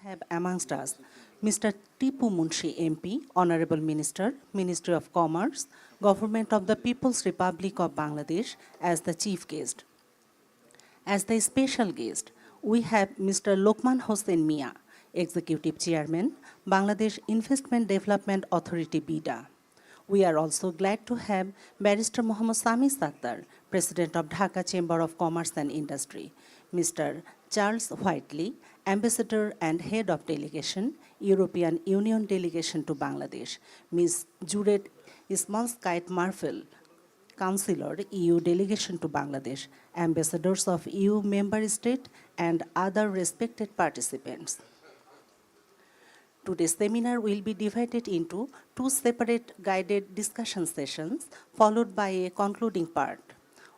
have amongst us Mr. Tipu Munshi MP, Honorable Minister, Ministry of Commerce, Government of the People's Republic of Bangladesh as the chief guest. As the special guest, we have Mr. Lokman Hossein Mia, Executive Chairman, Bangladesh Investment Development Authority BIDA. We are also glad to have Barrister Mohammad Sami Sattar, President of Dhaka Chamber of Commerce and Industry, Mr. Charles Whiteley, Ambassador and Head of Delegation, European Union Delegation to Bangladesh, Ms. Juret Ismanskait Marfel, Councillor, EU Delegation to Bangladesh, Ambassadors of EU Member State, and other respected participants. Today's seminar will be divided into two separate guided discussion sessions, followed by a concluding part.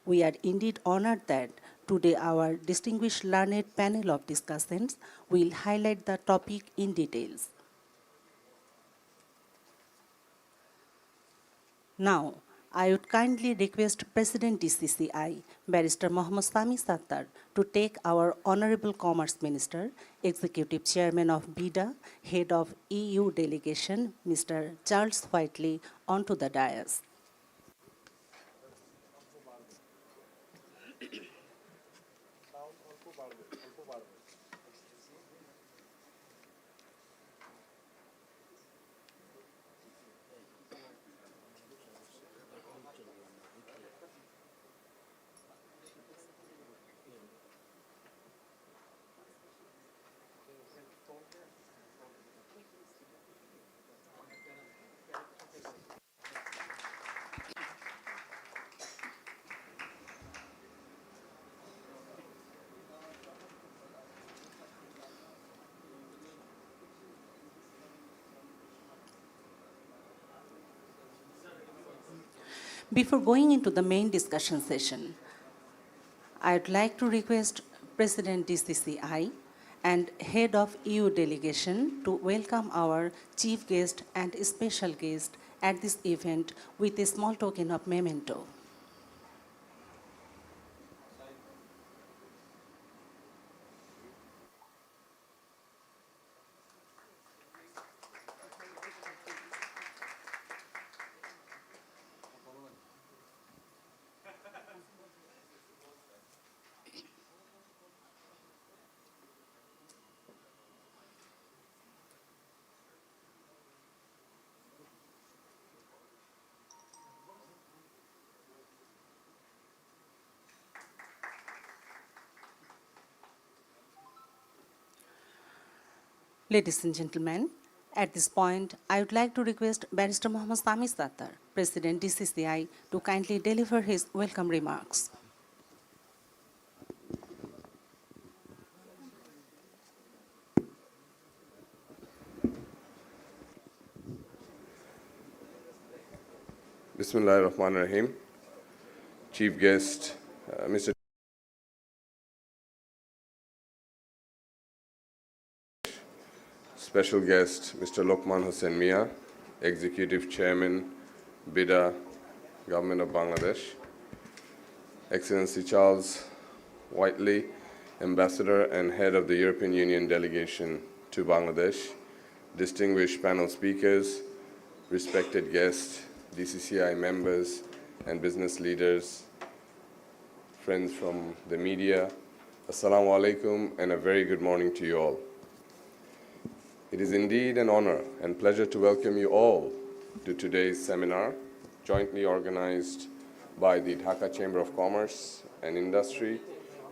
We are indeed honored that today our distinguished learned panel of discussants will highlight the topic in details. Now, I would kindly request President DCCI, Barrister Mohammad Sami Sattar, to take our Honorable Commerce Minister, Executive Chairman of BIDA, Head of EU Delegation, Mr. Charles Whiteley, onto the dais. Before going into the main discussion session, I'd like to request President DCCI and Head of EU Delegation to welcome our chief guest and special guest at this event with a small token of memento. Ladies and gentlemen, at this point, I would like to request Barrister Mohammad Sami Sattar, President DCCI, to kindly deliver his welcome remarks. Bismillahir Rahmanir Rahim. Chief guest, Mr. Special guest, Mr. Lokman Hossein Mia, Executive Chairman, BIDA, Government of Bangladesh. Excellency Charles Whiteley, Ambassador and Head of the European Union Delegation to Bangladesh. Distinguished panel speakers, respected guests, DCCI members and business leaders, friends from the media, Assalamu alaikum and a very good morning to you all. It is indeed an honor and pleasure to welcome you all to today's seminar, jointly organized by the Dhaka Chamber of Commerce and Industry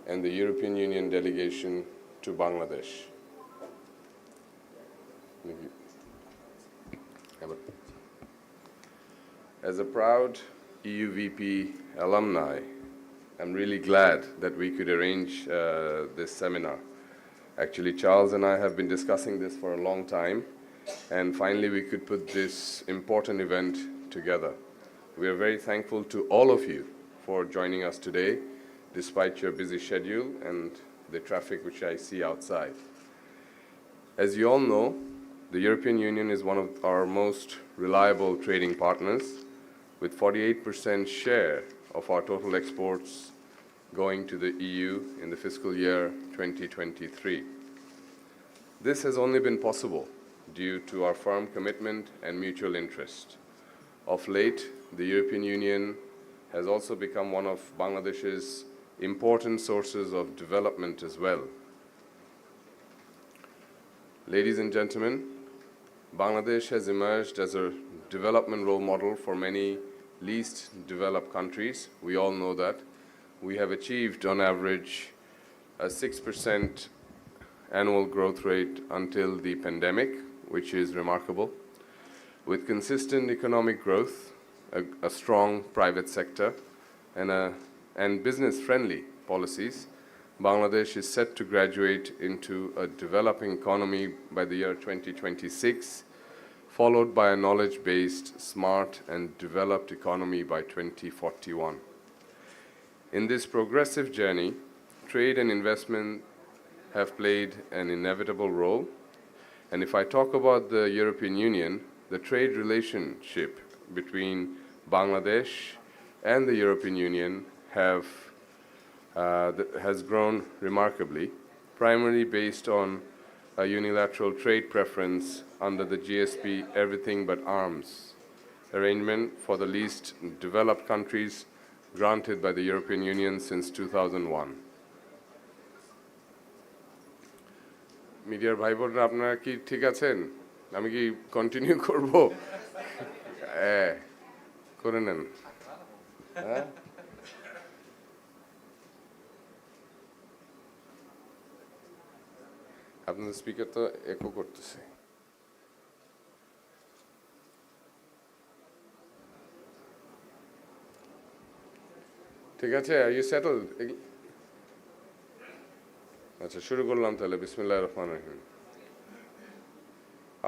and the European Union Delegation to Bangladesh. As a proud EU VP alumni, I'm really glad that we could arrange this seminar. Actually, Charles and I have been discussing this for a long time, and finally we could put this important event together. We are very thankful to all of you for joining us today, despite your busy schedule and the traffic which I see outside. As you all know, the European Union is one of our most reliable trading partners, with 48% share of our total exports going to the EU in the fiscal year 2023. This has only been possible due to our firm commitment and mutual interest. Of late, the European Union has also become one of Bangladesh's important sources of development as well. Ladies and gentlemen, Bangladesh has emerged as a development role model for many least developed countries. We all know that. We have achieved, on average, a 6% annual growth rate until the pandemic, which is remarkable. With consistent economic growth, a strong private sector, and business-friendly policies, Bangladesh is set to graduate into a developing economy by the year 2026, followed by a knowledge-based, smart, and developed economy by 2041. In this progressive journey, trade and investment have played an inevitable role. And if I talk about the European Union, the trade relationship between Bangladesh and the European Union has grown remarkably, primarily based on a unilateral trade preference under the GSP Everything But Arms arrangement for the least developed countries granted by the European Union since 2001. মিডিয়ার ভাই বোনরা আপনারা কি ঠিক আছেন? আমি কি continue করব? হ্যাঁ, করে নেন। হ্যাঁ, আপনাদের স্পিকার তো একো করতেছে। ঠিক আছে, আর ইউ সেটলড? আচ্ছা, শুরু করলাম তাহলে। বিসমিল্লাহির রহমানির রহিম।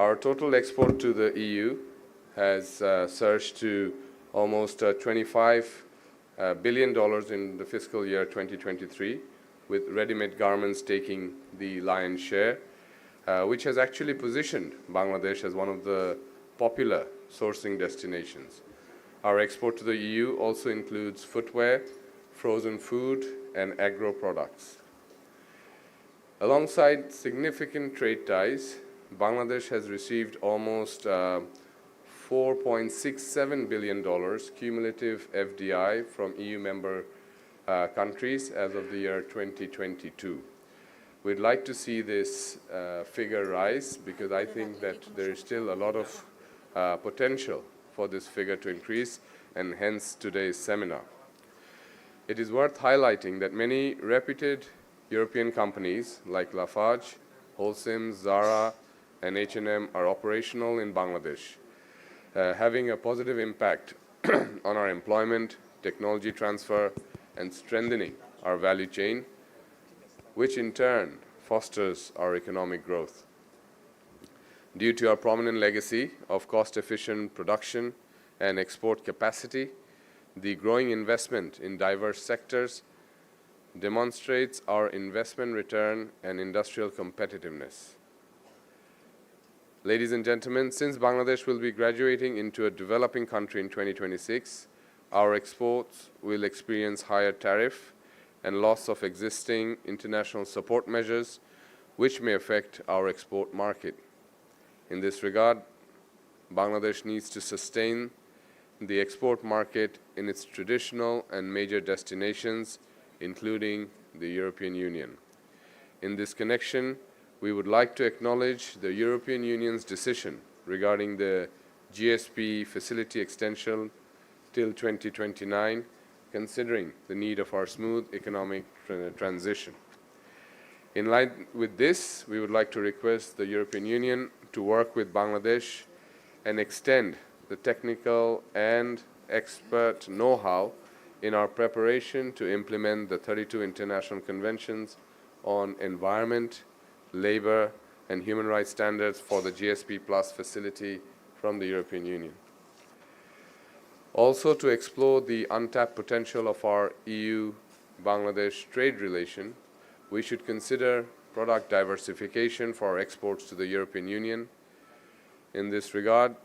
Our total export to the EU has surged to almost $25 billion in the fiscal year 2023, with ready-made garments taking the lion's share, which has actually positioned Bangladesh as one of the popular sourcing destinations. Our export to the EU also includes footwear, frozen food, and agro products. Alongside significant trade ties, Bangladesh has received almost $4.67 billion cumulative FDI from EU member countries as of the year 2022. We'd like to see this figure rise because I think that there is still a lot of potential for this figure to increase, and hence today's seminar. It is worth highlighting that many reputed European companies like Lafarge, Holcim, Zara, and H&M are operational in Bangladesh, having a positive impact on our employment, technology transfer, and strengthening our value chain, which in turn fosters our economic growth. Due to our prominent legacy of cost-efficient production and export capacity, the growing investment in diverse sectors demonstrates our investment return and industrial competitiveness. Ladies and gentlemen, since Bangladesh will be graduating into a developing country in 2026, our exports will experience higher tariff and loss of existing international support measures, which may affect our export market. In this regard, Bangladesh needs to sustain the export market in its traditional and major destinations, including the European Union. In this connection, we would like to acknowledge the European Union's decision regarding the GSP facility extension till 2029, considering the need of our smooth economic transition. In line with this, we would like to request the European Union to work with Bangladesh and extend the technical and expert know-how in our preparation to implement the 32 international conventions on environment, labor, and human rights standards for the GSP Plus facility from the European Union. Also, to explore the untapped potential of our EU-Bangladesh trade relation, we should consider product diversification for our exports to the European Union. In this regard,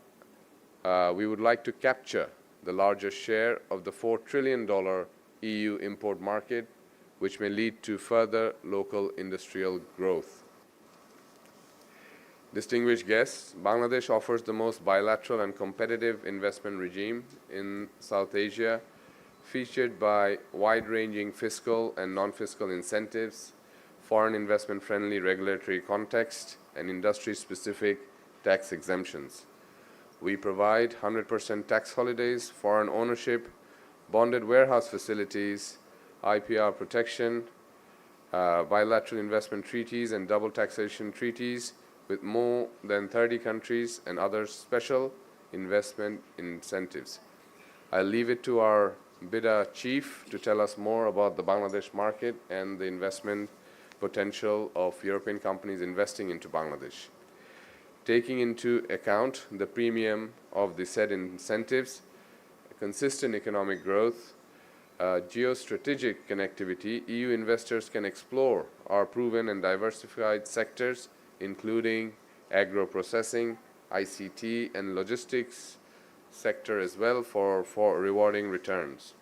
we would like to capture the largest share of the $4 trillion EU import market, which may lead to further local industrial growth. Distinguished guests, Bangladesh offers the most bilateral and competitive investment regime in South Asia, featured by wide-ranging fiscal and non-fiscal incentives, foreign investment-friendly regulatory context, and industry-specific tax exemptions. We provide 100% tax holidays, foreign ownership, bonded warehouse facilities, IPR protection, bilateral investment treaties, and double taxation treaties with more than 30 countries and other special investment incentives. I'll leave it to our BIDA chief to tell us more about the Bangladesh market and the investment potential of European companies investing into Bangladesh. Taking into account the premium of the said incentives, consistent economic growth, geostrategic connectivity, EU investors can explore our proven and diversified sectors, including agro-processing, ICT, and logistics sector as well for rewarding returns.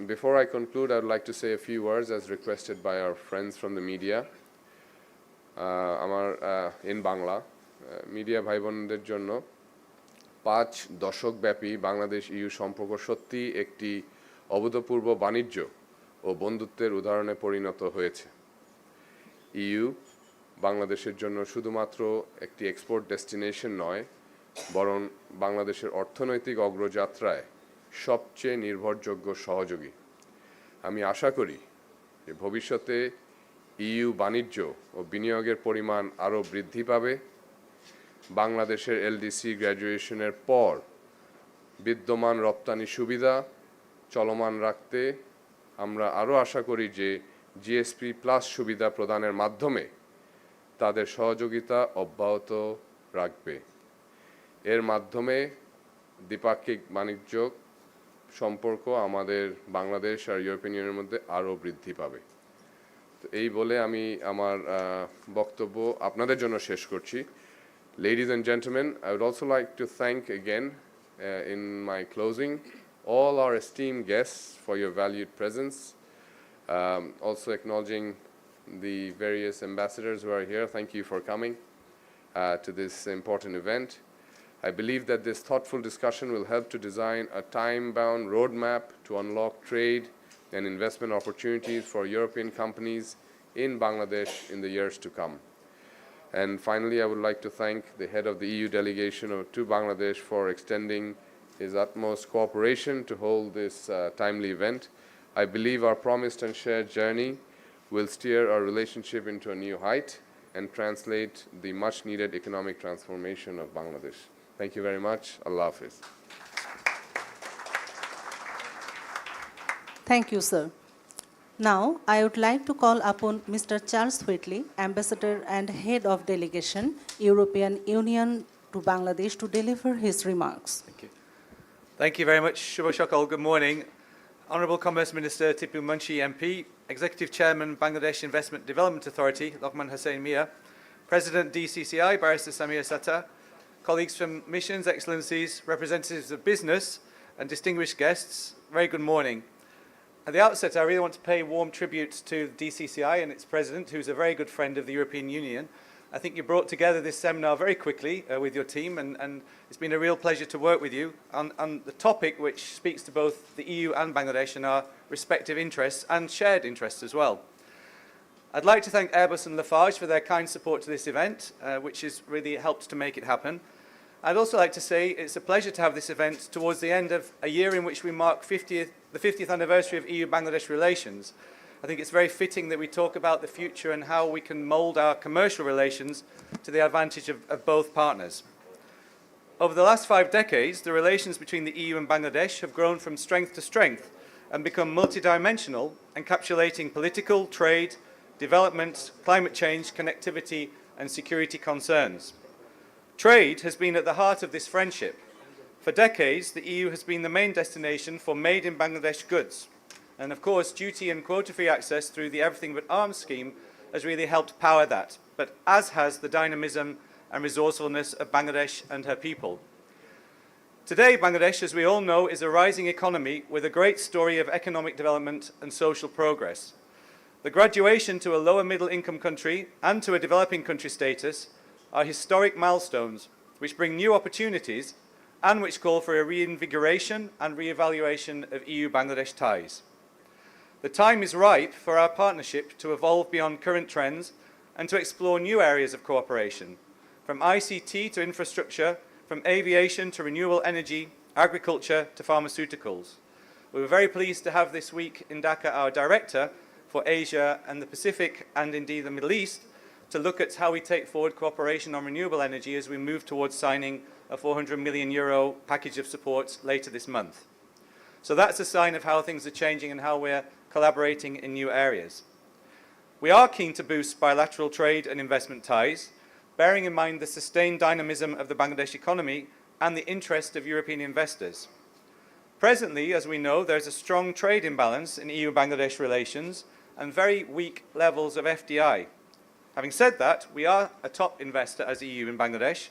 Before I conclude, I would like to say a few words as requested by our friends from the media. In Bangla, media ভাই বোনদের জন্য 5 দশক ব্যাপী Bangladesh you সম্পর্ক সত্যি একটি অভূতপূর্ব বাণিজ্য ও বন্ধুত্বের উদাহরণে পরিণত হয়েছে। ইউ বাংলাদেশের জন্য শুধুমাত্র একটি এক্সপোর্ট ডেস্টিনেশন নয়, বরং বাংলাদেশের অর্থনৈতিক অগ্রযাত্রায় সবচেয়ে নির্ভরযোগ্য সহযোগী। আমি আশা করি যে ভবিষ্যতে ইউ বাণিজ্য ও বিনিয়োগের পরিমাণ আরও বৃদ্ধি পাবে। বাংলাদেশের এলডিসি গ্র্যাজুয়েশনের পর বিদ্যমান রপ্তানি সুবিধা চলমান রাখতে আমরা আরও আশা করি যে জিএসপি প্লাস সুবিধা প্রদানের মাধ্যমে তাদের সহযোগিতা অব্যাহত রাখবে। এর মাধ্যমে দ্বিপাক্ষিক বাণিজ্য সম্পর্ক আমাদের বাংলাদেশ আর ইউরোপিয়ান ইউনিয়নের মধ্যে আরও বৃদ্ধি পাবে। তো এই বলে আমি আমার বক্তব্য আপনাদের জন্য শেষ করছি। Ladies and gentlemen, I would also like to thank again in my closing all our esteemed guests for your valued presence. Also acknowledging the various ambassadors who are here. Thank you for coming to this important event. I believe that this thoughtful discussion will help to design a time-bound roadmap to unlock trade and investment opportunities for European companies in Bangladesh in the years to come. And finally, I would like to thank the head of the EU delegation to Bangladesh for extending his utmost cooperation to hold this timely event. I believe our promised and shared journey will steer our relationship into a new height and translate the much-needed economic transformation of Bangladesh. Thank you very much. Allah Hafiz. Thank you, sir. Now, I would like to call upon Mr. Charles Whitley, Ambassador and Head of Delegation, European Union to Bangladesh, to deliver his remarks. Thank you. Thank you very much, Shubho Shakal. Good morning. Honourable Commerce Minister Tipu Munshi MP, Executive Chairman, Bangladesh Investment Development Authority, Lokman Hussain Mia, President DCCI, Barrister Samir Sata, colleagues from missions, excellencies, representatives of business, and distinguished guests, very good morning. At the outset, I really want to pay warm tribute to DCCI and its president, who's a very good friend of the European Union. I think you brought together this seminar very quickly with your team, and it's been a real pleasure to work with you on the topic which speaks to both the EU and Bangladesh and our respective interests and shared interests as well. I'd like to thank Airbus and Lafarge for their kind support to this event, which has really helped to make it happen. I'd also like to say it's a pleasure to have this event towards the end of a year in which we mark the 50th anniversary of EU-Bangladesh relations. I think it's very fitting that we talk about the future and how we can mould our commercial relations to the advantage of both partners. Over the last 5 decades, the relations between the EU and Bangladesh have grown from strength to strength and become multidimensional, encapsulating political, trade, development, climate change, connectivity, and security concerns. Trade has been at the heart of this friendship. For decades, the EU has been the main destination for made in Bangladesh goods. And of course, duty and quota-free access through the Everything But Arms scheme has really helped power that, but as has the dynamism and resourcefulness of Bangladesh and her people. Today, Bangladesh, as we all know, is a rising economy with a great story of economic development and social progress. The graduation to a lower middle income country and to a developing country status are historic milestones which bring new opportunities and which call for a reinvigoration and re-evaluation of EU-Bangladesh ties. The time is ripe for our partnership to evolve beyond current trends and to explore new areas of cooperation, from ICT to infrastructure, from aviation to renewable energy, agriculture to pharmaceuticals. We were very pleased to have this week in Dhaka our Director for Asia and the Pacific and indeed the Middle East to look at how we take forward cooperation on renewable energy as we move towards signing a €400 million package of support later this month. So that's a sign of how things are changing and how we're collaborating in new areas. We are keen to boost bilateral trade and investment ties, bearing in mind the sustained dynamism of the Bangladesh economy and the interest of European investors. Presently, as we know, there's a strong trade imbalance in EU-Bangladesh relations and very weak levels of FDI. Having said that, we are a top investor as EU in Bangladesh.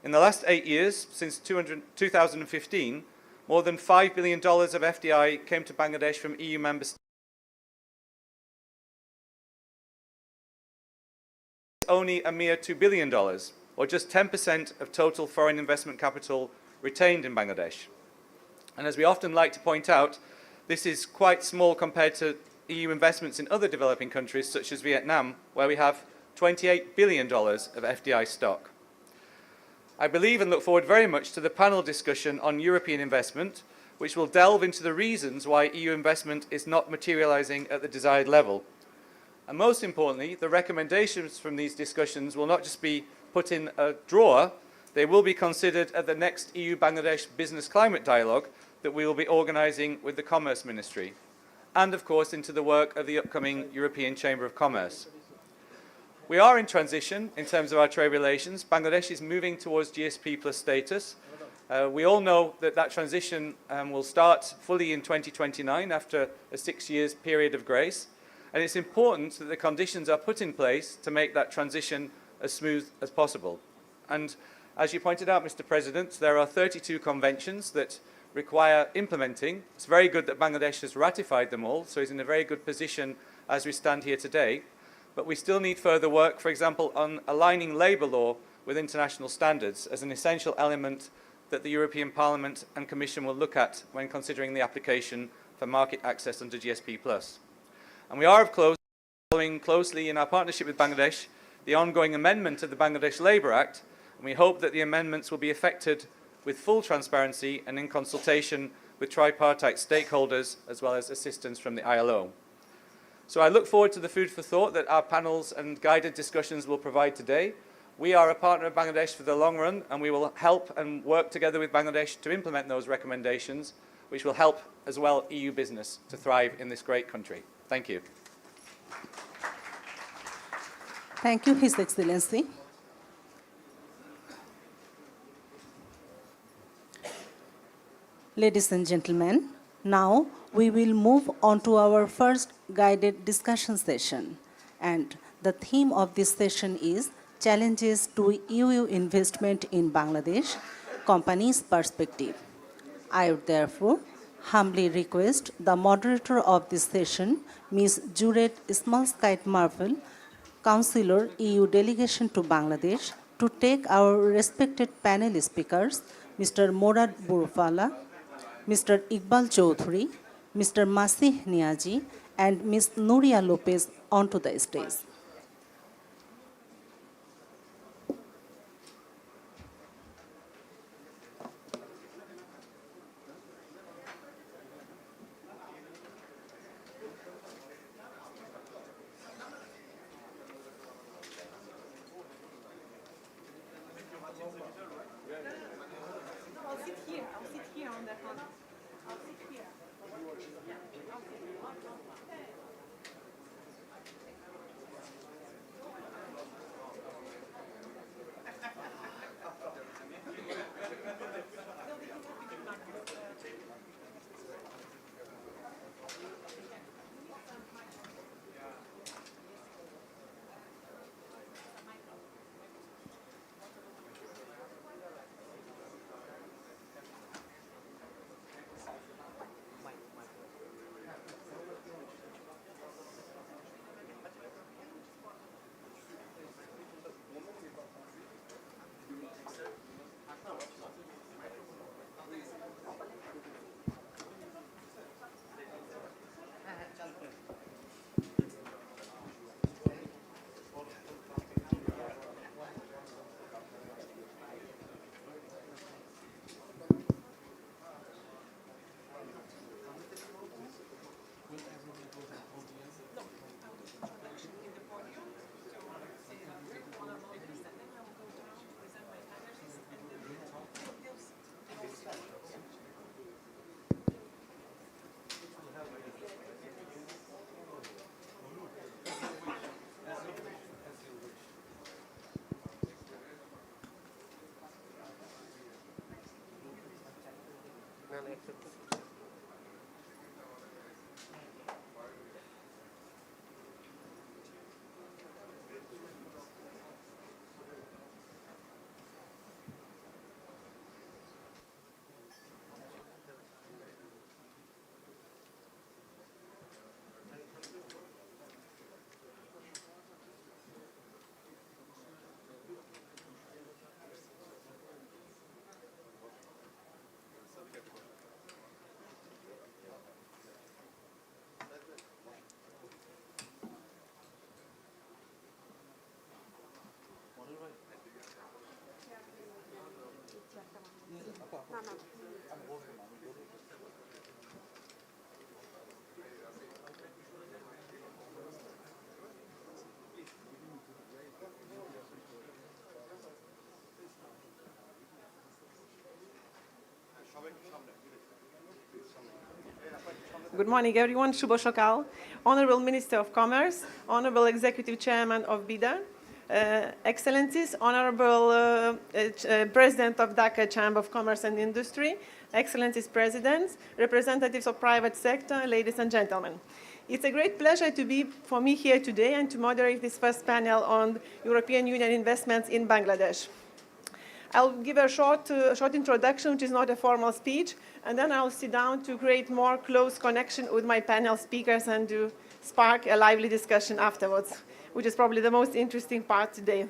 In the last 8 years, since 2015, more than $5 billion of FDI came to Bangladesh from EU member states. Only a mere $2 billion, or just 10% of total foreign investment capital retained in Bangladesh. And as we often like to point out, this is quite small compared to EU investments in other developing countries such as Vietnam, where we have $28 billion of FDI stock. I believe and look forward very much to the panel discussion on European investment, which will delve into the reasons why EU investment is not materializing at the desired level. And most importantly, the recommendations from these discussions will not just be put in a drawer, they will be considered at the next EU-Bangladesh Business Climate Dialogue that we will be organising with the Commerce Ministry, and of course into the work of the upcoming European Chamber of Commerce. We are in transition in terms of our trade relations. Bangladesh is moving towards GSP plus status. We all know that that transition will start fully in 2029 after a 6 years period of grace. And it's important that the conditions are put in place to make that transition as smooth as possible. And as you pointed out, Mr. President, there are 32 conventions that require implementing. It's very good that Bangladesh has ratified them all, so it's in a very good position as we stand here today. But we still need further work, for example, on aligning labour law with international standards as an essential element that the European Parliament and Commission will look at when considering the application for market access under GSP+. And we are, of course, following closely in our partnership with Bangladesh the ongoing amendment of the Bangladesh Labour Act, and we hope that the amendments will be effected with full transparency and in consultation with tripartite stakeholders as well as assistance from the ILO. So I look forward to the food for thought that our panels and guided discussions will provide today. We are a partner of Bangladesh for the long run, and we will help and work together with Bangladesh to implement those recommendations, which will help as well EU business to thrive in this great country. Thank you. Thank you, His Excellency. Ladies and gentlemen, now we will move on to our first guided discussion session. And the theme of this session is Challenges to EU Investment in Bangladesh, Companies' Perspective. I would therefore humbly request the moderator of this session, Ms. Juret Ismail-Skite-Marvel, Councillor EU Delegation to Bangladesh, to take our respected panel speakers, Mr. Morad Burfala, Mr. Iqbal Chaudhuri, Mr. Masih Niazi, and Ms. Nuria Lopez onto the stage. Good morning, everyone. Shubho Shakal, Honorable Minister of Commerce, Honorable Executive Chairman of BIDA, Excellencies, Honorable President of Dhaka Chamber of Commerce and Industry, Excellencies Presidents, representatives of private sector, ladies and gentlemen. It's a great pleasure to be for me here today and to moderate this first panel on European Union investments in Bangladesh. I'll give a short introduction, which is not a formal speech, and then I'll sit down to create more close connection with my panel speakers and to spark a lively discussion afterwards, which is probably the most interesting part today.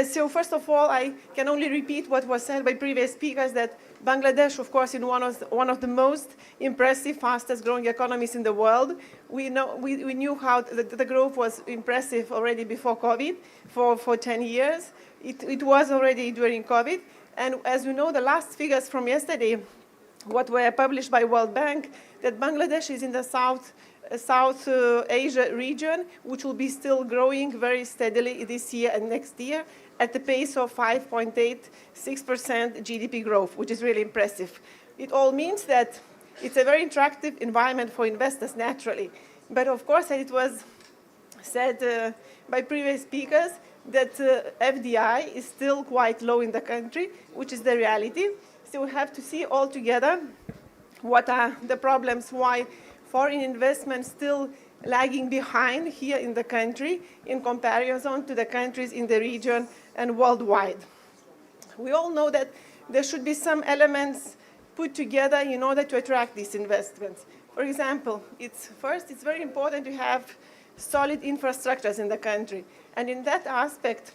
So first of all, I can only repeat what was said by previous speakers, that Bangladesh, of course, is one of the most impressive, fastest growing economies in the world. We knew how the growth was impressive already before COVID for 10 years. It was already during COVID. And as you know, the last figures from yesterday, what were published by World Bank, that Bangladesh is in the South Asia region, which will be still growing very steadily this year and next year at the pace of 5.86% GDP growth, which is really impressive. It all means that it's a very attractive environment for investors, naturally. But of course, as it was said by previous speakers, that FDI is still quite low in the country, which is the reality. So we have to see all together what are the problems, why foreign investment still lagging behind here in the country in comparison to the countries in the region and worldwide. We all know that there should be some elements put together in order to attract these investments. For example, it's very important to have solid infrastructures in the country. And in that aspect,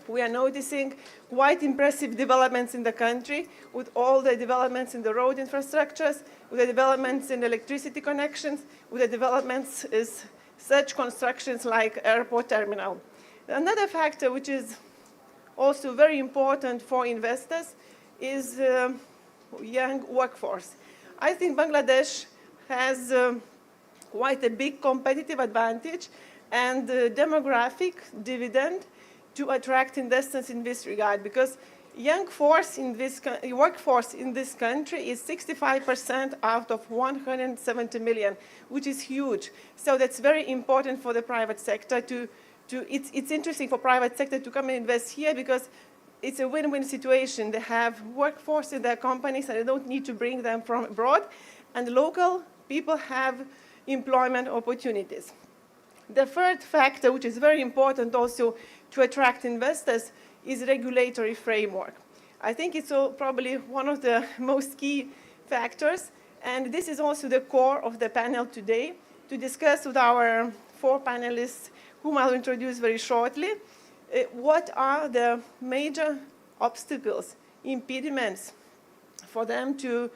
we are noticing quite impressive developments in the country, with all the developments in the road infrastructures, with the developments in electricity connections, with the developments in such constructions like airport terminal. Another factor which is also very important for investors is young workforce. I think Bangladesh has quite a big competitive advantage and demographic dividend to attract investors in this regard, because workforce in this country is 65% out of 170 million, which is huge. So that's very important for the private sector it's interesting for private sector to come and invest here, because it's a win-win situation. They have workforce in their companies and they don't need to bring them from abroad, and local people have employment opportunities. The third factor, which is very important also to attract investors, is regulatory framework. I think it's probably one of the most key factors, and this is also the core of the panel today, to discuss with our four panelists, whom I'll introduce very shortly, what are the major obstacles, impediments for them to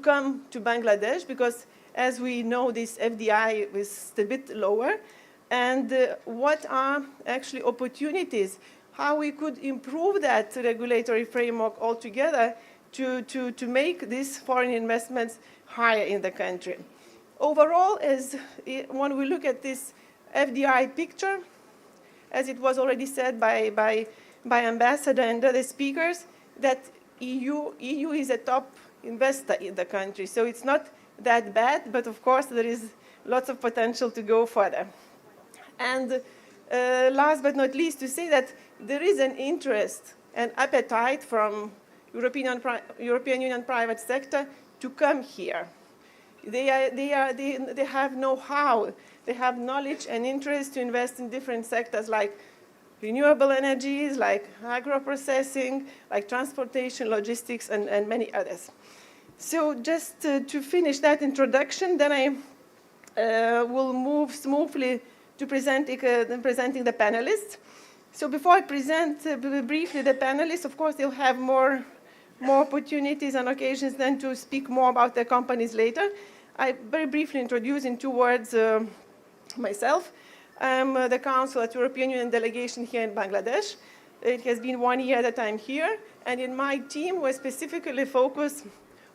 come to Bangladesh, because as we know, this FDI is a bit lower, and what are actually opportunities, how we could improve that regulatory framework altogether to make these foreign investments higher in the country. Overall, when we look at this FDI picture, as it was already said by Ambassador and other speakers, that EU is a top investor in the country. So it's not that bad, but of course there is lots of potential to go further. And last but not least, to say that there is an interest and appetite from European Union private sector to come here. They have know-how, they have knowledge and interest to invest in different sectors like renewable energies, like agro-processing, like transportation, logistics, and many others. So just to finish that introduction, then I will move smoothly to presenting the panelists. So before I present briefly the panelists, of course, they'll have more opportunities and occasions then to speak more about their companies later. I very briefly introduce in 2 words myself. I'm the counsel at European Union delegation here in Bangladesh. It has been 1 year that I'm here, and in my team, we're specifically focused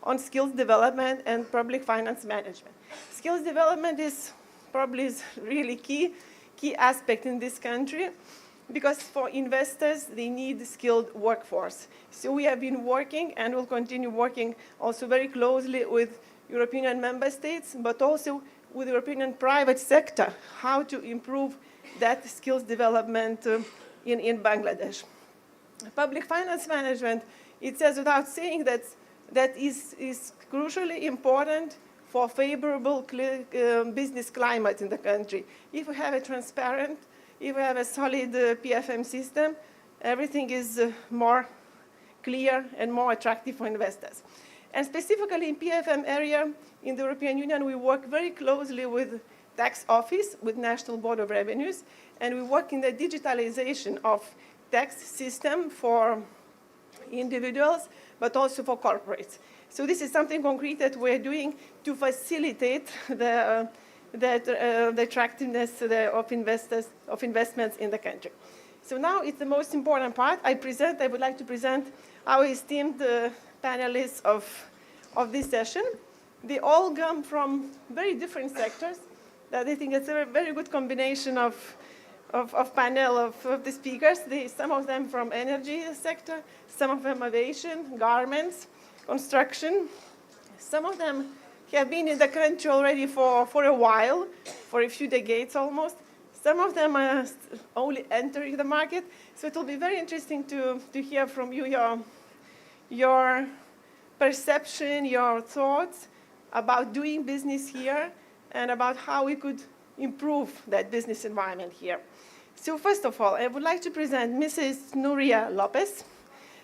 on skills development and public finance management. Skills development is probably really key aspect in this country, because for investors, they need skilled workforce. So we have been working and will continue working also very closely with European Union member states, but also with the European private sector, how to improve that skills development in Bangladesh. Public finance management, it says without saying that is crucially important for favorable business climate in the country. If we have a transparent, if we have a solid PFM system, everything is more clear and more attractive for investors. And specifically in PFM area, in the European Union, we work very closely with tax office, with National Board of Revenues, and we work in the digitalization of tax system for individuals, but also for corporates. So this is something concrete that we're doing to facilitate the attractiveness of investments in the country. So now it's the most important part. I would like to present our esteemed panelists of this session. They all come from very different sectors. That I think it's a very good combination of panel of the speakers. Some of them from energy sector, some of them aviation, garments, construction. Some of them have been in the country already for a while, for a few decades almost. Some of them are only entering the market. So it will be very interesting to hear from you your perception, your thoughts about doing business here and about how we could improve that business environment here. So first of all, I would like to present Mrs. Nuria Lopez,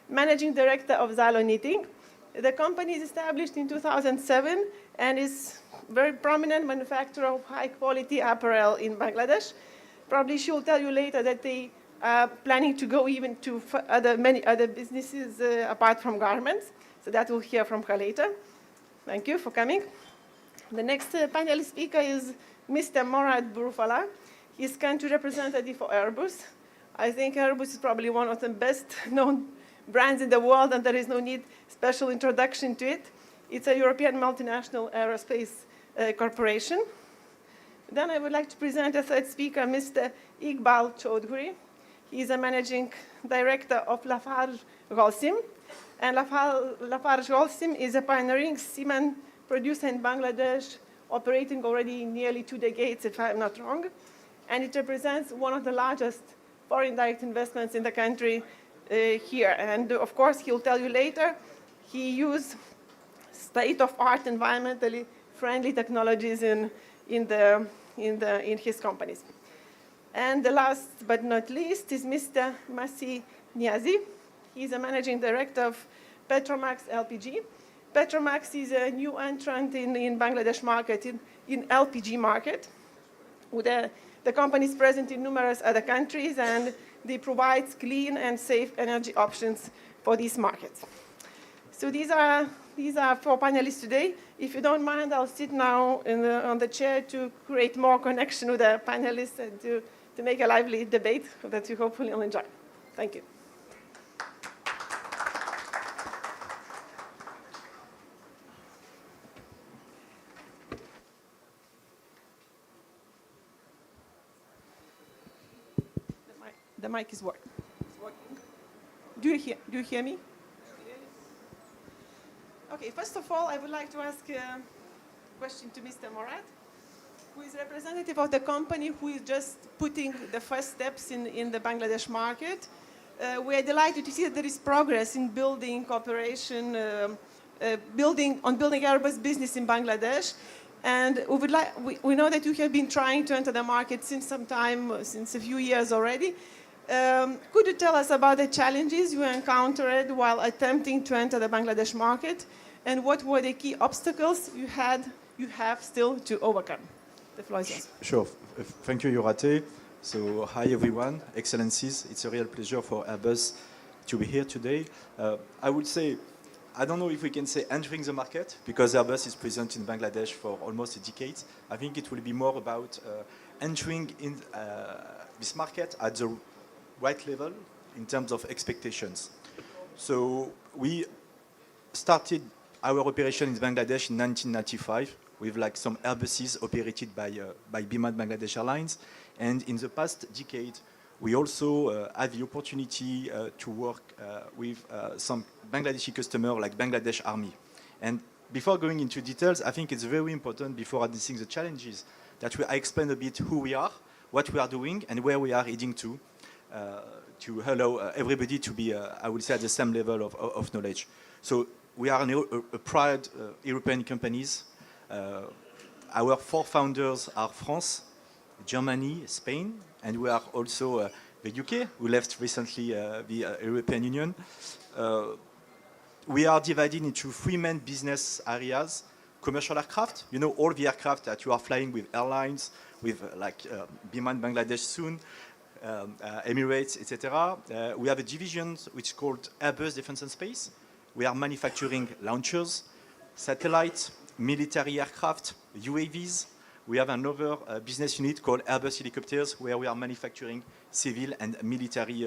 Managing Director of Zalo Knitting. The company is established in 2007 and is a very prominent manufacturer of high-quality apparel in Bangladesh. Probably she will tell you later that they are planning to go even to many other businesses apart from garments. So that we'll hear from her later. Thank you for coming. The next panel speaker is Mr. Morad Burufala. He's country representative for Airbus. I think Airbus is probably one of the best known brands in the world, and there is no need special introduction to it. It's a European multinational aerospace corporation. Then I would like to present a third speaker, Mr. Iqbal Chaudhuri. He's a managing director of Lafarge Holcim. And Lafarge Holcim is a pioneering cement producer in Bangladesh, operating already nearly 2 decades, if I'm not wrong. And it represents one of the largest foreign direct investments in the country here. And of course, he'll tell you later, he used state-of-art, environmentally friendly technologies in his companies. And the last but not least is Mr. Masi Niazi. He's a managing director of Petromax LPG. Petromax is a new entrant in Bangladesh market, in LPG market. The company is present in numerous other countries, and they provide clean and safe energy options for these markets. So these are 4 panelists today. If you don't mind, I'll sit now on the chair to create more connection with the panelists and to make a lively debate that you hopefully will enjoy. Thank you. The mic is working. Do you hear me? Okay, first of all, I would like to ask a question to Mr. Morad, who is representative of the company who is just putting the first steps in the Bangladesh market. We are delighted to see that there is progress in building cooperation, building Airbus business in Bangladesh. And we know that you have been trying to enter the market since some time, since a few years already. Could you tell us about the challenges you encountered while attempting to enter the Bangladesh market, and what were the key obstacles you have still to overcome? The floor is yours. Sure. Thank you, Yorate. So, hi everyone, Excellencies. It's a real pleasure for Airbus to be here today. I would say, I don't know if we can say entering the market, because Airbus is present in Bangladesh for almost a decade. I think it will be more about entering in this market at the right level in terms of expectations. So we started our operation in Bangladesh in 1995 with like some Airbuses operated by Biman Bangladesh Airlines. And in the past decade, we also had the opportunity to work with some Bangladeshi customers like Bangladesh Army. And before going into details, I think it's very important before addressing the challenges that I explain a bit who we are, what we are doing, and where we are heading to allow everybody to be, I would say, at the same level of knowledge. So we are a proud European companies. Our four founders are France, Germany, Spain, and we are also the UK, who left recently the European Union. We are divided into three main business areas. Commercial aircraft, you know, all the aircraft that you are flying with airlines, with like Biman Bangladesh soon, Emirates, etc. We have a division which is called Airbus Defence and Space. We are manufacturing launchers, satellites, military aircraft, UAVs. We have another business unit called Airbus Helicopters, where we are manufacturing civil and military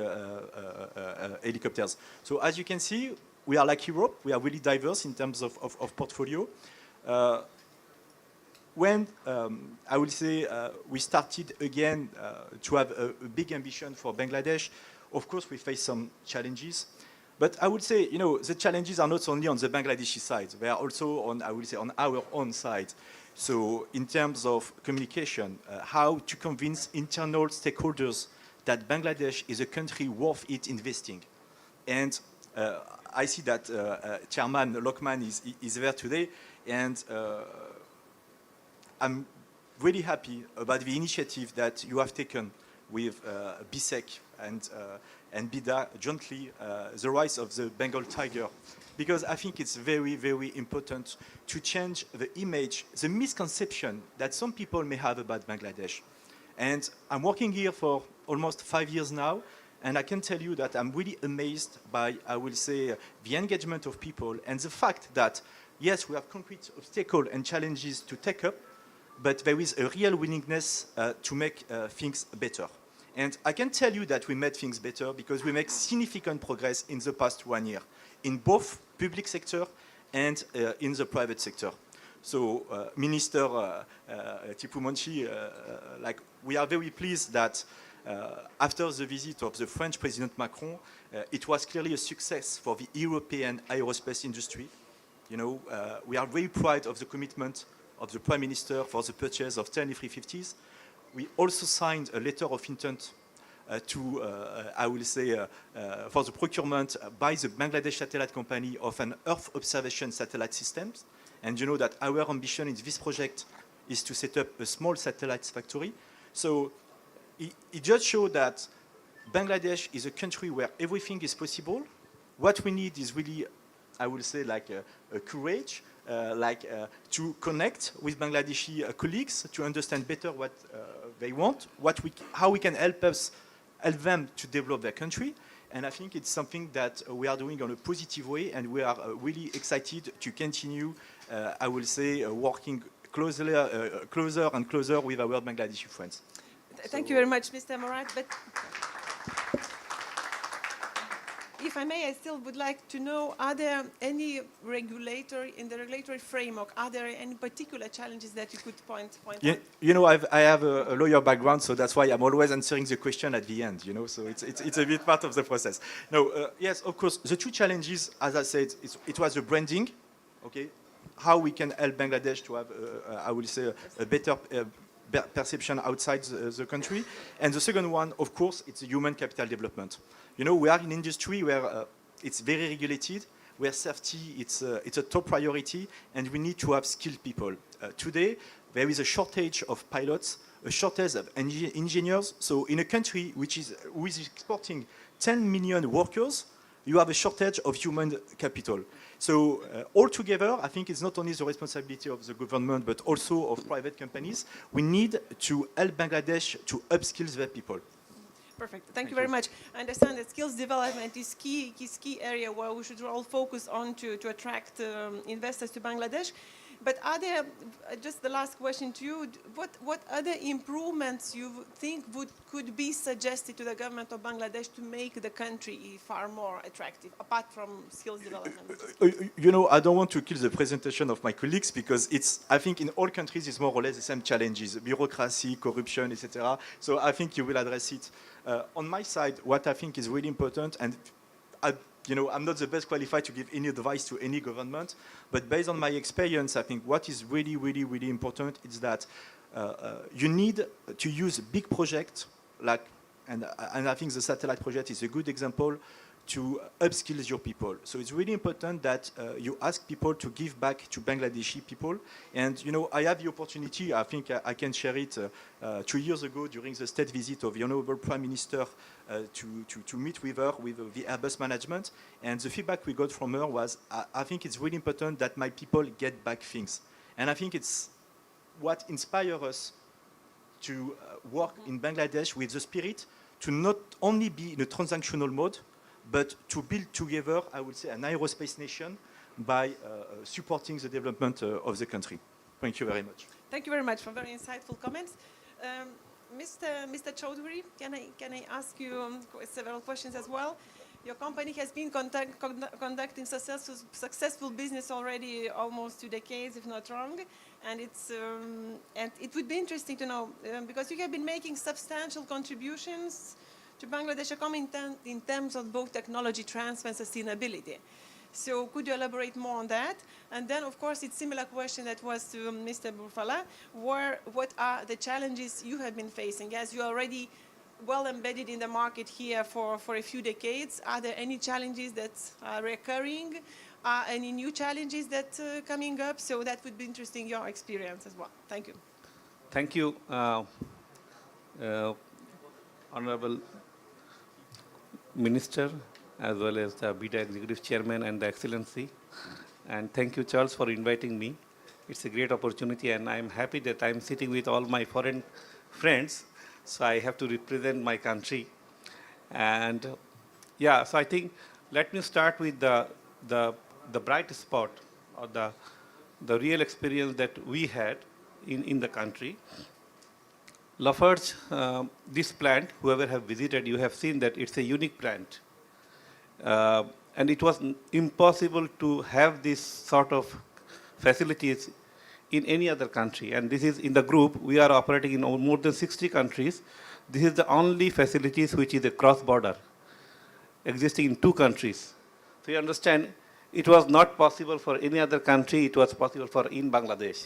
helicopters. So as you can see, we are like Europe. We are really diverse in terms of portfolio. When I would say we started again to have a big ambition for Bangladesh, of course we face some challenges. But I would say, you know, the challenges are not only on the Bangladeshi side, they are also on, I would say, on our own side. So in terms of communication, how to convince internal stakeholders that Bangladesh is a country worth it investing. And I see that Chairman Lokman is there today, and I'm really happy about the initiative that you have taken with BSEC and BIDA jointly, the rise of the Bengal tiger, because I think it's very, very important to change the image, the misconception that some people may have about Bangladesh. And I'm working here for almost 5 years now, and I can tell you that I'm really amazed by, I will say, the engagement of people and the fact that, yes, we have concrete obstacles and challenges to take up, but there is a real willingness to make things better. And I can tell you that we made things better because we make significant progress in the past 1 year, in both public sector and in the private sector. So, Minister Tipu Munshi, like we are very pleased that after the visit of the French President Macron, it was clearly a success for the European aerospace industry. You know, we are very proud of the commitment of the Prime Minister for the purchase of 10 A350s. We also signed a letter of intent to, I will say, for the procurement by the Bangladesh Satellite Company of an Earth observation satellite system. And you know that our ambition in this project is to set up a small satellites factory. So it just shows that Bangladesh is a country where everything is possible. What we need is really, I will say, like a courage, to connect with Bangladeshi colleagues to understand better what they want, how we can help them to develop their country. And I think it's something that we are doing on a positive way, and we are really excited to continue, I will say, working closer and closer with our Bangladeshi friends. Thank you very much, Mr. Morat. But if I may, I still would like to know, are there any in the regulatory framework, are there any particular challenges that you could point out? You know, I have a lawyer background, so that's why I'm always answering the question at the end, you know, so it's a bit part of the process. No, yes, of course, the two challenges, as I said, it was the branding, okay, how we can help Bangladesh to have, I will say, a better perception outside the country. And the second one, of course, it's human capital development. You know, we are in an industry where it's very regulated, where safety it's a top priority, and we need to have skilled people. Today, there is a shortage of pilots, a shortage of engineers. So in a country who is exporting 10 million workers, you have a shortage of human capital. So altogether, I think it's not only the responsibility of the government, but also of private companies. We need to help Bangladesh to upskill their people. Perfect. Thank you very much. I understand that skills development is key area where we should all focus on to attract investors to Bangladesh. But are there, just the last question to you, what other improvements you think could be suggested to the government of Bangladesh to make the country far more attractive, apart from skills development? You know, I don't want to kill the presentation of my colleagues because I think in all countries it's more or less the same challenges, bureaucracy, corruption, etc. So I think you will address it. On my side, what I think is really important, and I'm not the best qualified to give any advice to any government, but based on my experience, I think what is really, really, really important is that you need to use big projects and I think the satellite project is a good example to upskill your people. So it's really important that you ask people to give back to Bangladeshi people. And, I have the opportunity, I think I can share it 2 years ago during the state visit of the Honorable Prime Minister to meet with her, with the Airbus management. And the feedback we got from her was, I think it's really important that my people get back things. And I think it's what inspires us to work in Bangladesh with the spirit to not only be in a transactional mode, but to build together, I would say, an aerospace nation by supporting the development of the country. Thank you very much. Thank you very much for very insightful comments. Mr. Chaudhary, can I ask you several questions as well? Your company has been conducting successful business already almost 2 decades, if not wrong. And it would be interesting to know, because you have been making substantial contributions to Bangladesh economy in terms of both technology transfer and sustainability. So could you elaborate more on that? And then, of course, it's a similar question that was to Mr. Burfala. What are the challenges you have been facing? As you are already well embedded in the market here for a few decades, are there any challenges that are recurring? Any new challenges that are coming up? So that would be interesting, your experience as well. Thank you. Thank you, Honorable Minister, as well as the BIDA Executive Chairman and the Excellency. And thank you, Charles, for inviting me. It's a great opportunity, and I'm happy that I'm sitting with all my foreign friends, so I have to represent my country. And so I think let me start with the bright spot or the real experience that we had in the country. Lafarge, this plant, whoever have visited, you have seen that it's a unique plant. And it was impossible to have this sort of facilities in any other country. And this is in the group, we are operating in more than 60 countries. This is the only facilities which is a cross-border, existing in 2 countries. So you understand, it was not possible for any other country, it was possible for in Bangladesh.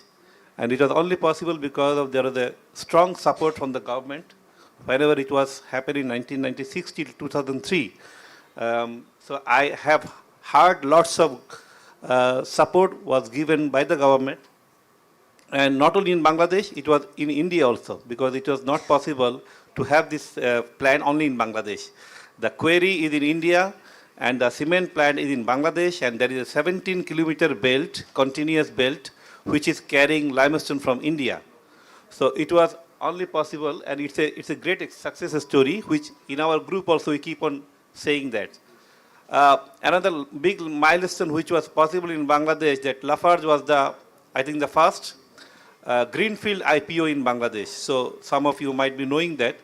And it was only possible because there was a strong support from the government whenever it was happening in 1996 till 2003. So I have heard lots of support was given by the government. And not only in Bangladesh, it was in India also, because it was not possible to have this plant only in Bangladesh. The quarry is in India, and the cement plant is in Bangladesh, and there is a 17-kilometer belt, continuous belt, which is carrying limestone from India. So it was only possible, and it's a great success story, which in our group also we keep on saying that. Another big milestone which was possible in Bangladesh, that Lafarge was I think the first greenfield IPO in Bangladesh. So some of you might be knowing that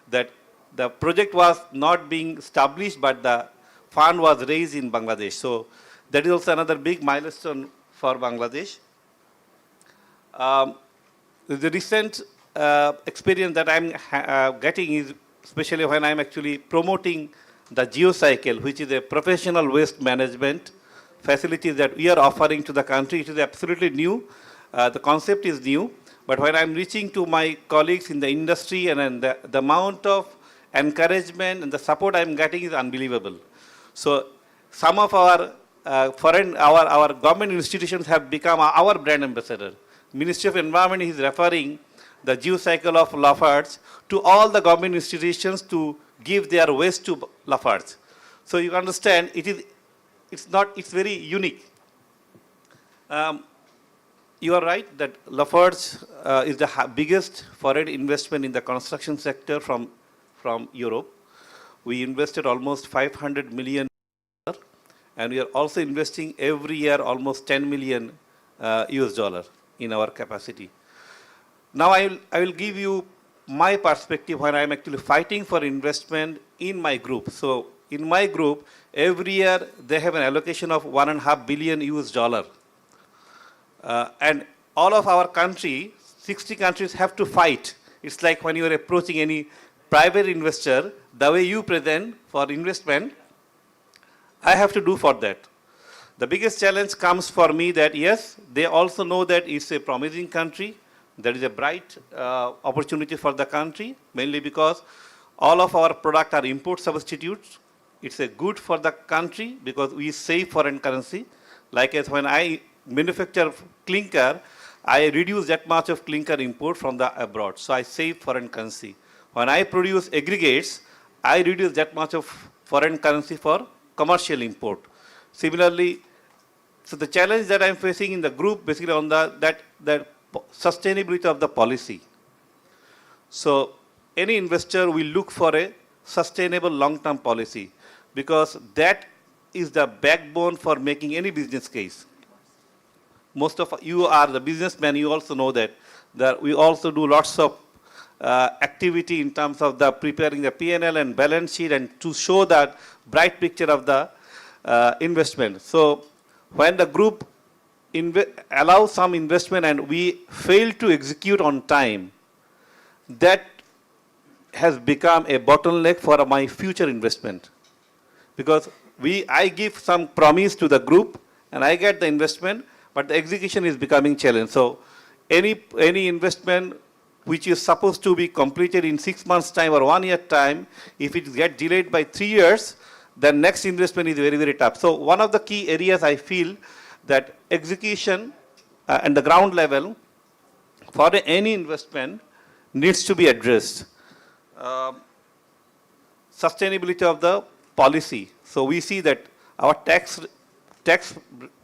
the project was not being established, but the fund was raised in Bangladesh. So that is also another big milestone for Bangladesh. The recent experience that I'm getting is, especially when I'm actually promoting the GeoCycle, which is a professional waste management facility that we are offering to the country. It is absolutely new. The concept is new, But when I'm reaching to my colleagues in the industry and the amount of encouragement and the support I'm getting is unbelievable. So some of our our government institutions have become our brand ambassador. Ministry of Environment is referring the geocycle of Lafarge to all the government institutions to give their waste to Lafarge. So you understand, it's very unique. You are right that Lafarge is the biggest foreign investment in the construction sector from Europe. We invested almost 500 million, and we are also investing every year almost 10 million US dollar in our capacity. Now I will give you my perspective when I am actually fighting for investment in my group. So in my group, every year they have an allocation of 1.5 billion US dollar. And all of our country, 60 countries have to fight. It's like when you are approaching any private investor, the way you present for investment, I have to do for that. The biggest challenge comes for me that yes, they also know that it's a promising country. There is a bright opportunity for the country, mainly because all of our products are import substitutes. It's a good for the country because we save foreign currency. Like as when I manufacture clinker, I reduce that much of clinker import from the abroad. So I save foreign currency. When I produce aggregates, I reduce that much of foreign currency for commercial import. Similarly, so the challenge that I'm facing in the group basically on that sustainability of the policy. So any investor will look for a sustainable long-term policy because that is the backbone for making any business case. Most of you are the businessmen, you also know that we also do lots of activity in terms of the preparing the P&L and balance sheet and to show that bright picture of the investment. So when the group allows some investment and we fail to execute on time, that has become a bottleneck for my future investment. Because I give some promise to the group and I get the investment, but the execution is becoming challenge. So any investment which is supposed to be completed in 6 months' time or 1 year time, if it gets delayed by 3 years, the next investment is very, very tough. So one of the key areas I feel that execution and the ground level for any investment needs to be addressed. Sustainability of the policy. So we see that our tax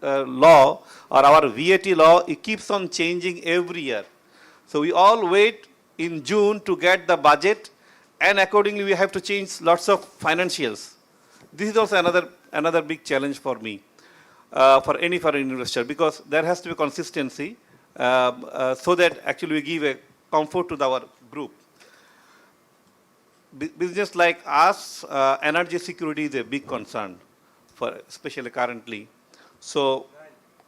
law or our VAT law, it keeps on changing every year. So we all wait in June to get the budget and accordingly we have to change lots of financials. This is also another big challenge for me, for any foreign investor because there has to be consistency so that actually we give a comfort to our group. Business like us, energy security is a big concern, especially currently. So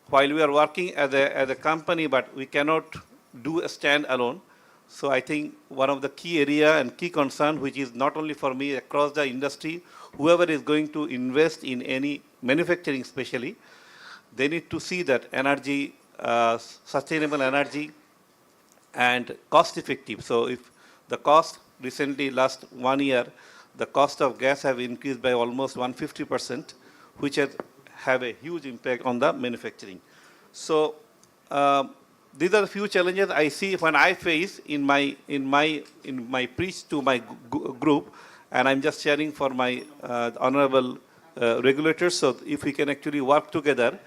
while we are working as a company, but we cannot do a stand alone. So I think one of the key area and key concern, which is not only for me, across the industry, whoever is going to invest in any manufacturing especially, they need to see that energy, sustainable energy and cost effective. So if the cost recently last 1 year, the cost of gas have increased by almost 150%, which has have a huge impact on the manufacturing. So these are the few challenges I see when I face in my preach to my group, and I'm just sharing for my honorable regulators. So if we can actually work together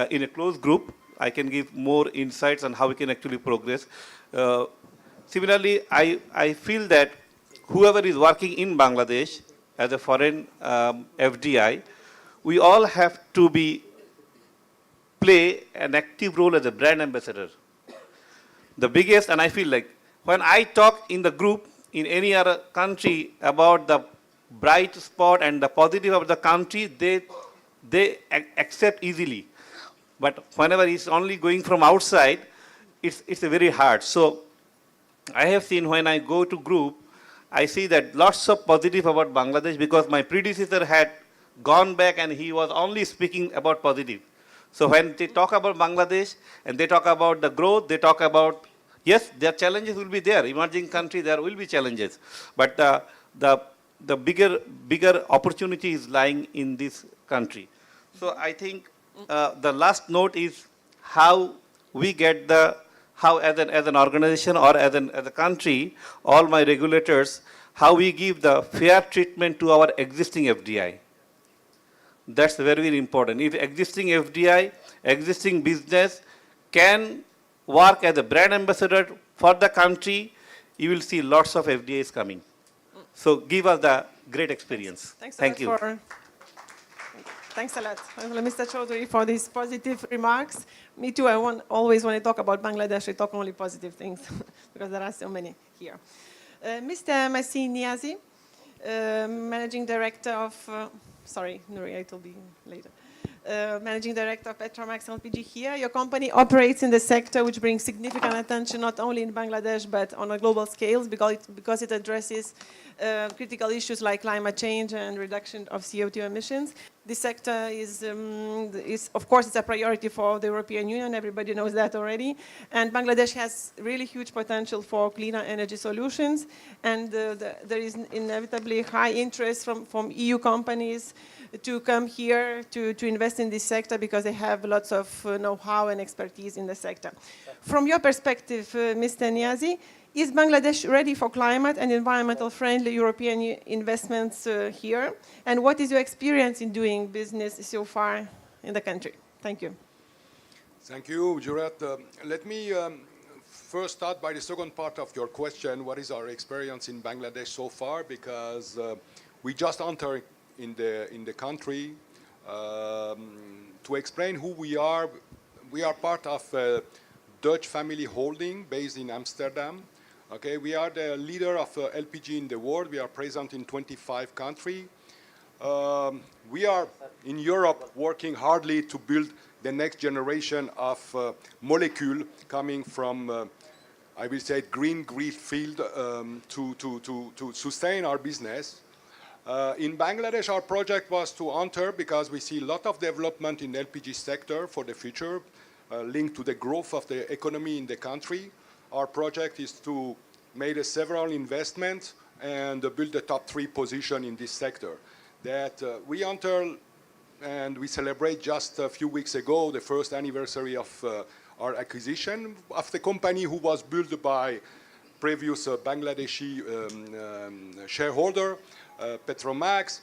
in a closed group, I can give more insights on how we can actually progress. Similarly, I feel that whoever is working in Bangladesh as a foreign FDI, we all have to play an active role as a brand ambassador. The biggest, and I feel like when I talk in the group in any other country about the bright spot and the positive of the country, they accept easily. But whenever it's only going from outside, it's a very hard. So I have seen when I go to group, I see that lots of positive about Bangladesh because my predecessor had gone back and he was only speaking about positive. So when they talk about Bangladesh and they talk about the growth, they talk about Yes, there challenges will be there. Emerging country, there will be challenges. But the bigger opportunity is lying in this country. So I think the last note is how we get how as an organization or as a country, all my regulators, how we give the fair treatment to our existing FDI. That's very, very important. If existing FDI, existing business can work as a brand ambassador for the country, you will see lots of FDIs coming. So give us the great experience. Thank you. Thanks a lot, Mr. Chaudhary, for these positive remarks. Me too, always when I talk about Bangladesh, I talk only positive things because there are so many here. Mr. Masih Niazi, Managing Director of, sorry, Nuri, it will be later. Managing Director of Petromax LPG here. Your company operates in the sector which brings significant attention not only in Bangladesh but on a global scale because it addresses critical issues like climate change and reduction of CO2 emissions. This sector is of course, it's a priority for the European Union. Everybody knows that already. And Bangladesh has really huge potential for cleaner energy solutions. And there is inevitably high interest from EU companies to come here to invest in this sector because they have lots of know-how and expertise in the sector. From your perspective, Mr. Niazi, is Bangladesh ready for climate and environmental friendly European investments here? And what is your experience in doing business so far in the country? Thank you. Thank you, Jurat. Let me first start by the second part of your question. What is our experience in Bangladesh so far? Because we just entered in the country. To explain who we are part of a Dutch family holding based in Amsterdam. Okay, we are the leader of LPG in the world. We are present in 25 countries. We are in Europe working hardly to build the next generation of molecule coming from, I will say, green field to sustain our business. In Bangladesh, our project was to enter because we see a lot of development in the LPG sector for the future, linked to the growth of the economy in the country. Our project is to make several investments and build the top 3 position in this sector. That we enter and we celebrate just a few weeks ago the first anniversary of our acquisition of the company who was built by previous Bangladeshi shareholder, Petromax.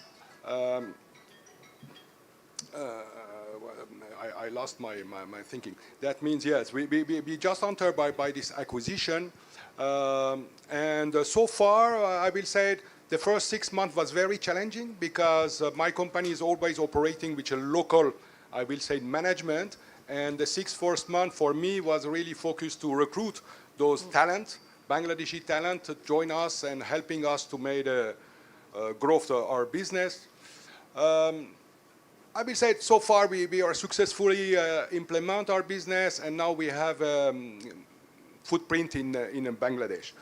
I lost my thinking. That means, yes, we just entered by this acquisition. And so far, I will say the first 6 months was very challenging because my company is always operating with a local, I will say, management. And the first month for me was really focused to recruit those talent, Bangladeshi talent, to join us and helping us to make growth our business. I will say so far we are successfully implement our business, and now we have footprint in Bangladesh.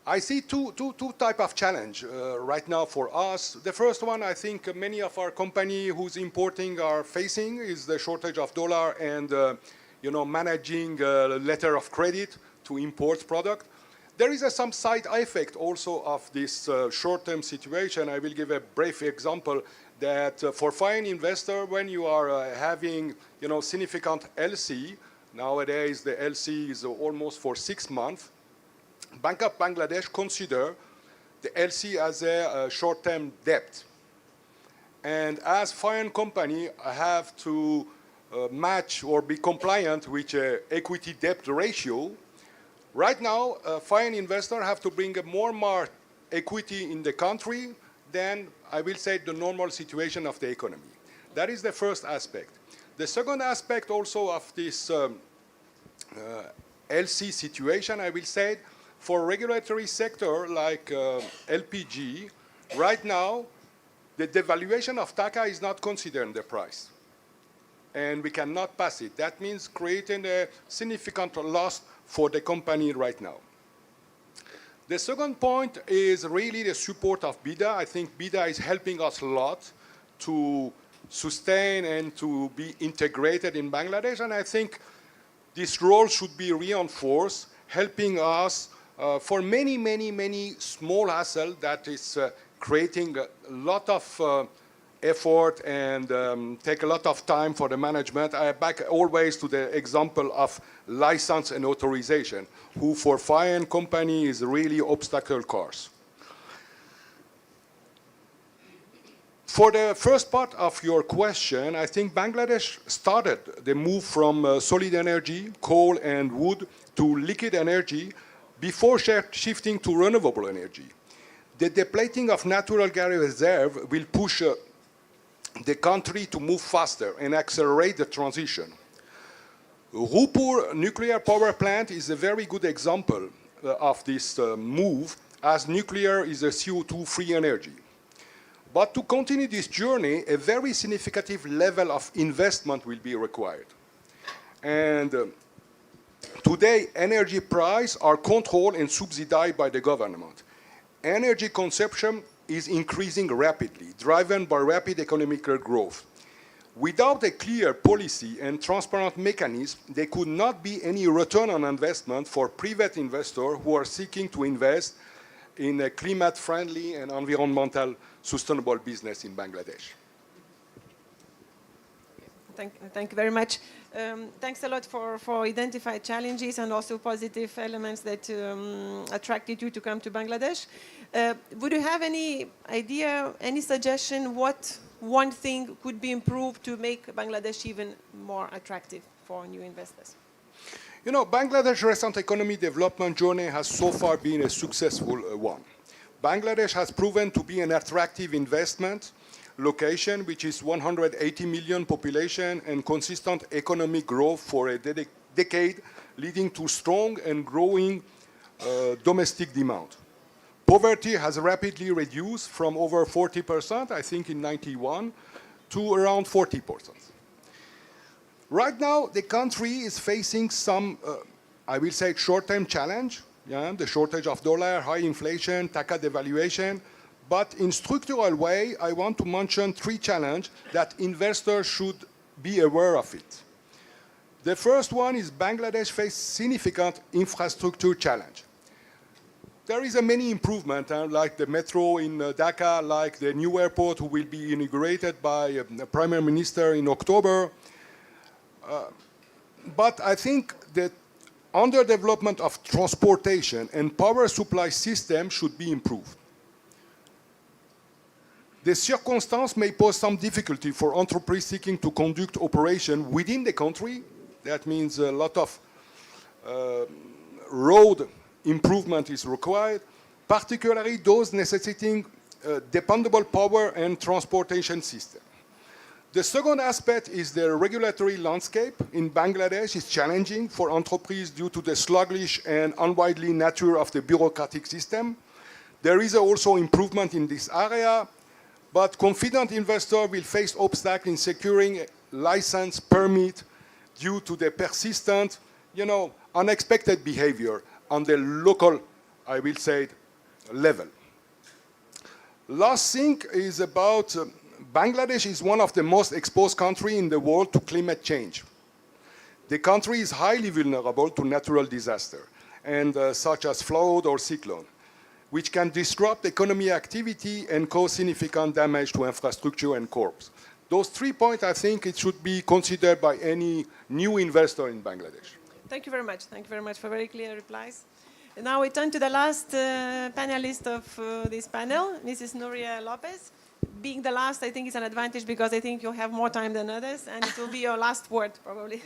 I see two type of challenge right now for us. The first one, I think many of our company who's importing are facing is the shortage of dollar and managing letter of credit to import product. There is some side effect also of this short-term situation. I will give a brief example that for foreign investor, when you are having significant LC, nowadays the LC is almost for 6 months, Bank of Bangladesh consider the LC as a short-term debt. And as foreign company, I have to match or be compliant with equity debt ratio. Right now, foreign investors have to bring more equity in the country than, I will say, the normal situation of the economy. That is the first aspect. The second aspect also of this LC situation, I will say, for regulatory sector like LPG, right now, the devaluation of taka is not considered in the price. And we cannot pass it. That means creating a significant loss for the company right now. The second point is really the support of BIDA. I think BIDA is helping us a lot to sustain and to be integrated in Bangladesh. And I think this role should be reinforced, helping us for many small hassle that is creating a lot of effort and take a lot of time for the management. I back always to the example of license and authorization, who for foreign company is really obstacle course. For the first part of your question, I think Bangladesh started the move from solid energy, coal and wood, to liquid energy before shifting to renewable energy. The depleting of natural gas reserve will push the country to move faster and accelerate the transition. Rupur nuclear power plant is a very good example of this move, as nuclear is a CO2-free energy. But to continue this journey, a very significant level of investment will be required. And today, energy prices are controlled and subsidized by the government. Energy consumption is increasing rapidly, driven by rapid economic growth. Without a clear policy and transparent mechanism, there could not be any return on investment for private investors who are seeking to invest in a climate-friendly and environmental sustainable business in Bangladesh. Thank you very much. Thanks a lot for identified challenges and also positive elements that attracted you to come to Bangladesh. Would you have any idea, any suggestion what one thing could be improved to make Bangladesh even more attractive for new investors? You know, Bangladesh's recent economic development journey has so far been a successful one. Bangladesh has proven to be an attractive investment location, which is 180 million population and consistent economic growth for a decade, leading to strong and growing domestic demand. Poverty has rapidly reduced from over 40%, I think in 91, to around 40%. Right now, the country is facing some, I will say, short-term challenge. Yeah, the shortage of dollar, high inflation, taka devaluation. But in structural way, I want to mention three challenges that investors should be aware of it. The first one is Bangladesh faces significant infrastructure challenge. There is a many improvement, like the metro in Dhaka, like the new airport who will be inaugurated by the Prime Minister in October. But I think that underdevelopment of transportation and power supply system should be improved. The circumstance may pose some difficulty for enterprises seeking to conduct operation within the country. That means a lot of road improvement is required, particularly those necessitating dependable power and transportation system. The second aspect is the regulatory landscape in Bangladesh is challenging for enterprises due to the sluggish and unwieldy nature of the bureaucratic system. There is also improvement in this area, but confident investors will face obstacles in securing a license permit due to the persistent, unexpected behavior on the local, I will say, level. Last thing is about Bangladesh is one of the most exposed countries in the world to climate change. The country is highly vulnerable to natural disaster, and such as flood or cyclone, which can disrupt economic activity and cause significant damage to infrastructure and crops. Those 3 points, I think, it should be considered by any new investor in Bangladesh. Thank you very much. Thank you very much for very clear replies. And now we turn to the last panelist of this panel, Mrs. Nuria Lopez. Being the last, I think it's an advantage because I think you'll have more time than others, and it will be your last word, probably.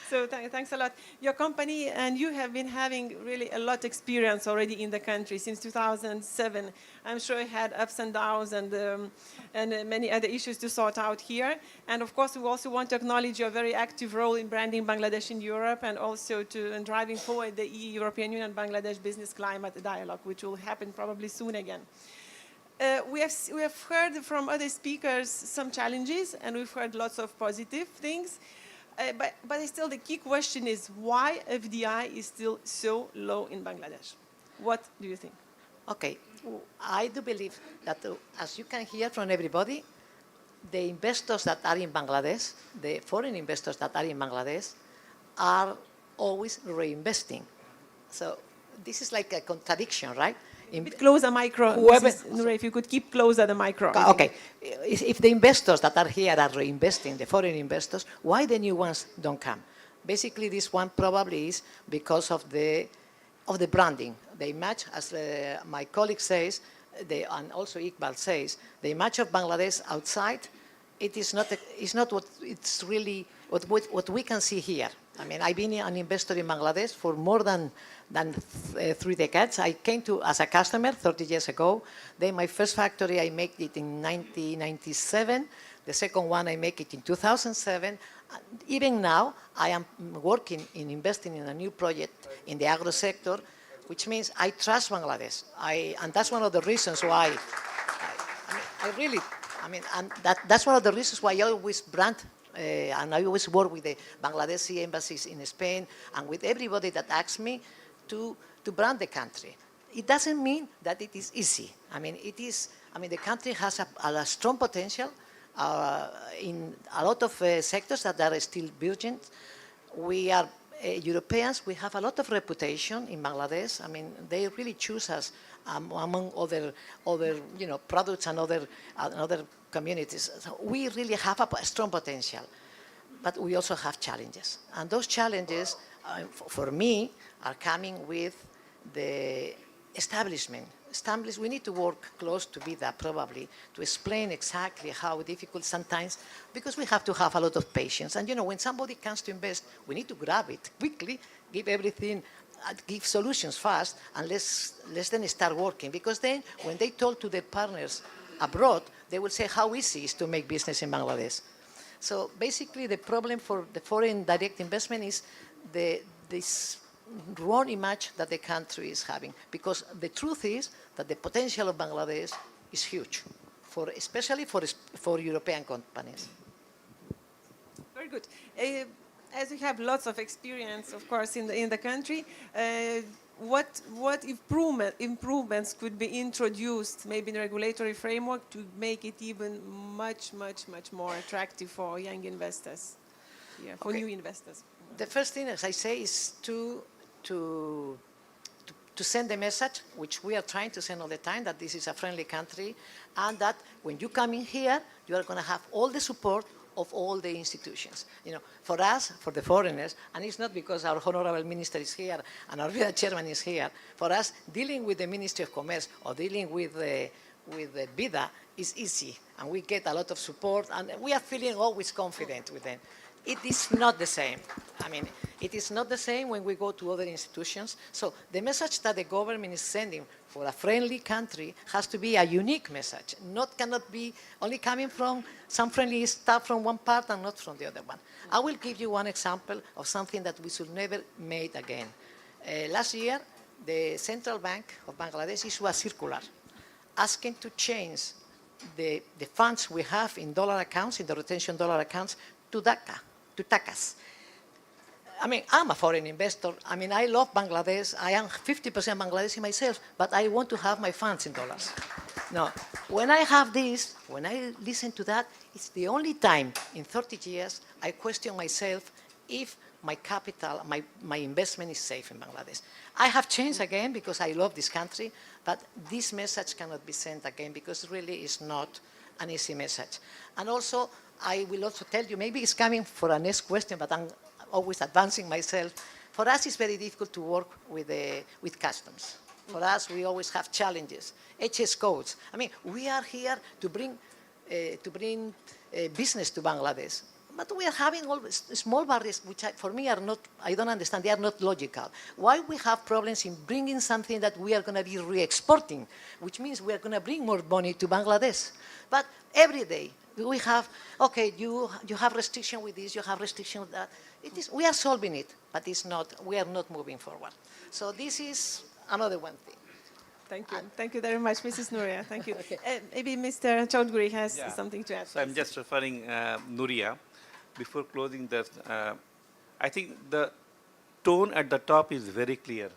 So thanks a lot. Your company and you have been having really a lot of experience already in the country since 2007. I'm sure you had ups and downs and many other issues to sort out here. And of course, we also want to acknowledge your very active role in branding Bangladesh in Europe and also in driving forward the European Union Bangladesh Business Climate Dialogue, which will happen probably soon again. We have heard from other speakers some challenges, and we've heard lots of positive things. But still, the key question is why FDI is still so low in Bangladesh? What do you think? Okay, I do believe that, as you can hear from everybody, the investors that are in Bangladesh, the foreign investors that are in Bangladesh, are always reinvesting. So this is like a contradiction, right? A bit closer micro, Whoever- Mrs. Noura, if you could keep closer the micro. Okay, if the investors that are here are reinvesting, the foreign investors, why the new ones don't come? Basically, this one probably is because of the branding. The image, as my colleague says, and also Iqbal says, the image of Bangladesh outside, it is not, it's not what it's really, what we can see here. I mean, I've been an investor in Bangladesh for more than 3 decades. I came to as a customer 30 years ago. Then my first factory, I made it in 1997. The second one, I make it in 2007. Even now, I am working in investing in a new project in the agro sector, which means I trust Bangladesh. And that's one of the reasons why that's one of the reasons why I always brand and I always work with the Bangladeshi embassies in Spain and with everybody that asks me to brand the country. It doesn't mean that it is easy. The country has a strong potential in a lot of sectors that are still virgin. We are Europeans, we have a lot of reputation in Bangladesh. I mean, they really choose us among other products and other communities. So we really have a strong potential, but we also have challenges. And those challenges, for me, are coming with the establishment. We need to work close to BIDA probably to explain exactly how difficult sometimes, because we have to have a lot of patience. And when somebody comes to invest, we need to grab it quickly, give everything, give solutions fast, and let's then start working. Because then when they talk to their partners abroad, they will say how easy it is to make business in Bangladesh. So basically the problem for the foreign direct investment is this wrong image that the country is having, because the truth is that the potential of Bangladesh is huge, especially for European companies. Very good. As you have lots of experience, of course, in the country, what improvements could be introduced, maybe in the regulatory framework, to make it even much more attractive for young investors, for new investors? The first thing, as I say, is to send the message, which we are trying to send all the time, that this is a friendly country, and that when you come in here, you are going to have all the support of all the institutions. For us, for the foreigners, and it's not because our honorable minister is here and our chairman is here, for us, dealing with the Ministry of Commerce or dealing with the BIDA is easy, and we get a lot of support, and we are feeling always confident with them. It is not the same. It is not the same when we go to other institutions. So the message that the government is sending for a friendly country has to be a unique message. Cannot be only coming from some friendly stuff from one part and not from the other one. I will give you one example of something that we should never make again. Last year, the Central Bank of Bangladesh issued a circular asking to change the funds we have in dollar accounts, in the retention dollar accounts, to takas. I'm a foreign investor. I love Bangladesh. I am 50% Bangladeshi myself, but I want to have my funds in dollars. Now, when I have this, when I listen to that, it's the only time in 30 years I question myself if my capital, my investment is safe in Bangladesh. I have changed again because I love this country, but this message cannot be sent again because really it's not an easy message. And also, I will also tell you, maybe it's coming for a next question, but I'm always advancing myself. For us, it's very difficult to work with customs. For us, we always have challenges. HS codes. We are here to bring business to Bangladesh. But we are having always small barriers, which for me are not, I don't understand, they are not logical. Why we have problems in bringing something that we are going to be re-exporting, which means we are going to bring more money to Bangladesh. But every day, we have, okay, you have restriction with this, you have restriction with that. We are solving it, but we are not moving forward. So this is another one thing. Thank you. Thank you very much, Mrs. Nuria. Thank you. Maybe Mr. Chaudhuri has something to add. So I'm just referring Nuria. Before closing this, I think the tone at the top is very clear.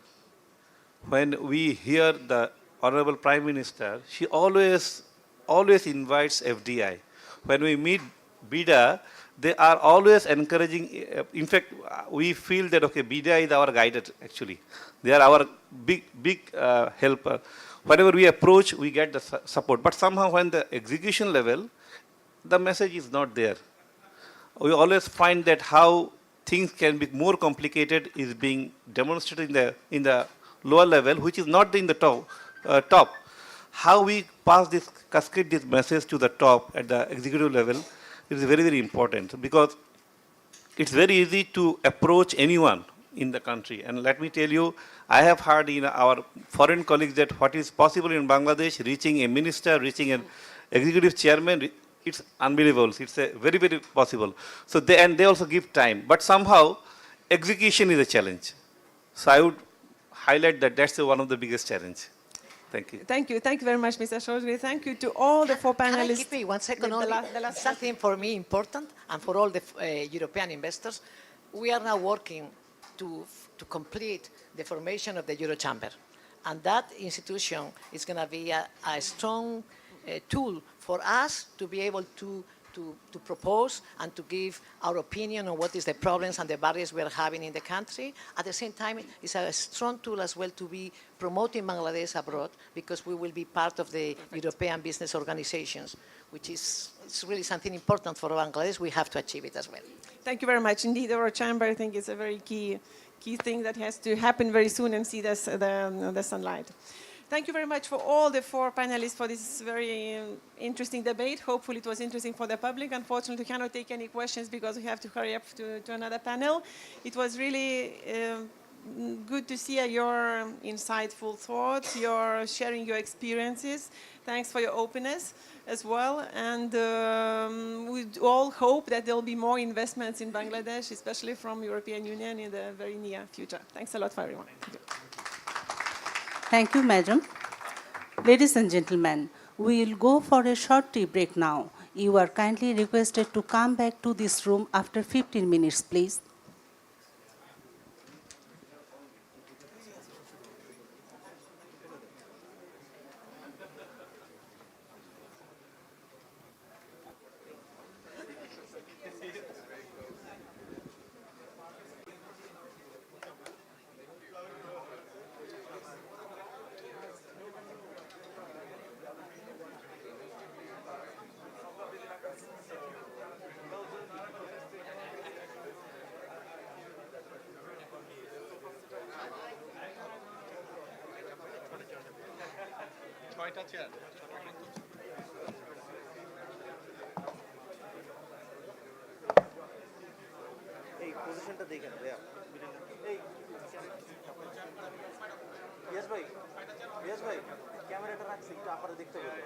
When we hear the Honorable Prime Minister, she always invites FDI. When we meet BIDA, They are always encouraging. In fact, we feel that, okay, BIDA is our guide actually. They are our big helper. Whenever we approach, we get the support. But somehow when the execution level, the message is not there. We always find that how things can be more complicated is being demonstrated in the lower level, which is not in the top. How we pass this, cascade this message to the top at the executive level is very, very important, because it's very easy to approach anyone in the country. And let me tell you, I have heard in our foreign colleagues that what is possible in Bangladesh, reaching a minister, reaching an executive chairman, it's unbelievable. It's a very, very possible. So they also give time. But somehow, execution is a challenge. So I would highlight that that's one of the biggest challenge. Thank you. Thank you. Thank you very much, Mr. Chaudhry. Thank you to all the four Can I panelists. keep me 1 second The only? last Something for me important and for all the European investors. We are now working to complete the formation of the Eurochamber. And that institution is going to be a strong tool for us to be able to propose and to give our opinion on what is the problems and the barriers we are having in the country. At the same time, it's a strong tool as well to be promoting Bangladesh abroad, because we will be part of the European business organizations, which is it's really something important for Bangladesh. We have to achieve it as well. Thank you very much. Indeed, our chamber, I think, is a very key thing that has to happen very soon and see the sunlight. Thank you very much for all the four panelists for this very interesting debate. Hopefully it was interesting for the public. Unfortunately, we cannot take any questions because we have to hurry up to another panel. It was really good to see your insightful thoughts, your sharing your experiences. Thanks for your openness as well. And we all hope that there will be more investments in Bangladesh, especially from European Union in the very near future. Thanks a lot for everyone. Thank you. Thank you, Madam. Ladies and gentlemen, we will go for a short tea break now. You are kindly requested to come back to this room after 15 minutes, please. এই পজিশনটা দেখেন ভাইয়া এই ইয়াস ভাই ক্যামেরাটা রাখছি একটু আপনারা দেখতে পাবেন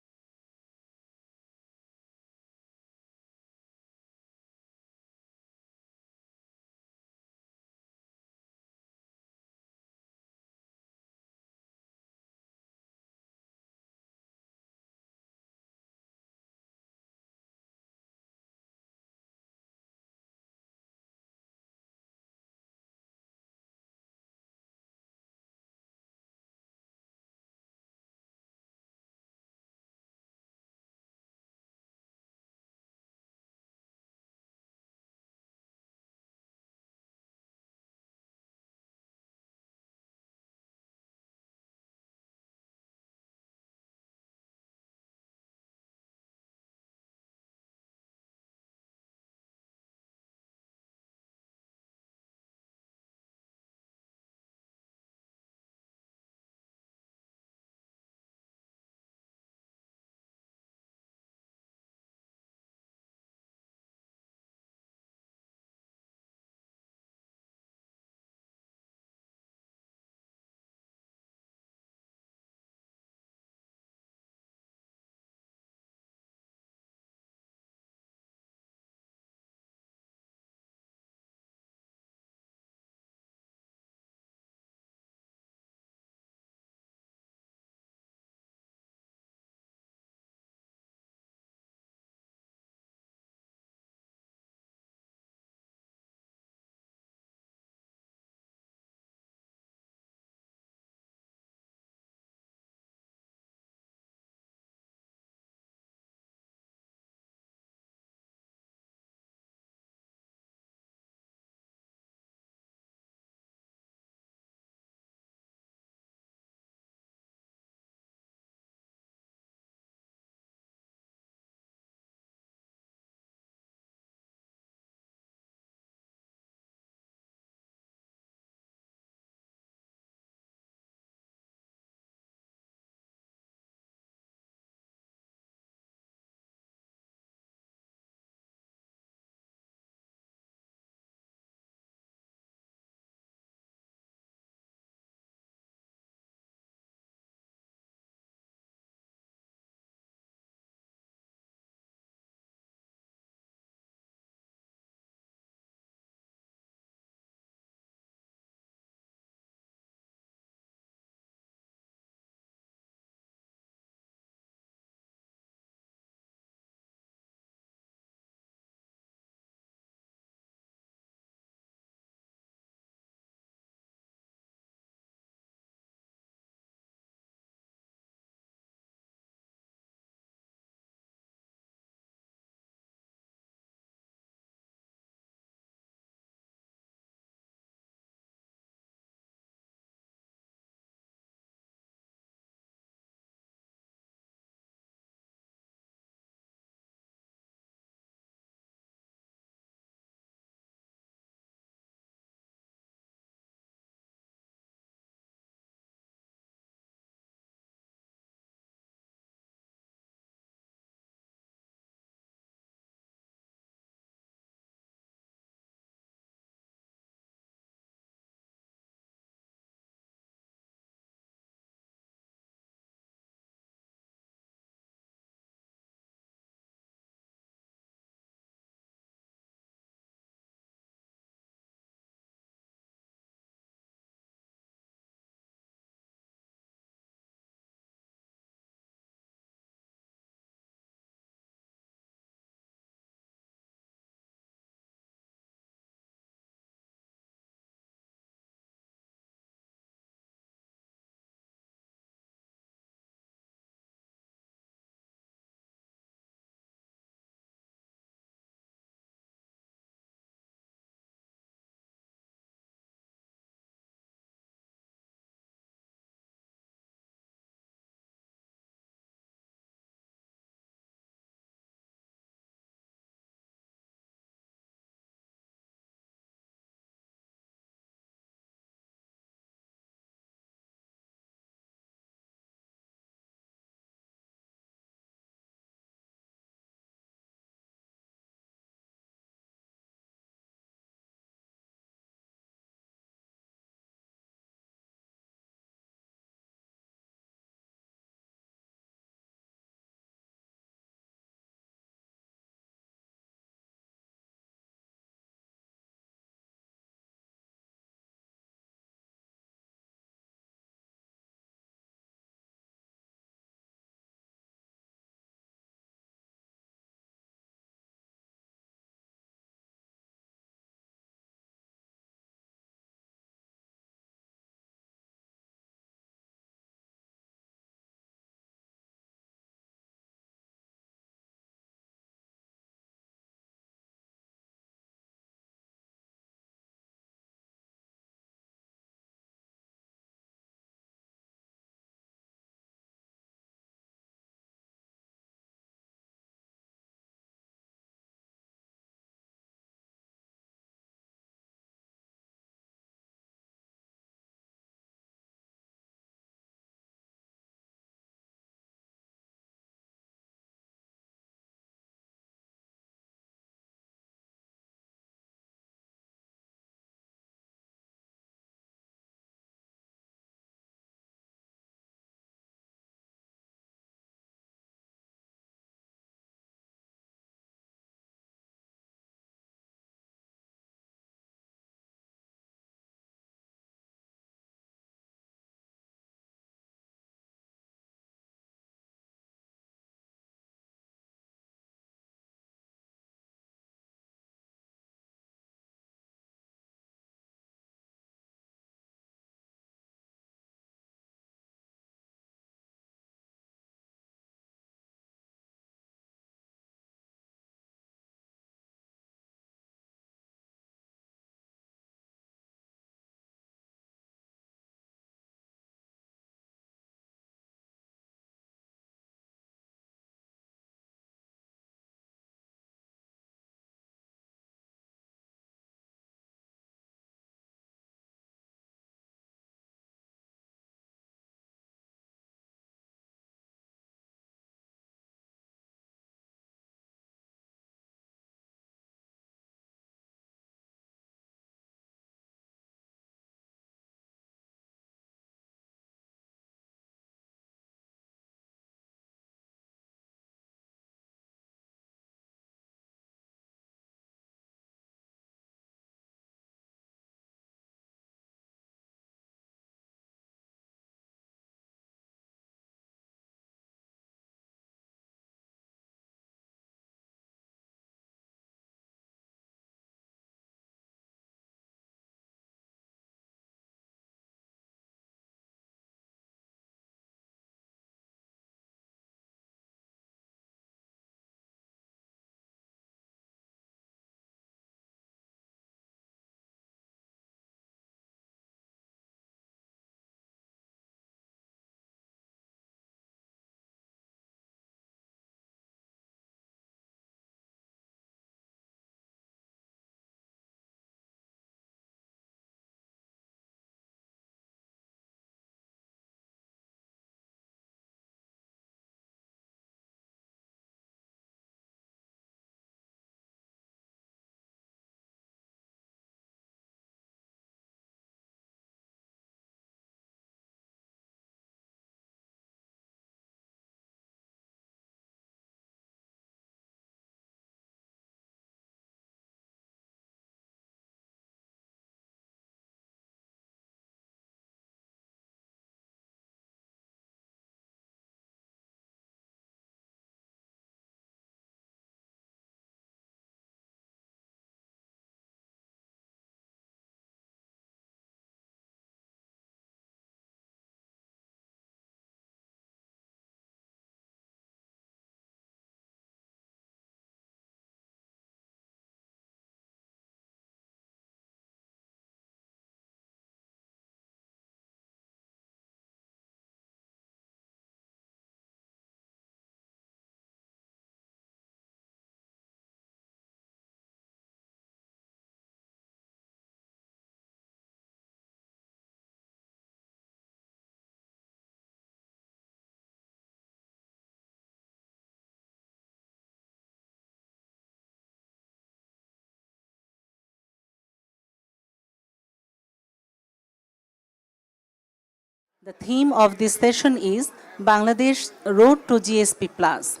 The theme of this session is Bangladesh Road to GSP Plus.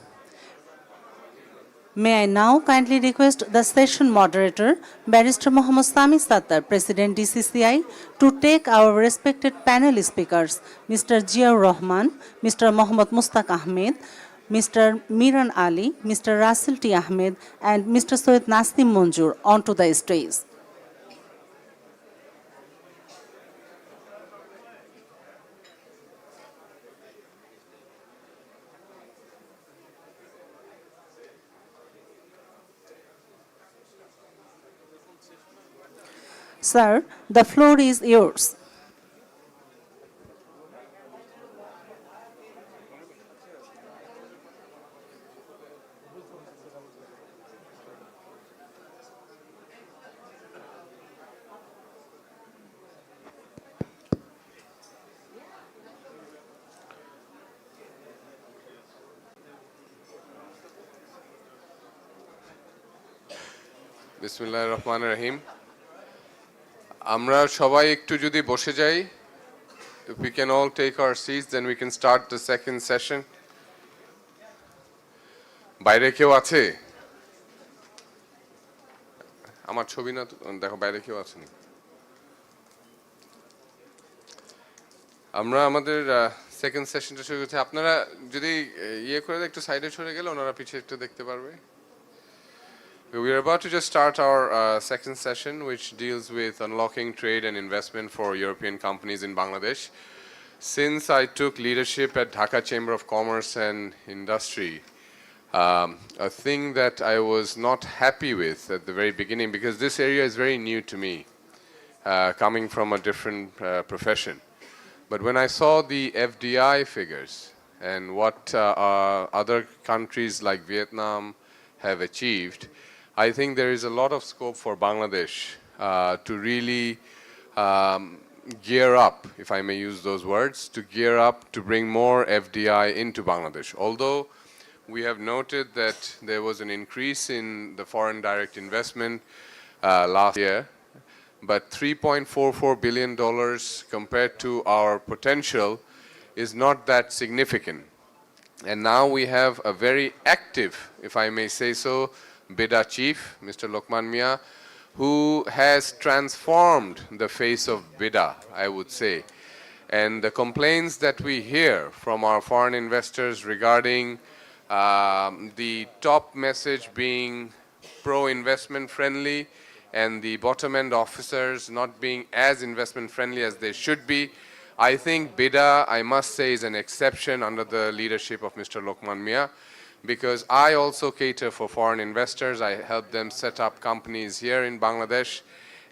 May I now kindly request the session moderator, Barrister Mohammad Sami Sattar, President DCCI, to take our respected panel speakers, Mr. Ziaur Rahman, Mr. Mohammad Mustaq Ahmed, Mr. Miran Ali, Mr. Rasil T. Ahmed, and Mr. Soed Nassim Munjur onto the stage. Sir, the floor is yours. বিসমিল্লাহির রহমানির রহিম। আমরা সবাই একটু যদি বসে যাই, if we can all take our seats, then we can start the second session. বাইরে কেউ আছে? আমার ছবি না, দেখো বাইরে কেউ আছে না। আমরা আমাদের সেকেন্ড সেশনটা শুরু করছি। আপনারা যদি ইয়ে করে একটু সাইডে সরে গেলে ওনারা পিছিয়ে একটু দেখতে পারবে। We are about to just start our second session, which deals with unlocking trade and investment for European companies in Bangladesh. Since I took leadership at Dhaka Chamber of Commerce and Industry, a thing that I was not happy with at the very beginning, because this area is very new to me, coming from a different profession. But when I saw the FDI figures and what other countries like Vietnam have achieved, I think there is a lot of scope for Bangladesh to really gear up, if I may use those words, to gear up to bring more FDI into Bangladesh. Although we have noted that there was an increase in the foreign direct investment last year, but $3.44 billion compared to our potential is not that significant. And now we have a very active, if I may say so, BIDA chief, Mr. Lokman Mia, who has transformed the face of BIDA, I would say. And the complaints that we hear from our foreign investors regarding the top message being pro-investment friendly and the bottom-end officers not being as investment friendly as they should be, I think BIDA, I must say, is an exception under the leadership of Mr. Lokman Mia. Because I also cater for foreign investors. I help them set up companies here in Bangladesh.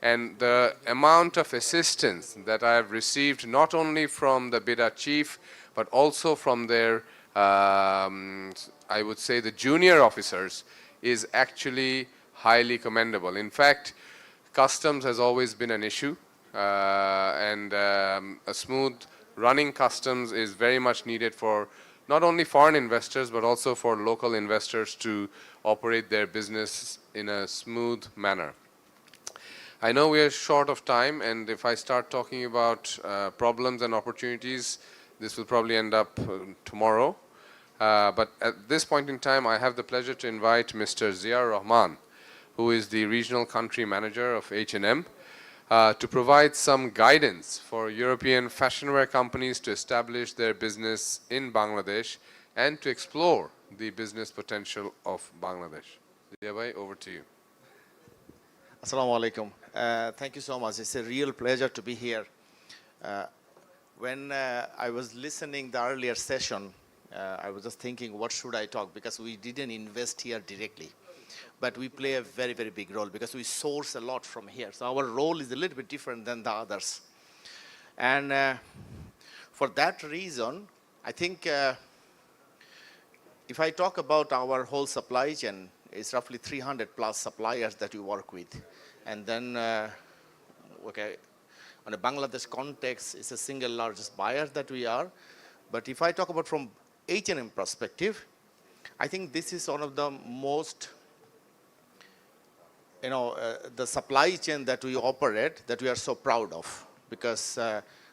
And the amount of assistance that I have received, not only from the BIDA chief, but also from their, I would say, the junior officers, is actually highly commendable. In fact, customs has always been an issue, and a smooth running customs is very much needed for not only foreign investors, but also for local investors to operate their business in a smooth manner. I know we are short of time, and if I start talking about problems and opportunities, this will probably end up tomorrow. But at this point in time, I have the pleasure to invite Mr. Ziaur Rahman, who is the regional country manager of H&M, to provide some guidance for European fashionwear companies to establish their business in Bangladesh and to explore the business potential of Bangladesh. Zia bhai, over to you. Assalamu alaikum. Thank you so much. It's a real pleasure to be here. When I was listening the earlier session, I was just thinking, what should I talk? Because we didn't invest here directly. But we play a very, very big role because we source a lot from here. So our role is a little bit different than the others. And for that reason, I think if I talk about our whole supply chain, it's roughly 300 plus suppliers that we work with. And then, okay, on a Bangladesh context, it's a single largest buyer that we are. But if I talk about from H&M perspective, I think this is one of the most the supply chain that we operate that we are so proud of, because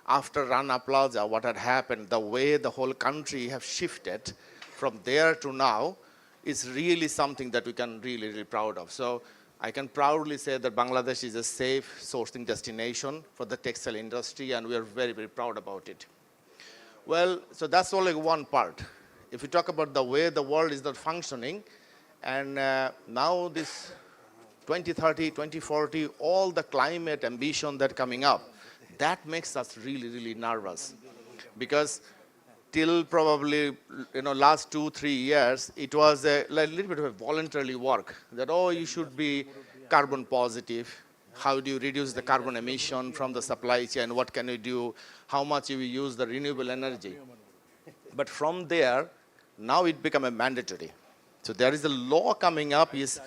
after Rana Plaza, what had happened, the way the whole country have shifted from there to now is really something that we can really, really proud of. So I can proudly say that Bangladesh is a safe sourcing destination for the textile industry, and we are very, very proud about it. Well, so that's only one part. If we talk about the way the world is not functioning, and now this 2030, 2040, all the climate ambition that coming up, that makes us really, really nervous. Because till probably last 2-3 years, it was a little bit of a voluntary work that, oh, you should be carbon positive. How do you reduce the carbon emission from the supply chain? What can you do? How much you will use the renewable energy? But from there, now it become a mandatory. So there is a law coming up, is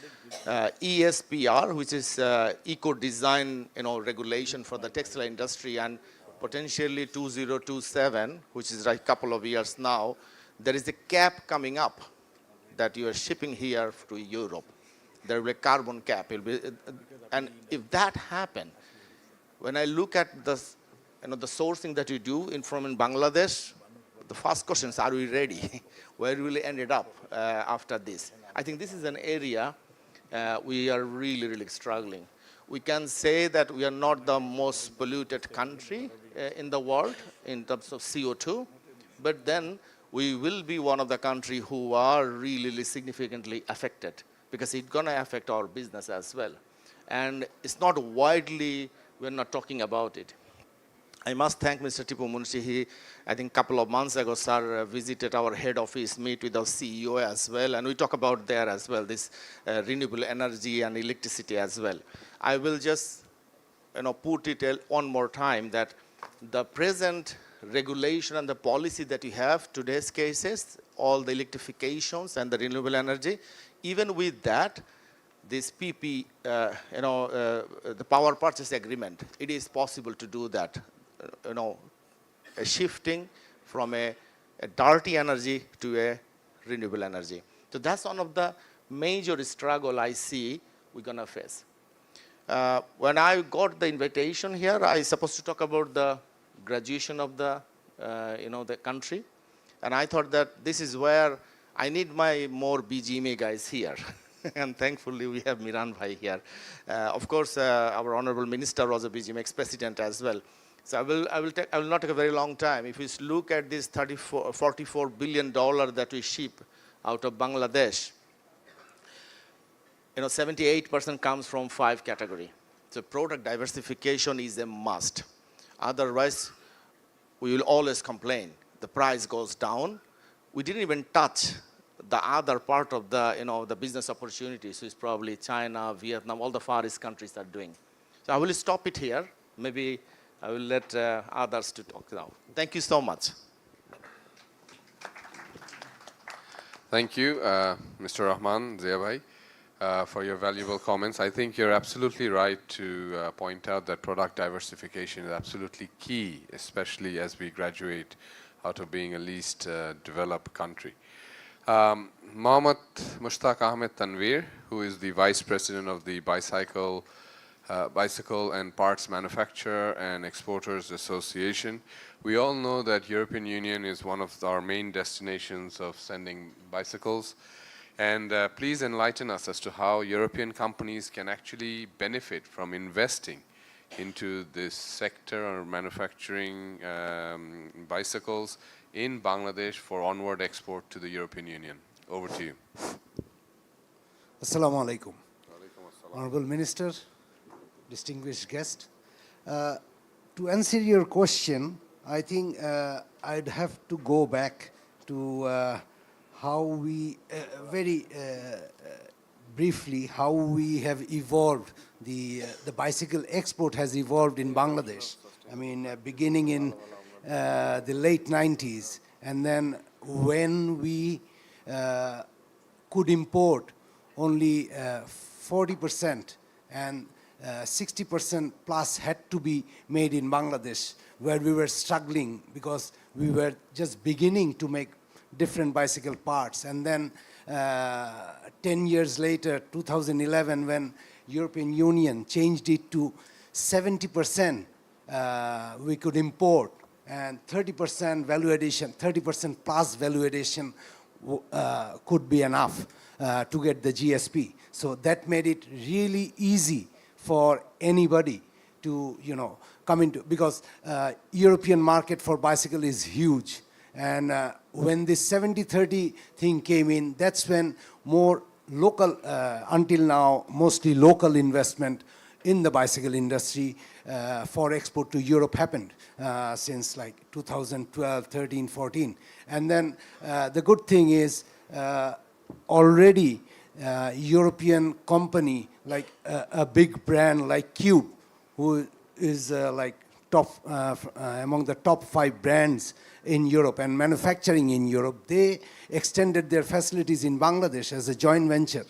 ESPR, which is eco-design regulation for the textile industry, and potentially 2027, which is like a couple of years now, there is a cap coming up that you are shipping here to Europe. There will be a carbon cap. And if that happen, when I look at the sourcing that you do from Bangladesh, the first question is, are we ready? Where will we end it up after this? I think this is an area we are really, really struggling. We can say that we are not the most polluted country in the world in terms of CO2, but then we will be one of the countries who are really, really significantly affected, because it's going to affect our business as well. And it's not widely, we're not talking about it. I must thank Mr. Tipu Munshi. He, I think a couple of months ago, sir, visited our head office, meet with our CEO as well, and we talk about there as well, this renewable energy and electricity as well. I will just put it one more time that the present regulation and the policy that you have, today's cases, all the electrifications and the renewable energy, even with that, this PP, the power purchase agreement, it is possible to do that. A shifting from a dirty energy to a renewable energy. So that's one of the major struggle I see we're gonna face. When I got the invitation here, I supposed to talk about the graduation of the, the country, and I thought that this is where I need my more BGMA guys here. And thankfully we have Miran Bhai here. Of course, our Honorable Minister was a BGMA ex-president as well. So I will not take a very long time. If we look at this $44 billion that we ship out of Bangladesh, 78% comes from 5 categories. So product diversification is a must. Otherwise, we will always complain. The price goes down. We didn't even touch the other part of the, the business opportunities, which probably China, Vietnam, all the Far East countries are doing. So I will stop it here. Maybe I will let others to talk now. Thank you so much. Thank you, Mr. Rahman, Zia Bhai, for your valuable comments. I think you're absolutely right to point out that product diversification is absolutely key, especially as we graduate out of being a least developed country. Mohammad Mushtaq Ahmed Tanveer, who is the Vice President of the Bicycle and Parts Manufacturer and Exporters Association. We all know that European Union is one of our main destinations of sending bicycles. And please enlighten us as to how European companies can actually benefit from investing into this sector or manufacturing bicycles in Bangladesh for onward export to the European Union. Over to you. Assalamu alaikum. Honorable Minister, distinguished guest. To answer your question, I think I'd have to go back to how we, very briefly, how we have evolved, the bicycle export has evolved in Bangladesh. I mean, beginning in the late 90s, and then when we could import only 40%, and 60% plus had to be made in Bangladesh, where we were struggling because we were just beginning to make different bicycle parts. And then 10 years later, 2011, when European Union changed it to 70% we could import, and 30% value addition, 30% plus value addition could be enough to get the GSP. So that made it really easy for anybody to, come into, because European market for bicycle is huge. And when this 70-30 thing came in, that's when more local, until now, mostly local investment in the bicycle industry for export to Europe happened since like 2012, 13, 14. And then the good thing is already European company, like a big brand like Cube, who is like top among the top 5 brands in Europe and manufacturing in Europe, they extended their facilities in Bangladesh as a joint venture.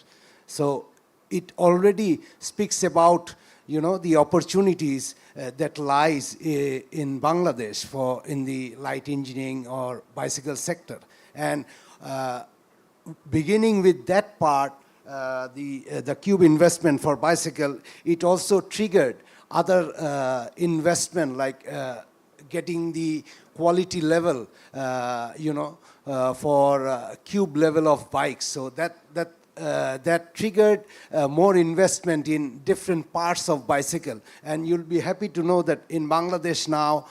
So it already speaks about, the opportunities that lies in Bangladesh for in the light engineering or bicycle sector. And beginning with that part, the Cube investment for bicycle, it also triggered other investment like getting the quality level, for Cube level of bikes. So that triggered more investment in different parts of bicycle. And you'll be happy to know that in Bangladesh now,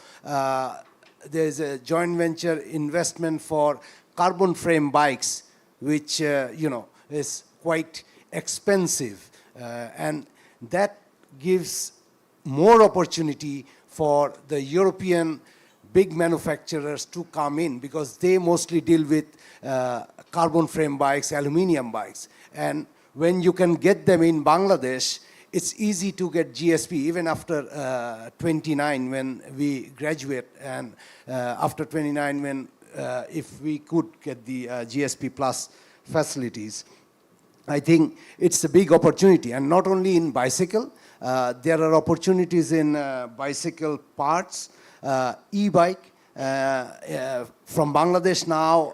there's a joint venture investment for carbon frame bikes, which, is quite expensive. And that gives more opportunity for the European big manufacturers to come in, because they mostly deal with carbon frame bikes, aluminum bikes. And when you can get them in Bangladesh, it's easy to get GSP, even after 29 when we graduate, and after 29 when, if we could get the GSP plus facilities. I think it's a big opportunity, and not only in bicycle, there are opportunities in bicycle parts, e-bike. From Bangladesh now,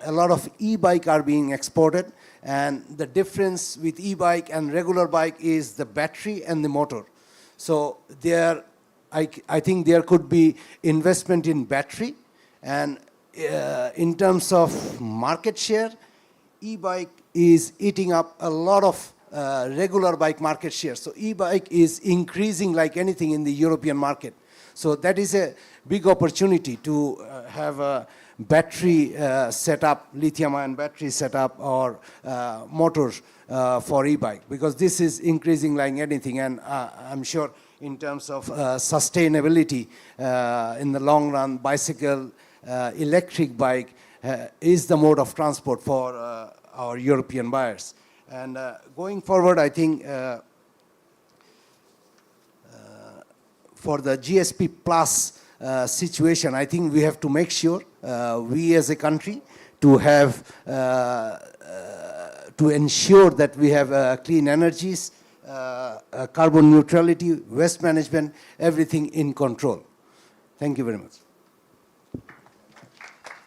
a lot of e-bike are being exported, and the difference with e-bike and regular bike is the battery and the motor. So there, I think there could be investment in battery, and in terms of market share, e-bike is eating up a lot of regular bike market share. So e-bike is increasing like anything in the European market. So that is a big opportunity to have a battery setup, lithium-ion battery setup, or motors for e-bike, because this is increasing like anything. And I'm sure in terms of sustainability, in the long run, bicycle, electric bike is the mode of transport for our European buyers. And going forward, I think for the GSP plus situation, I think we have to make sure we as a country to have to ensure that we have clean energies, carbon neutrality, waste management, everything in control. Thank you very much.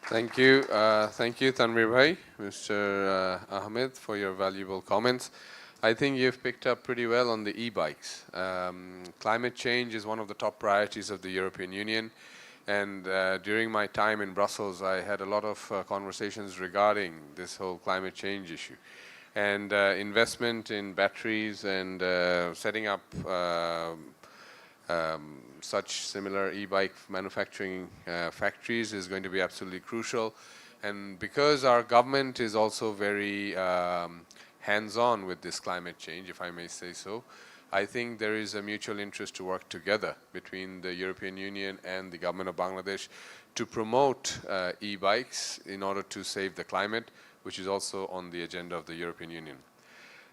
Thank you, Tanvir Bhai, Mr. Ahmed, for your valuable comments. I think you've picked up pretty well on the e-bikes. Climate change is one of the top priorities of the European Union, and during my time in Brussels, I had a lot of conversations regarding this whole climate change issue. And investment in batteries and setting up such similar e-bike manufacturing factories is going to be absolutely crucial. And because our government is also very hands-on with this climate change, if I may say so, I think there is a mutual interest to work together between the European Union and the government of Bangladesh to promote e-bikes in order to save the climate, which is also on the agenda of the European Union.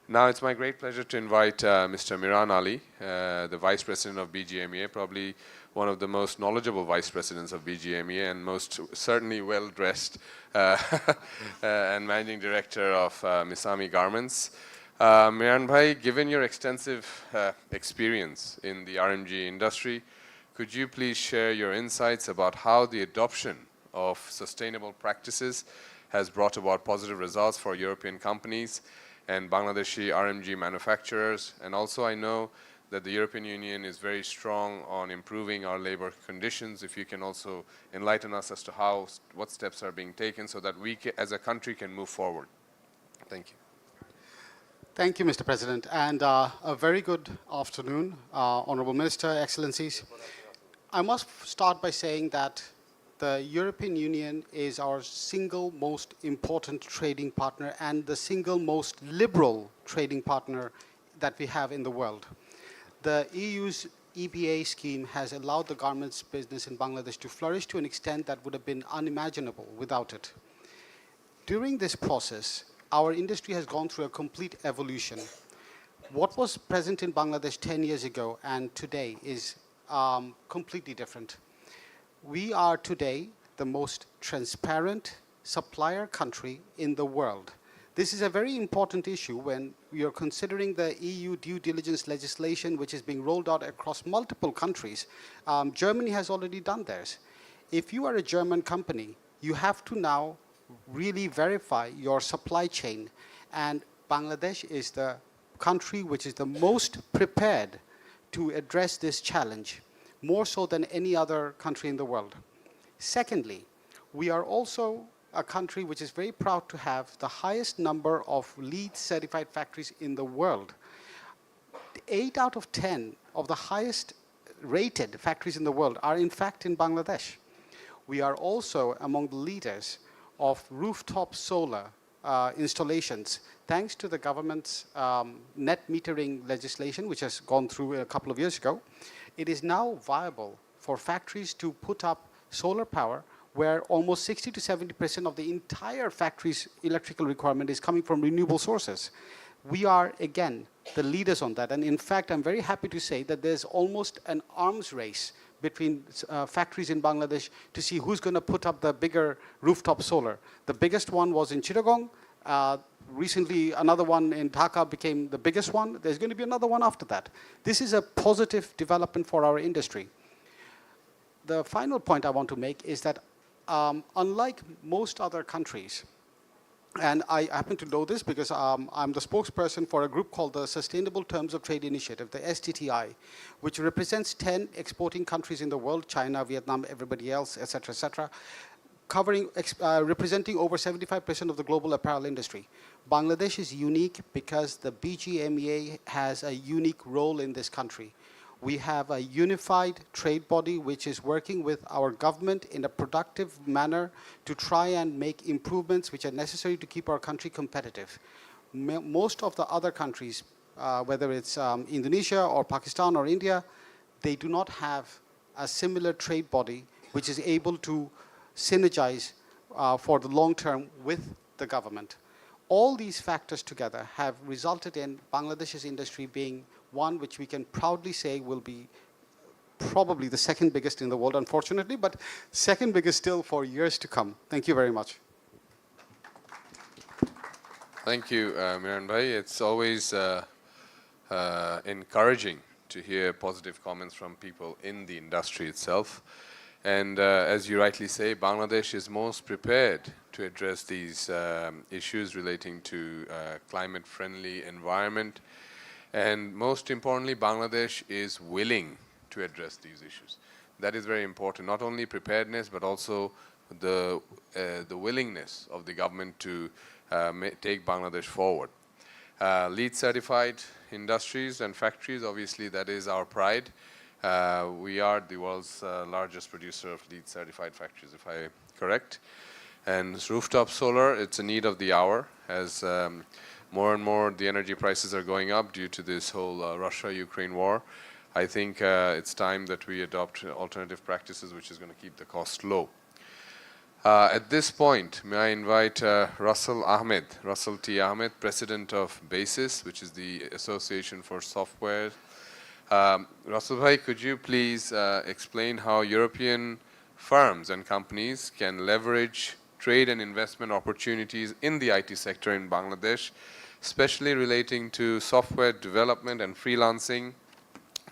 Now it's my great pleasure to invite Mr. Miran Ali, the Vice President of BGMEA, probably one of the most knowledgeable Vice Presidents of BGMEA and most certainly well-dressed and Managing Director of Misami Garments. Miran Bhai, given your extensive experience in the RMG industry, could you please share your insights about how the adoption of sustainable practices has brought about positive results for European companies and Bangladeshi RMG manufacturers? And also I know that the European Union is very strong on improving our labor conditions. If you can also enlighten us as to what steps are being taken so that we as a country can move forward. Thank you. Thank you, Mr. President, and a very good afternoon, Honorable Minister, Excellencies. I must start by saying that the European Union is our single most important trading partner and the single most liberal trading partner that we have in the world. The EU's EBA scheme has allowed the garments business in Bangladesh to flourish to an extent that would have been unimaginable without it. During this process, our industry has gone through a complete evolution. What was present in Bangladesh 10 years ago and today is completely different. We are today the most transparent supplier country in the world. This is a very important issue when we are considering the EU due diligence legislation which is being rolled out across multiple countries. Germany has already done theirs. If you are a German company, you have to now really verify your supply chain, and Bangladesh is the country which is the most prepared to address this challenge, more so than any other country in the world. Secondly, we are also a country which is very proud to have the highest number of LEED certified factories in the world. 8 out of 10 of the highest rated factories in the world are in fact in Bangladesh. We are also among the leaders of rooftop solar installations, thanks to the government's net metering legislation, which has gone through a couple of years ago. It is now viable for factories to put up solar power where almost 60 to 70% of the entire factory's electrical requirement is coming from renewable sources. We are, again, the leaders on that. And in fact, I'm very happy to say that there's almost an arms race between factories in Bangladesh to see who's going to put up the bigger rooftop solar. The biggest one was in Chittagong. Recently, another one in Dhaka became the biggest one. There's going to be another one after that. This is a positive development for our industry. The final point I want to make is that unlike most other countries, and I happen to know this because I'm the spokesperson for a group called the Sustainable Terms of Trade Initiative, the STTI, which represents 10 exporting countries in the world, China, Vietnam, everybody else, et cetera, representing over 75% of the global apparel industry. Bangladesh is unique because the BGMEA has a unique role in this country. We have a unified trade body which is working with our government in a productive manner to try and make improvements which are necessary to keep our country competitive. Most of the other countries, whether it's Indonesia or Pakistan or India, they do not have a similar trade body which is able to synergize for the long term with the government. All these factors together have resulted in Bangladesh's industry being one which we can proudly say will be probably the second biggest in the world, unfortunately, but second biggest still for years to come. Thank you very much. Thank you, Miran Bhai. It's always encouraging to hear positive comments from people in the industry itself. And as you rightly say, Bangladesh is most prepared to address these issues relating to climate-friendly environment. And most importantly, Bangladesh is willing to address these issues. That is very important, not only preparedness, but also the willingness of the government to take Bangladesh forward. LEED certified industries and factories, obviously that is our pride. We are the world's largest producer of LEED certified factories, if I'm correct. And rooftop solar, it's a need of the hour as more and more the energy prices are going up due to this whole Russia-Ukraine war. I think it's time that we adopt alternative practices which is going to keep the cost low. At this point, may I invite Russell T. Ahmed, President of BASIS, which is the Association for Software. Russell Bhai, could you please explain how European firms and companies can leverage trade and investment opportunities in the IT sector in Bangladesh, especially relating to software development and freelancing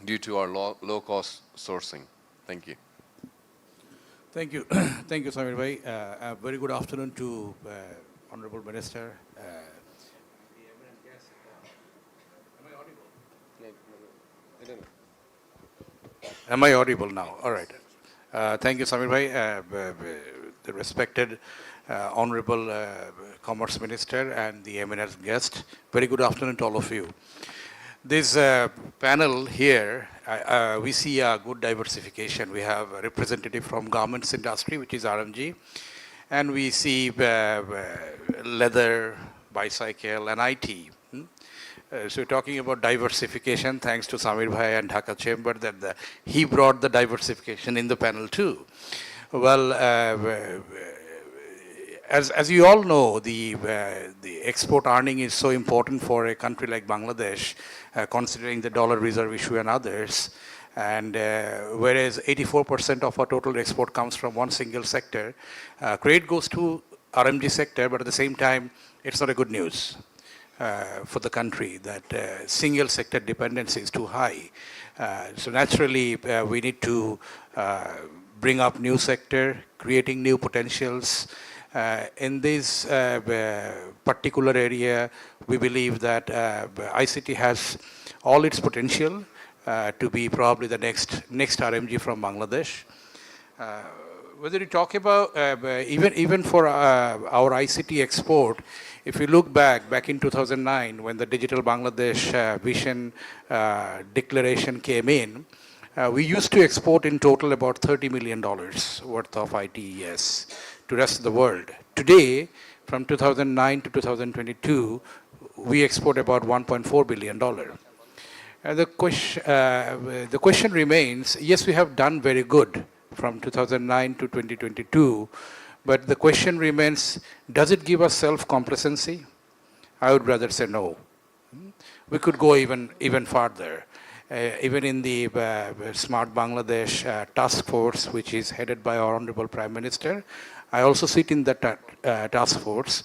due to our low-cost sourcing? Thank you. Thank you. Thank you, Samir Bhai. A very good afternoon to Honorable Minister. Am I audible? Am I audible now? All right. Thank you, Samir Bhai, the respected Honorable Commerce Minister and the eminent guest. Very good afternoon to all of you. This panel here, we see a good diversification. We have a representative from garments industry, which is RMG, and we see leather, bicycle, and IT. So we're talking about diversification, thanks to Samir Bhai and Dhaka Chamber, that he brought the diversification in the panel too. Well, as you all know, the export earning is so important for a country like Bangladesh, considering the dollar reserve issue and others. And whereas 84% of our total export comes from one single sector, credit goes to RMG sector, but at the same time, it's not a good news for the country that single sector dependency is too high. So naturally, we need to bring up new sector, creating new potentials. In this particular area, we believe that ICT has all its potential to be probably the next RMG from Bangladesh. Whether you talk about even for our ICT export, if you look back in 2009 when the Digital Bangladesh Vision Declaration came in, we used to export in total about $30 million worth of ITES to rest of the world. Today, from 2009 to 2022, we export about $1.4 billion. The question remains, yes, we have done very good from 2009 to 2022, but the question remains, does it give us self-complacency? I would rather say no. We could go even farther. Even in the Smart Bangladesh task force, which is headed by our Honorable Prime Minister, I also sit in that task force,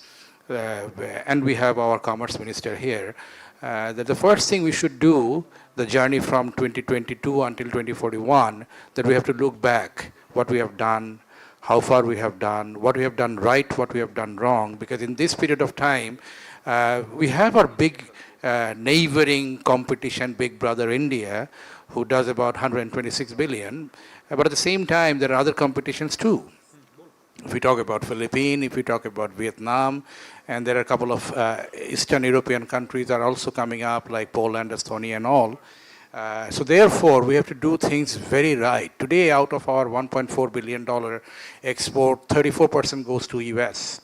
and we have our Commerce Minister here. That the first thing we should do, the journey from 2022 until 2041, that we have to look back what we have done, how far we have done, what we have done right, what we have done wrong, because in this period of time, we have our big neighboring competition, big brother India, who does about 126 billion, but at the same time, there are other competitions too. If we talk about Philippines, if we talk about Vietnam, and there are a couple of Eastern European countries that are also coming up, like Poland, Estonia, and all. So therefore, we have to do things very right. Today, out of our $1.4 billion export, 34% goes to US.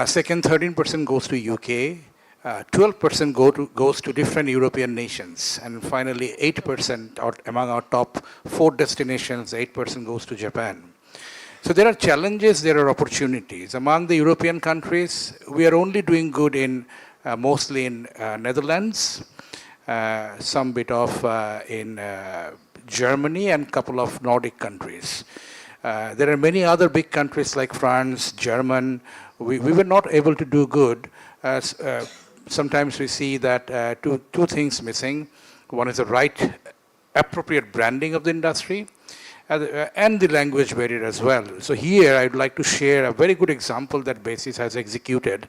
Second, 13% goes to UK. 12% goes to different European nations. And finally, 8% among our top 4 destinations, 8% goes to Japan. So there are challenges, there are opportunities. Among the European countries, we are only doing good in mostly in Netherlands, some bit of in Germany, and a couple of Nordic countries. There are many other big countries like France, German. We were not able to do good. Sometimes we see that two things missing. One is the right, appropriate branding of the industry, and the language barrier as well. So here I'd like to share a very good example that BASIS has executed.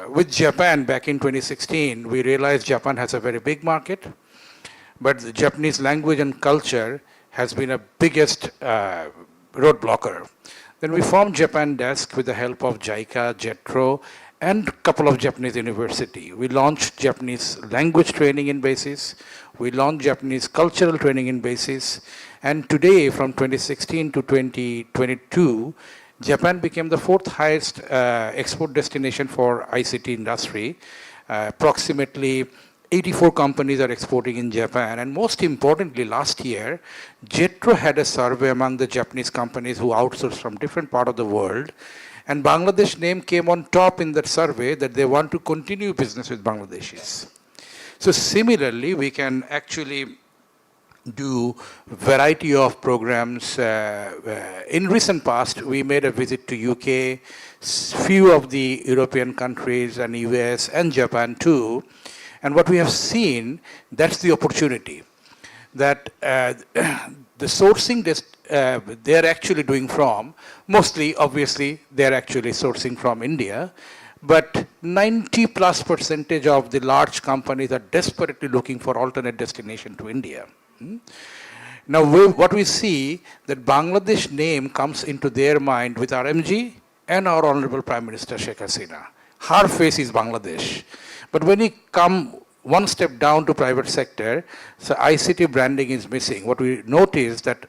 With Japan back in 2016, we realized Japan has a very big market, but the Japanese language and culture has been a biggest roadblocker. Then we formed Japan Desk with the help of JICA, JETRO, and a couple of Japanese universities. We launched Japanese language training in BASIS. We launched Japanese cultural training in BASIS. And today, from 2016 to 2022, Japan became the 4th highest export destination for ICT industry. Approximately 84 companies are exporting in Japan. And most importantly, last year, JETRO had a survey among the Japanese companies who outsource from different parts of the world. And Bangladesh name came on top in that survey that they want to continue business with Bangladeshis. So similarly, we can actually do variety of programs. In recent past, we made a visit to UK, few of the European countries and US and Japan too. And what we have seen, that's the opportunity. That the sourcing they're actually doing from, mostly, obviously, they're actually sourcing from India. but 90+% of the large companies are desperately looking for alternate destination to India. Now, what we see, that Bangladesh name comes into their mind with RMG and our Honorable Prime Minister Sheikh Hasina. Her face is Bangladesh. But when you come one step down to private sector, so ICT branding is missing. What we notice that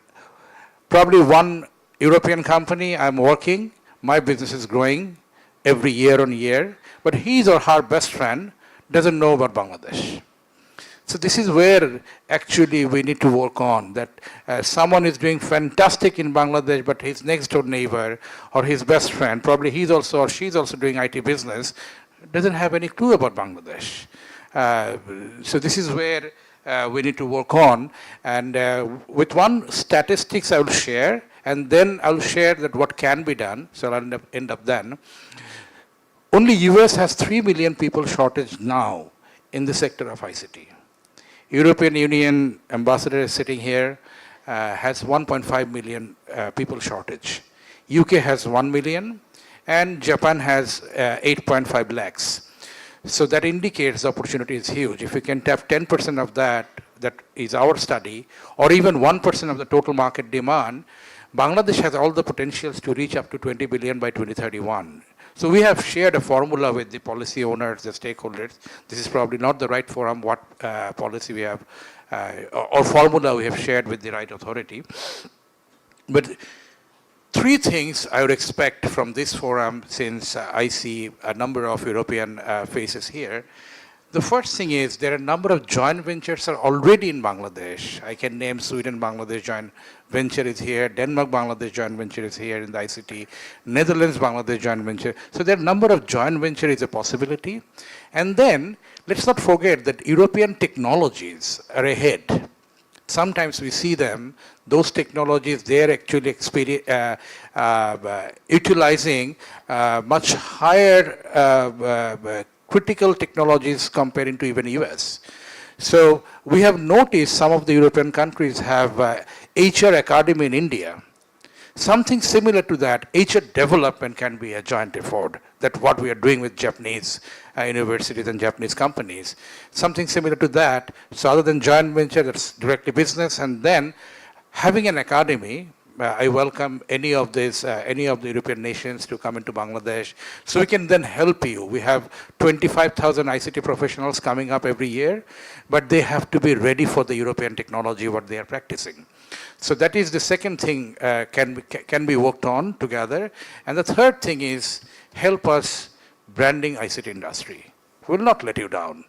probably one European company I'm working, my business is growing every year on year, but his or her best friend doesn't know about Bangladesh. So this is where actually we need to work on, that someone is doing fantastic in Bangladesh, but his next door neighbor or his best friend, probably he's also or she's also doing IT business, doesn't have any clue about Bangladesh. So this is where we need to work on. And with one statistics I will share, and then I'll share that what can be done. So I'll end up then. Only US has 3 million people shortage now in the sector of ICT. European Union ambassador is sitting here, has 1.5 million people shortage. UK has 1 million, and Japan has 8.5 lakhs. So that indicates the opportunity is huge. If we can tap 10% of that, that is our study, or even 1% of the total market demand, Bangladesh has all the potentials to reach up to 20 billion by 2031. So we have shared a formula with the policy owners, the stakeholders. This is probably not the right forum, what policy we have, or formula we have shared with the right authority. But 3 things I would expect from this forum, since I see a number of European faces here. The first thing is there are a number of joint ventures are already in Bangladesh. I can name Sweden Bangladesh joint venture is here, Denmark Bangladesh joint venture is here in the ICT, Netherlands Bangladesh joint venture. So there are a number of joint venture is a possibility. And then let's not forget that European technologies are ahead. Sometimes we see them, those technologies, they're actually utilizing much higher critical technologies comparing to even US. So we have noticed some of the European countries have HR Academy in India. Something similar to that, HR development can be a joint effort. That's what we are doing with Japanese universities and Japanese companies. Something similar to that. So other than joint venture, that's directly business. And then having an academy, I welcome any of the European nations to come into Bangladesh. So we can then help you. We have 25,000 ICT professionals coming up every year, but they have to be ready for the European technology, what they are practicing. So that is the second thing can be worked on together. And the third thing is help us branding ICT industry. We will not let you down.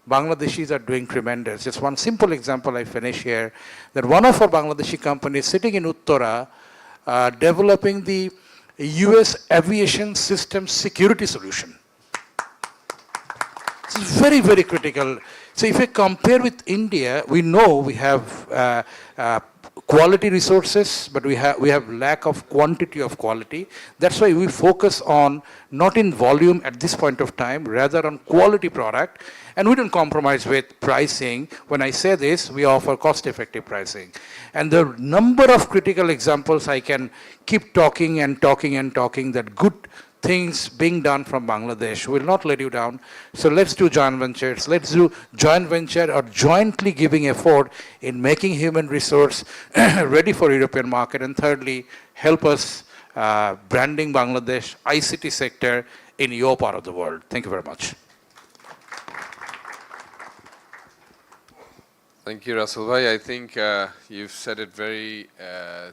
Bangladeshis are doing tremendous. Just one simple example I finish here, that one of our Bangladeshi companies sitting in Uttara developing the US aviation system security solution. It's very, very critical. So if I compare with India, we know we have quality resources, but we have lack of quantity of quality. That's why we focus on not in volume at this point of time, rather on quality product, and we don't compromise with pricing. When I say this, we offer cost-effective pricing. And the number of critical examples I can keep talking and talking and talking that good things being done from Bangladesh will not let you down. So let's do joint ventures. Let's do joint venture or jointly giving effort in making human resource ready for European market. And thirdly, help us branding Bangladesh ICT sector in your part of the world. Thank you very much. Thank you, Rasul Bhai. I think you've said it very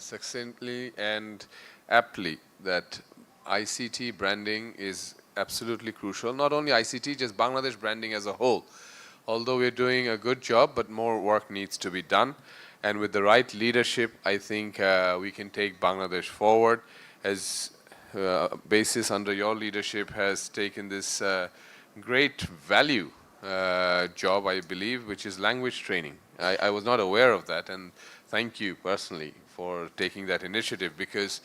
succinctly and aptly that ICT branding is absolutely crucial. Not only ICT, just Bangladesh branding as a whole. Although we're doing a good job, but more work needs to be done. And with the right leadership, I think we can take Bangladesh forward. As Basis under your leadership has taken this great value job, I believe, which is language training. I was not aware of that, and thank you personally for taking that initiative, because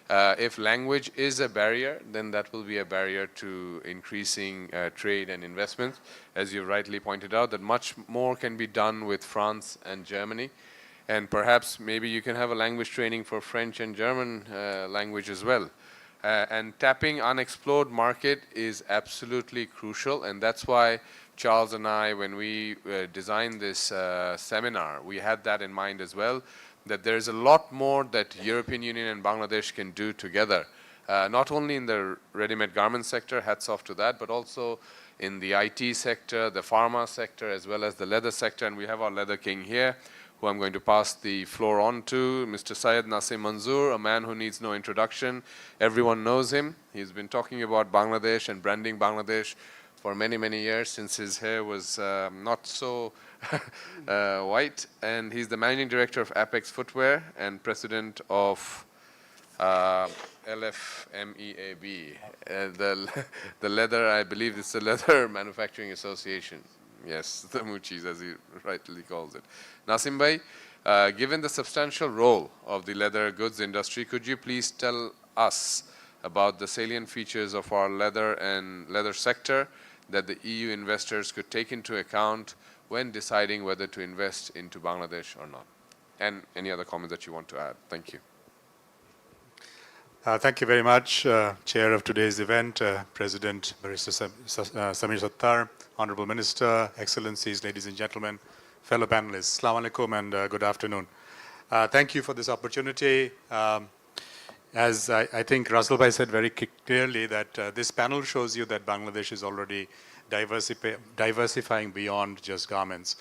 if language is a barrier, then that will be a barrier to increasing trade and investment. As you rightly pointed out, that much more can be done with France and Germany. And perhaps maybe you can have a language training for French and German language as well. and tapping unexplored market is absolutely crucial, and that's why Charles and I, when we designed this seminar, we had that in mind as well, that there is a lot more that European Union and Bangladesh can do together, not only in the ready-made garment sector, hats off to that, but also in the IT sector, the pharma sector, as well as the leather sector. And we have our leather king here, who I'm going to pass the floor on to, Mr. Syed Nasim Manzoor, a man who needs no introduction. Everyone knows him. He's been talking about Bangladesh and branding Bangladesh for many, many years, since his hair was not so white. And he's the managing director of Apex Footwear and president of LFMEAB, the leather, I believe it's the Leather Manufacturing Association. Yes, the Muchis, as he rightly calls it. Nasim Bhai, given the substantial role of the leather goods industry, could you please tell us about the salient features of our leather and leather sector that the EU investors could take into account when deciding whether to invest into Bangladesh or not? And any other comments that you want to add? Thank you. Thank you very much, Chair of today's event, President Barrister Samir Sattar, Honorable Minister, Excellencies, ladies and gentlemen, fellow panelists, Assalamu alaikum and good afternoon. Thank you for this opportunity. As I think Russell Bhai said very clearly, that this panel shows you that Bangladesh is already diversifying beyond just garments.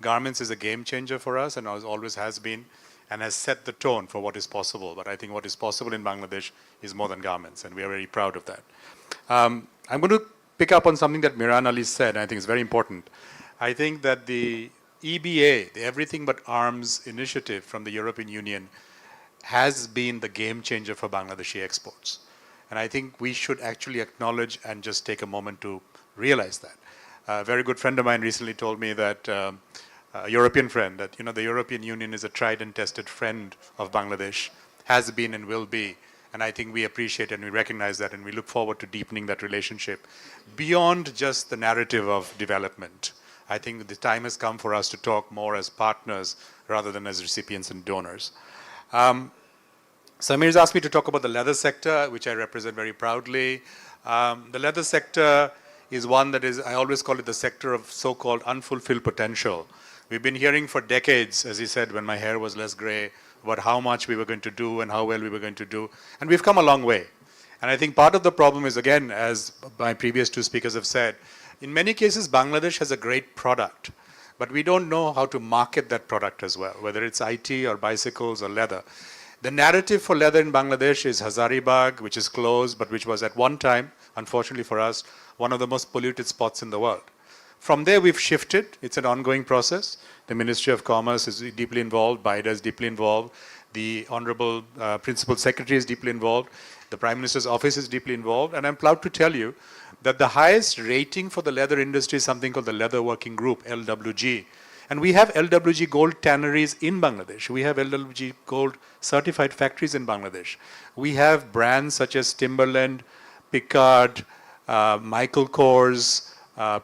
Garments is a game changer for us and always has been, and has set the tone for what is possible. But I think what is possible in Bangladesh is more than garments, and we are very proud of that. I'm going to pick up on something that Miran Ali said, and I think it's very important. I think that the EBA, the Everything But Arms initiative from the European Union, has been the game changer for Bangladeshi exports. And I think we should actually acknowledge and just take a moment to realize that. A very good friend of mine recently told me that a European friend, that the European Union is a tried and tested friend of Bangladesh, has been and will be. And I think we appreciate and we recognize that, and we look forward to deepening that relationship beyond just the narrative of development. I think the time has come for us to talk more as partners rather than as recipients and donors. Samir's asked me to talk about the leather sector, which I represent very proudly. The leather sector is one that is, I always call it the sector of so-called unfulfilled potential. We've been hearing for decades, as he said, when my hair was less gray, about how much we were going to do and how well we were going to do. And we've come a long way. And I think part of the problem is, again, as my previous two speakers have said, in many cases, Bangladesh has a great product, but we don't know how to market that product as well, whether it's IT or bicycles or leather. The narrative for leather in Bangladesh is Hazaribagh, which is closed, but which was at one time, unfortunately for us, one of the most polluted spots in the world. From there, we've shifted. It's an ongoing process. The Ministry of Commerce is deeply involved. BIDA is deeply involved. The Honorable Principal Secretary is deeply involved. The Prime Minister's Office is deeply involved. And I'm proud to tell you that the highest rating for the leather industry is something called the Leather Working Group, LWG. And we have LWG Gold tanneries in Bangladesh. We have LWG Gold certified factories in Bangladesh. We have brands such as Timberland, Picard, Michael Kors,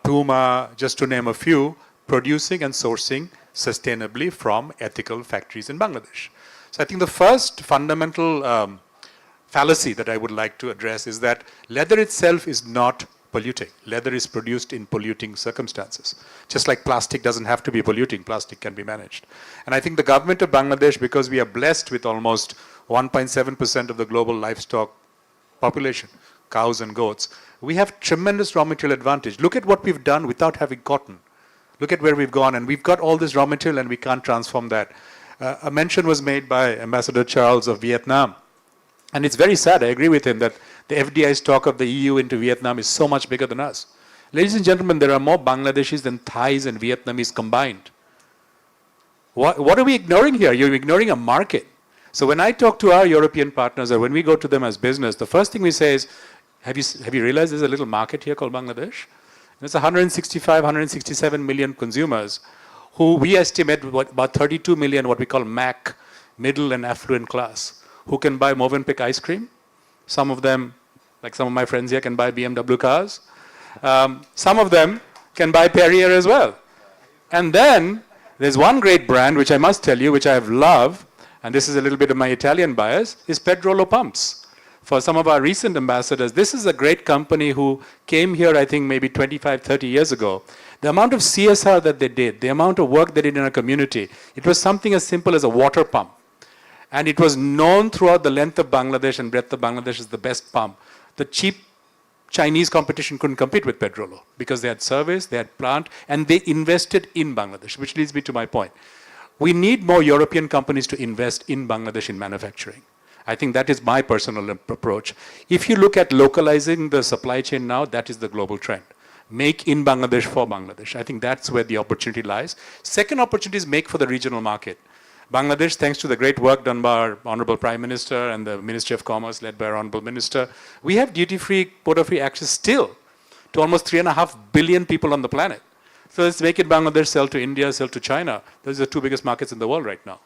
Puma, just to name a few, producing and sourcing sustainably from ethical factories in Bangladesh. So I think the first fundamental fallacy that I would like to address is that leather itself is not polluting. Leather is produced in polluting circumstances. Just like plastic doesn't have to be polluting, plastic can be managed. And I think the government of Bangladesh, because we are blessed with almost 1.7% of the global livestock population, cows and goats, we have tremendous raw material advantage. Look at what we've done without having cotton. Look at where we've gone, and we've got all this raw material and we can't transform that. A mention was made by Ambassador Charles of Vietnam. And it's very sad, I agree with him, that the FDI stock of the EU into Vietnam is so much bigger than us. Ladies and gentlemen, there are more Bangladeshis than Thais and Vietnamese combined. What are we ignoring here? You're ignoring a market. So when I talk to our European partners, or when we go to them as business, the first thing we say is, have you realized there's a little market here called Bangladesh? There's 165, 167 million consumers who we estimate about 32 million, what we call MAC, middle and affluent class, who can buy Movenpick ice cream. Some of them, like some of my friends here, can buy BMW cars. Some of them can buy Perrier as well. And then there's one great brand, which I must tell you, which I have loved, and this is a little bit of my Italian bias, is Pedrolo pumps. for some of our recent ambassadors, this is a great company who came here, I think, maybe 25, 30 years ago. The amount of CSR that they did, the amount of work they did in our community, it was something as simple as a water pump. And it was known throughout the length of Bangladesh and breadth of Bangladesh as the best pump. The cheap Chinese competition couldn't compete with Pedrolo because they had service, they had plant, and they invested in Bangladesh, which leads me to my point. We need more European companies to invest in Bangladesh in manufacturing. I think that is my personal approach. If you look at localizing the supply chain now, that is the global trend. Make in Bangladesh for Bangladesh. I think that's where the opportunity lies. Second opportunity is make for the regional market. Bangladesh, thanks to the great work done by our Honorable Prime Minister and the Ministry of Commerce led by our Honorable Minister, we have duty-free, quota-free access still to almost 3.5 billion people on the planet. So let's make it Bangladesh, sell to India, sell to China. Those are the two biggest markets in the world right now,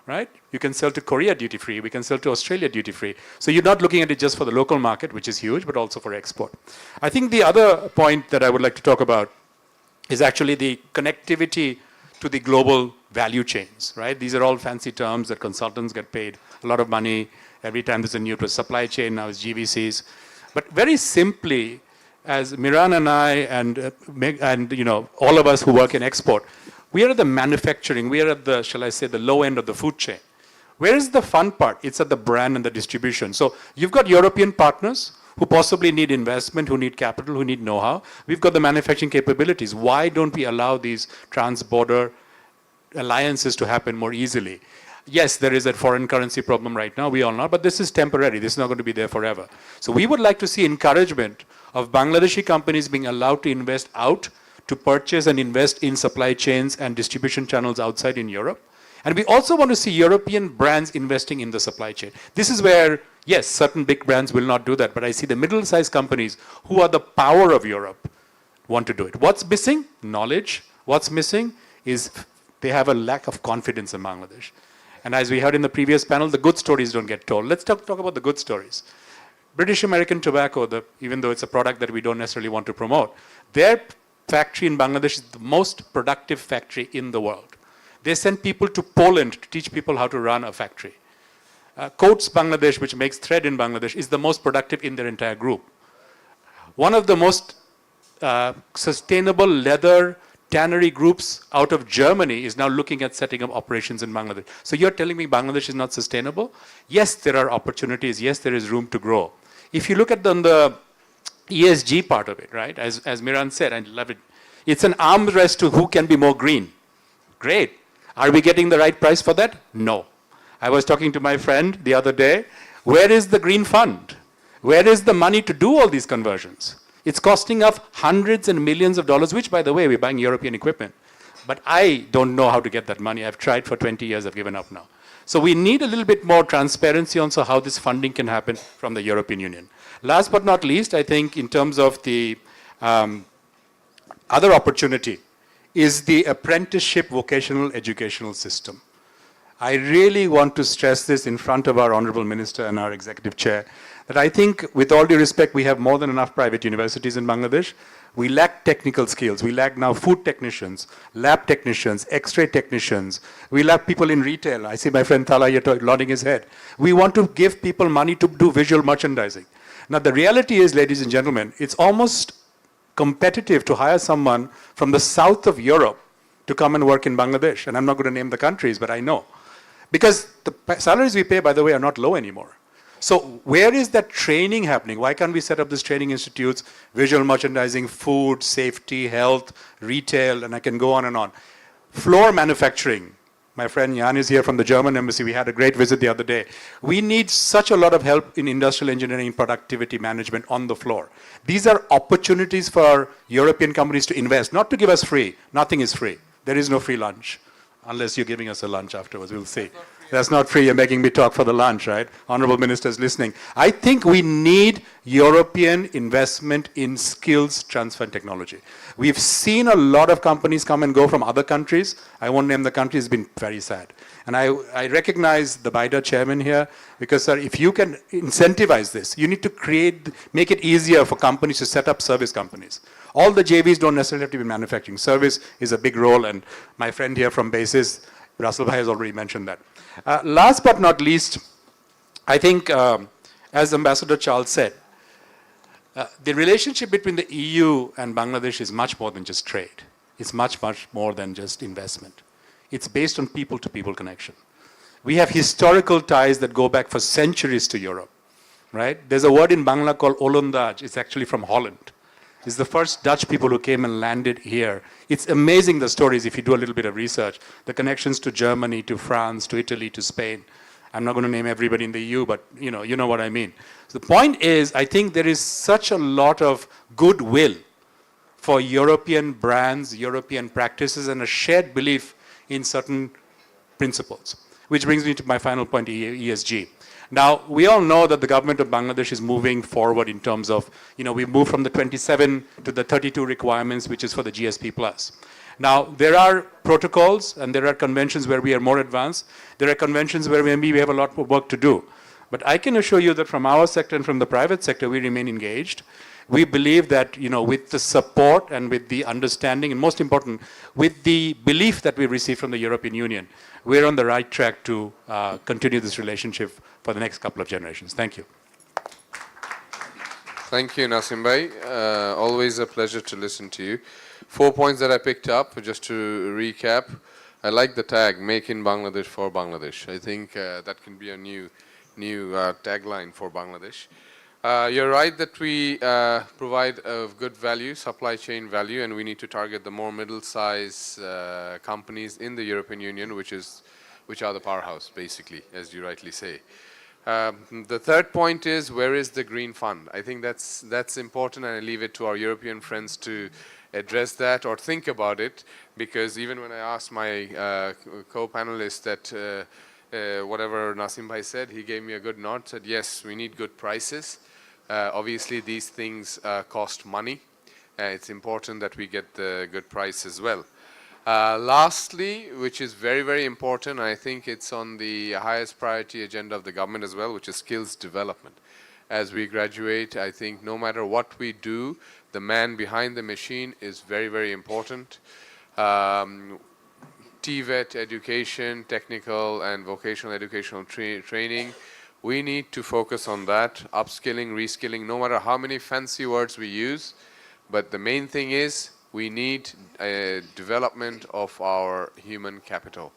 right? You can sell to Korea duty-free, we can sell to Australia duty-free. So you're not looking at it just for the local market, which is huge, but also for export. I think the other point that I would like to talk about is actually the connectivity to the global value chains, right? These are all fancy terms that consultants get paid a lot of money every time there's a new supply chain, now it's GVCs. But very simply, as Miran and I and you know, all of us who work in export, we are at the manufacturing, we are at the, shall I say, the low end of the food chain. Where is the fun part? It's at the brand and the distribution. So you've got European partners who possibly need investment, who need capital, who need know-how. We've got the manufacturing capabilities. Why don't we allow these trans-border alliances to happen more easily? Yes, there is a foreign currency problem right now, we all know, but this is temporary. This is not going to be there forever. So we would like to see encouragement of Bangladeshi companies being allowed to invest out, to purchase and invest in supply chains and distribution channels outside in Europe. And we also want to see European brands investing in the supply chain. This is where, yes, certain big brands will not do that, but I see the middle-sized companies who are the power of Europe want to do it. What's missing? Knowledge. What's missing is they have a lack of confidence in Bangladesh. And as we heard in the previous panel, the good stories don't get told. Let's talk about the good stories. British American Tobacco, even though it's a product that we don't necessarily want to promote, their factory in Bangladesh is the most productive factory in the world. They send people to Poland to teach people how to run a factory. Coats Bangladesh, which makes thread in Bangladesh, is the most productive in their entire group. One of the most sustainable leather tannery groups out of Germany is now looking at setting up operations in Bangladesh. So you're telling me Bangladesh is not sustainable? Yes, there are opportunities. Yes, there is room to grow. If you look at the ESG part of it, right, as Miran said, I love it, it's an arms race to who can be more green. Great. Are we getting the right price for that? No. I was talking to my friend the other day. Where is the green fund? Where is the money to do all these conversions? It's costing us hundreds and millions of dollars, which, by the way, we're buying European equipment. But I don't know how to get that money. I've tried for 20 years. I've given up now. So we need a little bit more transparency on how this funding can happen from the European Union. Last but not least, I think in terms of the other opportunity is the apprenticeship vocational educational system. I really want to stress this in front of our Honorable Minister and our Executive Chair, that I think, with all due respect, we have more than enough private universities in Bangladesh. We lack technical skills. We lack now food technicians, lab technicians, X-ray technicians. We lack people in retail. I see my friend Thala here nodding his head. We want to give people money to do visual merchandising. Now, the reality is, ladies and gentlemen, it's almost competitive to hire someone from the south of Europe to come and work in Bangladesh. And I'm not going to name the countries, but I know. Because the salaries we pay, by the way, are not low anymore. So where is that training happening? Why can't we set up these training institutes, visual merchandising, food, safety, health, retail, and I can go on and on. Floor manufacturing. My friend Jan is here from the German embassy. We had a great visit the other day. We need such a lot of help in industrial engineering, productivity management on the floor. These are opportunities for European companies to invest, not to give us free. Nothing is free. There is no free lunch. Unless you're giving us a lunch afterwards, we'll see. That's not free. You're making me talk for the lunch, right? Honorable Minister is listening. I think we need European investment in skills transfer and technology. We've seen a lot of companies come and go from other countries. I won't name the country. It's been very sad. And I recognize the BIDA chairman here because, sir, if you can incentivize this, you need to make it easier for companies to set up service companies. All the JVs don't necessarily have to be manufacturing. Service is a big role, and my friend here from Basis, Russell Bhai, has already mentioned that. Last but not least, I think as Ambassador Charles said, the relationship between the EU and Bangladesh is much more than just trade. It's much, much more than just investment. It's based on people-to-people connection. We have historical ties that go back for centuries to Europe, right? There's a word in Bangla called Olondaj. It's actually from Holland. It's the first Dutch people who came and landed here. It's amazing, the stories, if you do a little bit of research, the connections to Germany, to France, to Italy, to Spain. I'm not going to name everybody in the EU, but you know what I mean. So the point is, I think there is such a lot of goodwill for European brands, European practices, and a shared belief in certain principles. Which brings me to my final point, ESG. Now, we all know that the government of Bangladesh is moving forward in terms of, we moved from the 27 to the 32 requirements, which is for the GSP+. Now, there are protocols and there are conventions where we are more advanced. There are conventions where maybe we have a lot more work to do. But I can assure you that from our sector and from the private sector, we remain engaged. We believe that, with the support and with the understanding, and most important, with the belief that we receive from the European Union, we're on the right track to continue this relationship for the next couple of generations. Thank you. Thank you, Nasim Bhai. Always a pleasure to listen to you. 4 points that I picked up, just to recap. I like the tag, Make in Bangladesh for Bangladesh. I think that can be a new tagline for Bangladesh. You're right that we provide a good value, supply chain value, and we need to target the more middle-size companies in the European Union, which are the powerhouse, basically, as you rightly say. The third point is, where is the Green Fund? I think that's important, and I leave it to our European friends to address that or think about it, because even when I asked my co-panelists that whatever Nasim Bhai said, he gave me a good nod, said, yes, we need good prices. Obviously, these things cost money. It's important that we get the good price as well. Lastly, which is very, very important, I think it's on the highest priority agenda of the government as well, which is skills development. As we graduate, I think no matter what we do, the man behind the machine is very, very important. TVET education, technical and vocational educational training, we need to focus on that, upskilling, reskilling, no matter how many fancy words we use, but the main thing is we need a development of our human capital.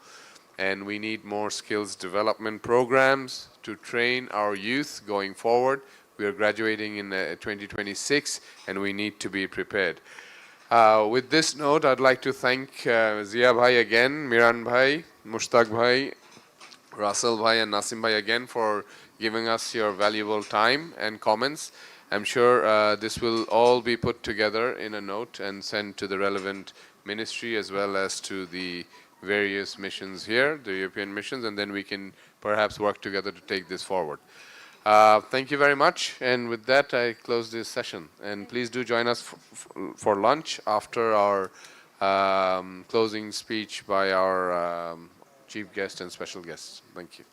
And we need more skills development programs to train our youth going forward. We are graduating in 2026 and we need to be prepared. With this note, I'd like to thank Zia Bhai again, Miran Bhai, Mushtaq Bhai, Russell Bhai and Nasim Bhai again for giving us your valuable time and comments. I'm sure this will all be put together in a note and sent to the relevant ministry as well as to the various missions here, the European missions, and then we can perhaps work together to take this forward. Thank you very much, and with that I close this session. And please do join us for lunch after our closing speech by our chief guest and special guests. Thank you.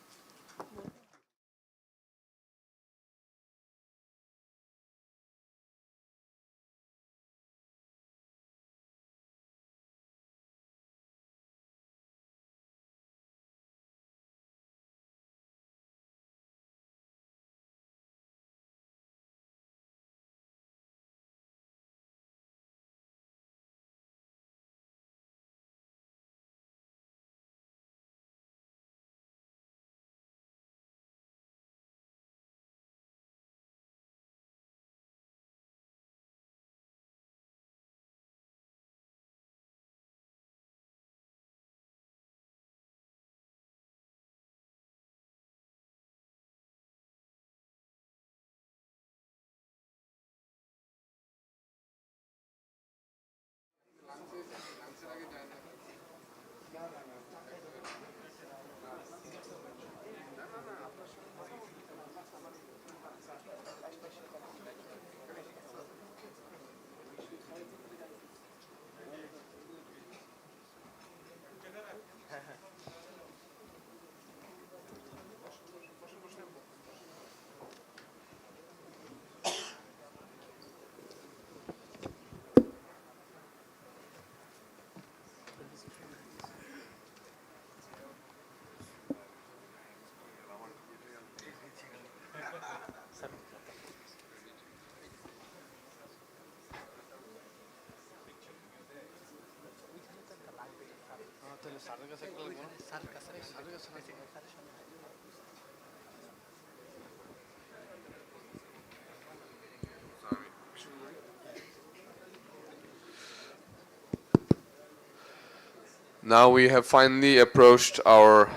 Now we have finally approached our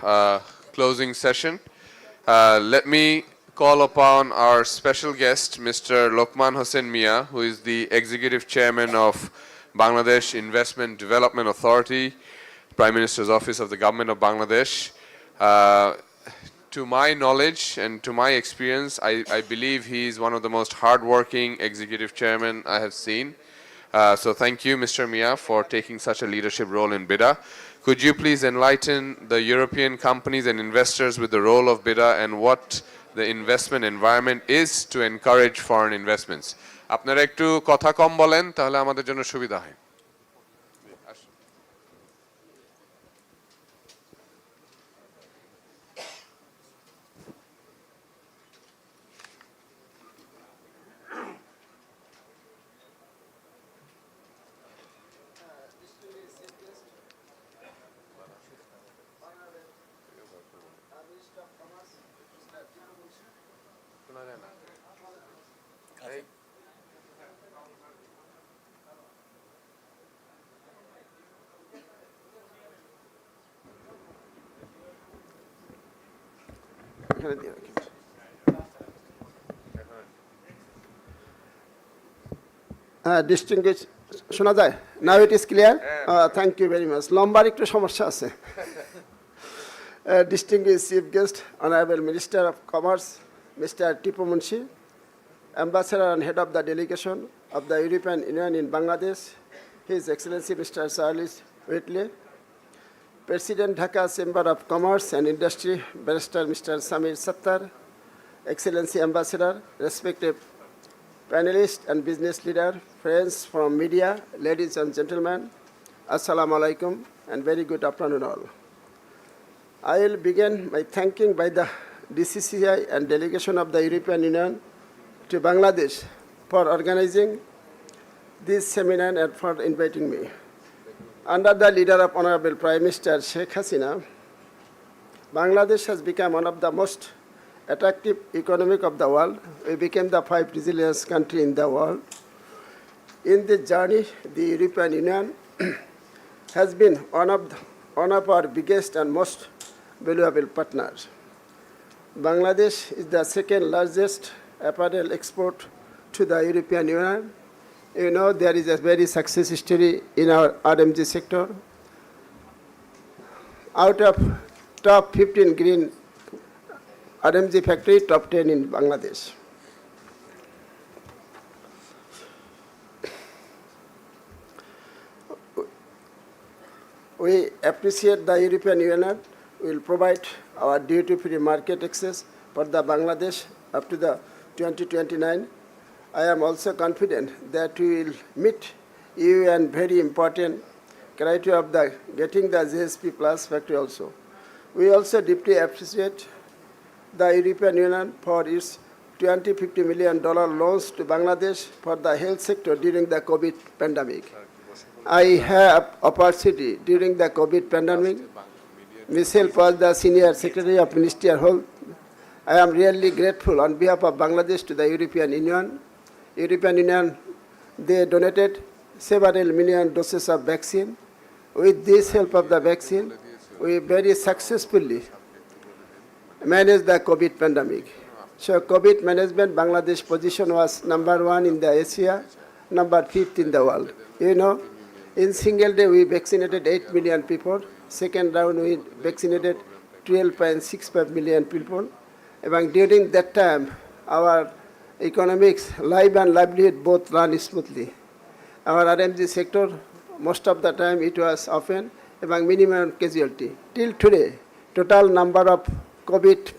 closing session. Let me call upon our special guest, Mr. Lokman Hossein Mia, who is the Executive Chairman of Bangladesh Investment Development Authority, Prime Minister's Office of the Government of Bangladesh. To my knowledge and to my experience, I believe he is one of the most hardworking executive chairmen I have seen. So thank you, Mr. Mia, for taking such a leadership role in BIDA. Could you please enlighten the European companies and investors with the role of BIDA and what the investment environment is to encourage foreign investments? আপনারা একটু কথা কম বলেন তাহলে আমাদের জন্য সুবিধা হয়। Distinguished, শোনা যায়? Now it is clear? Thank you very much. লম্বার একটু সমস্যা আছে। Distinguished Chief Guest, Honorable Minister of Commerce, Mr. Tipu Munshi, Ambassador and Head of the Delegation of the European Union in Bangladesh, His Excellency Mr. Charles Whitley, President Dhaka Chamber of Commerce and Industry, Barrister Mr. Samir Sattar, Excellency Ambassador, respected panelists and business leader, friends from media, ladies and gentlemen, Assalamu alaikum and very good afternoon all. I will begin by thanking by the DCCI and delegation of the European Union to Bangladesh for organizing this seminar and for inviting me. Under the leader of Honorable Prime Minister Sheikh Hasina, Bangladesh has become one of the most attractive economic of the world. We became the 5th resilient country in the world. In this journey, the European Union has been one of our biggest and most valuable partners. Bangladesh is the second largest apparel export to the European Union. You know, there is a very success story in our RMG sector. Out of top 15 green RMG factory, top 10 in Bangladesh. We appreciate the European Union will provide our duty-free market access for the Bangladesh up to the 2029. I am also confident that we will meet EU and very important criteria of the getting the GSP Plus factory also. We also deeply appreciate the European Union for its $50 million loans to Bangladesh for the health sector during the COVID pandemic. I have opportunity during the COVID pandemic. Myself was the Senior Secretary of Ministry of Health. I am really grateful on behalf of Bangladesh to the European Union. European Union, they donated several million doses of vaccine. With this help of the vaccine, we very successfully managed the COVID pandemic. So COVID management, Bangladesh position was #1 in the Asia, #5 in the world. You know, in single day we vaccinated 8 million people. Second round we vaccinated 12.65 million people. And during that time, our economics, life and livelihood both ran smoothly. Our RMG sector, most of the time it was often among minimum casualty. Till today, total number of COVID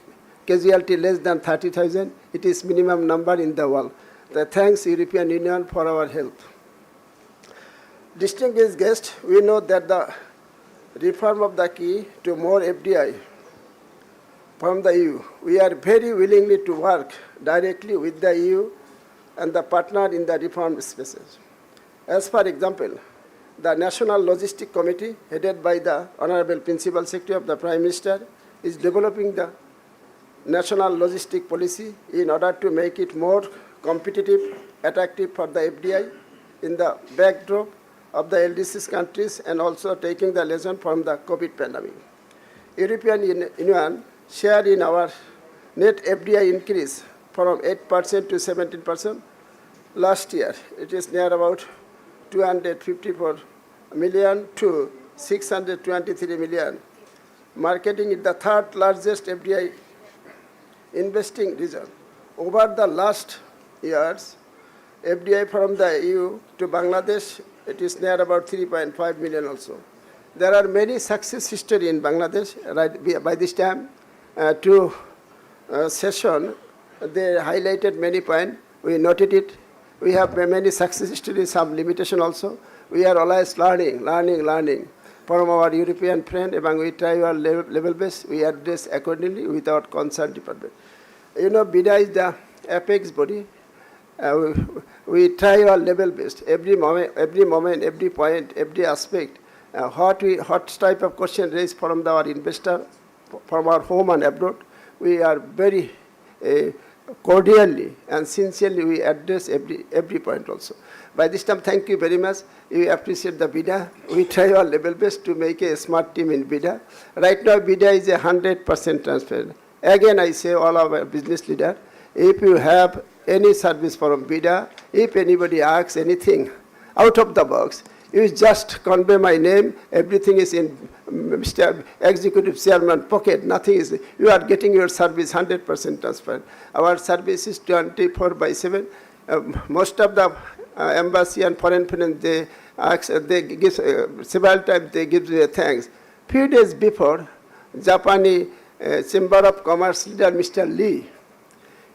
casualty less than 30,000. It is minimum number in the world. The thanks European Union for our help. Distinguished guests, we know that the reform of the key to more FDI from the EU. We are very willingly to work directly with the EU and the partner in the reform spaces. As for example, The National Logistic Committee, headed by the Honorable Principal Secretary of the Prime Minister, is developing the national logistic policy in order to make it more competitive, attractive for the FDI in the backdrop of the LDCs countries and also taking the lesson from the COVID pandemic. European Union share in our net FDI increase from 8% to 17% last year. It is near about 254 million to 623 million. Marketing is the third largest FDI investing region. Over the last years, FDI from the EU to Bangladesh, it is near about 3.5 million also. There are many success history in Bangladesh. Right, by this time, session, they highlighted many points. We noted it. We have many success stories, some limitation also. We are always learning from our European friend. Among we try our level base, we address accordingly with our concerned department. You know, BIDA is the apex body. We try our level best. Every moment, every point, every aspect. What type of question raised from our investor, from our home and abroad, we are very cordially and sincerely we address every point also. By this time, thank you very much. We appreciate the BIDA. We try our level best to make a smart team in BIDA. Right now, BIDA is 100% transparent. Again, I say all our business leaders, if you have any service from BIDA, if anybody asks anything out of the box, you just convey my name, everything is in Mr. Executive Chairman pocket, nothing is, you are getting your service 100% transparent. Our service is 24/7. Most of the embassy and foreign finance, they give, several times they give you thanks. Few days before, Japanese Chamber of Commerce leader, Mr. Lee,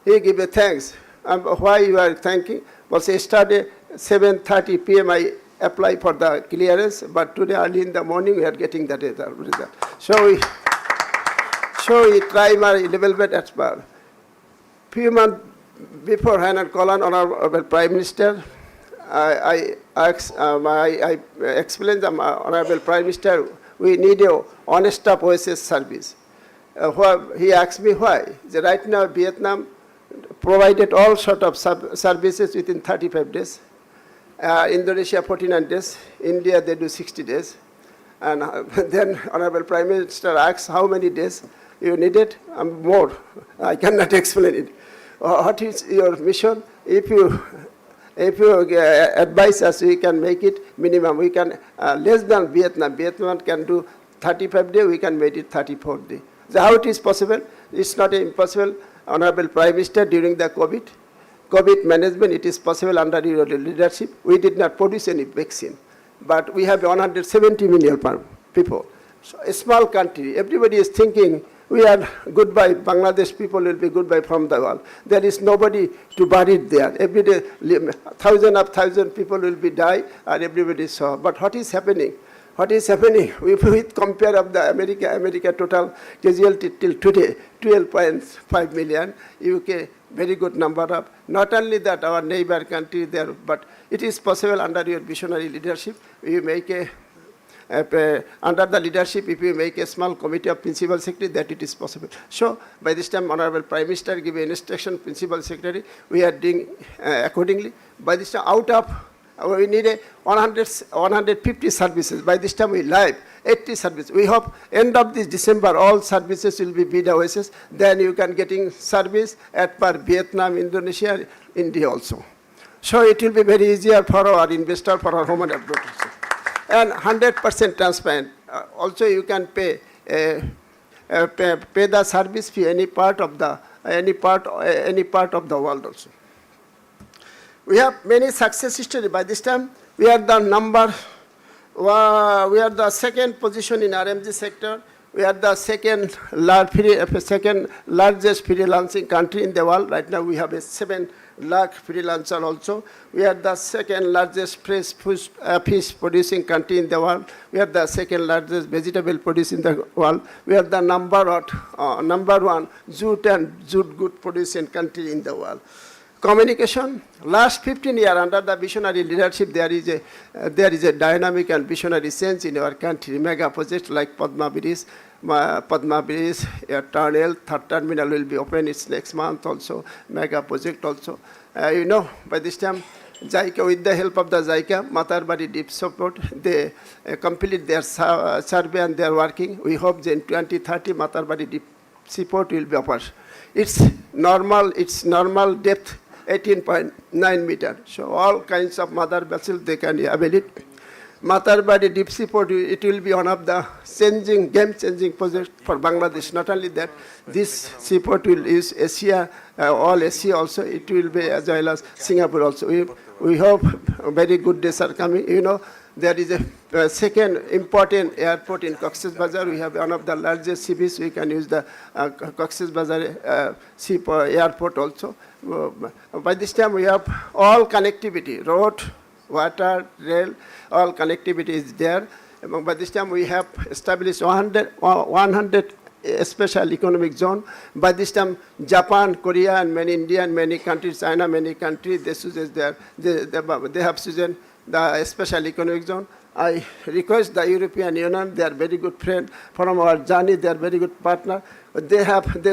he gave a thanks. Why you are thanking? Was yesterday, 7:30 p.m. I apply for the clearance, but today early in the morning we are getting the result. So we try my level bit as well. Few months before Hannah Colon, Honorable Prime Minister, I explained to the Honorable Prime Minister, we need a honest up OSS service. He asked me why. Right now Vietnam provided all sort of services within 35 days. Indonesia 49 days, India they do 60 days. And then Honorable Prime Minister asks how many days you needed? More. I cannot explain it. What is your mission? If you advise us, we can make it minimum. We can, less than Vietnam. Vietnam can do 35 days, we can make it 34 days. So how it is possible? It's not impossible. Honorable Prime Minister, during the COVID management, it is possible under your leadership. We did not produce any vaccine, but we have 170 million people. So a small country, everybody is thinking we are goodbye, Bangladesh people will be goodbye from the world. There is nobody to bury it there. Every day, thousand people will be die and everybody saw. But what is happening? What is happening? If we compare of the America total casualty till today, 12.5 million, UK, very good number of, not only that our neighbor country there, but it is possible under your visionary leadership, we make under the leadership, if you make a small committee of principal secretary, that it is possible. So by this time, Honorable Prime Minister give an instruction, principal secretary, we are doing accordingly. By this time, out of, we need a 150 services. By this time, we live 80 services. We hope end of this December, all services will be BIDA OSS. Then you can getting service at per Vietnam, Indonesia, India also. So it will be very easier for our investor, for our home and abroad also. And 100% transparent. Also, you can pay the service fee any part of the world also. We have many success stories. By this time, we are the second position in RMG sector. We are the second largest freelancing country in the world. Right now, we have a 7 lakh freelancer also. We are the second largest fish producing country in the world. We are the second largest vegetable producer in the world. We are the number one jute and jute good producing country in the world. Communication, last 15 years under the visionary leadership, there is a dynamic and visionary sense in our country. Mega projects like Padma Bridge, a tunnel, third terminal will be open. It's next month also. Mega project also. By this time, JICA, with the help of the JICA, Matarbari Deep Support, they complete their survey and they are working. We hope that in 2030, Matarbari Deep Support will be offered. Its normal depth 18.9 meters. So all kinds of mother vessels they can avail it. Matarbari Deep Seaport, it will be one of the game-changing projects for Bangladesh. Not only that, this seaport will use Asia, all Asia also. It will be as well as Singapore also. We hope very good days are coming. There is a second important airport in Cox's Bazar. We have one of the largest cities. We can use the Cox's Bazar airport also. By this time, we have all connectivity, road, water, rail, all connectivity is there. By this time, we have established 100 special economic zone. By this time, Japan, Korea, and many India and many countries, China, many countries, they have chosen the special economic zone. I request the European Union, they are very good friend from our journey, they are very good partner. They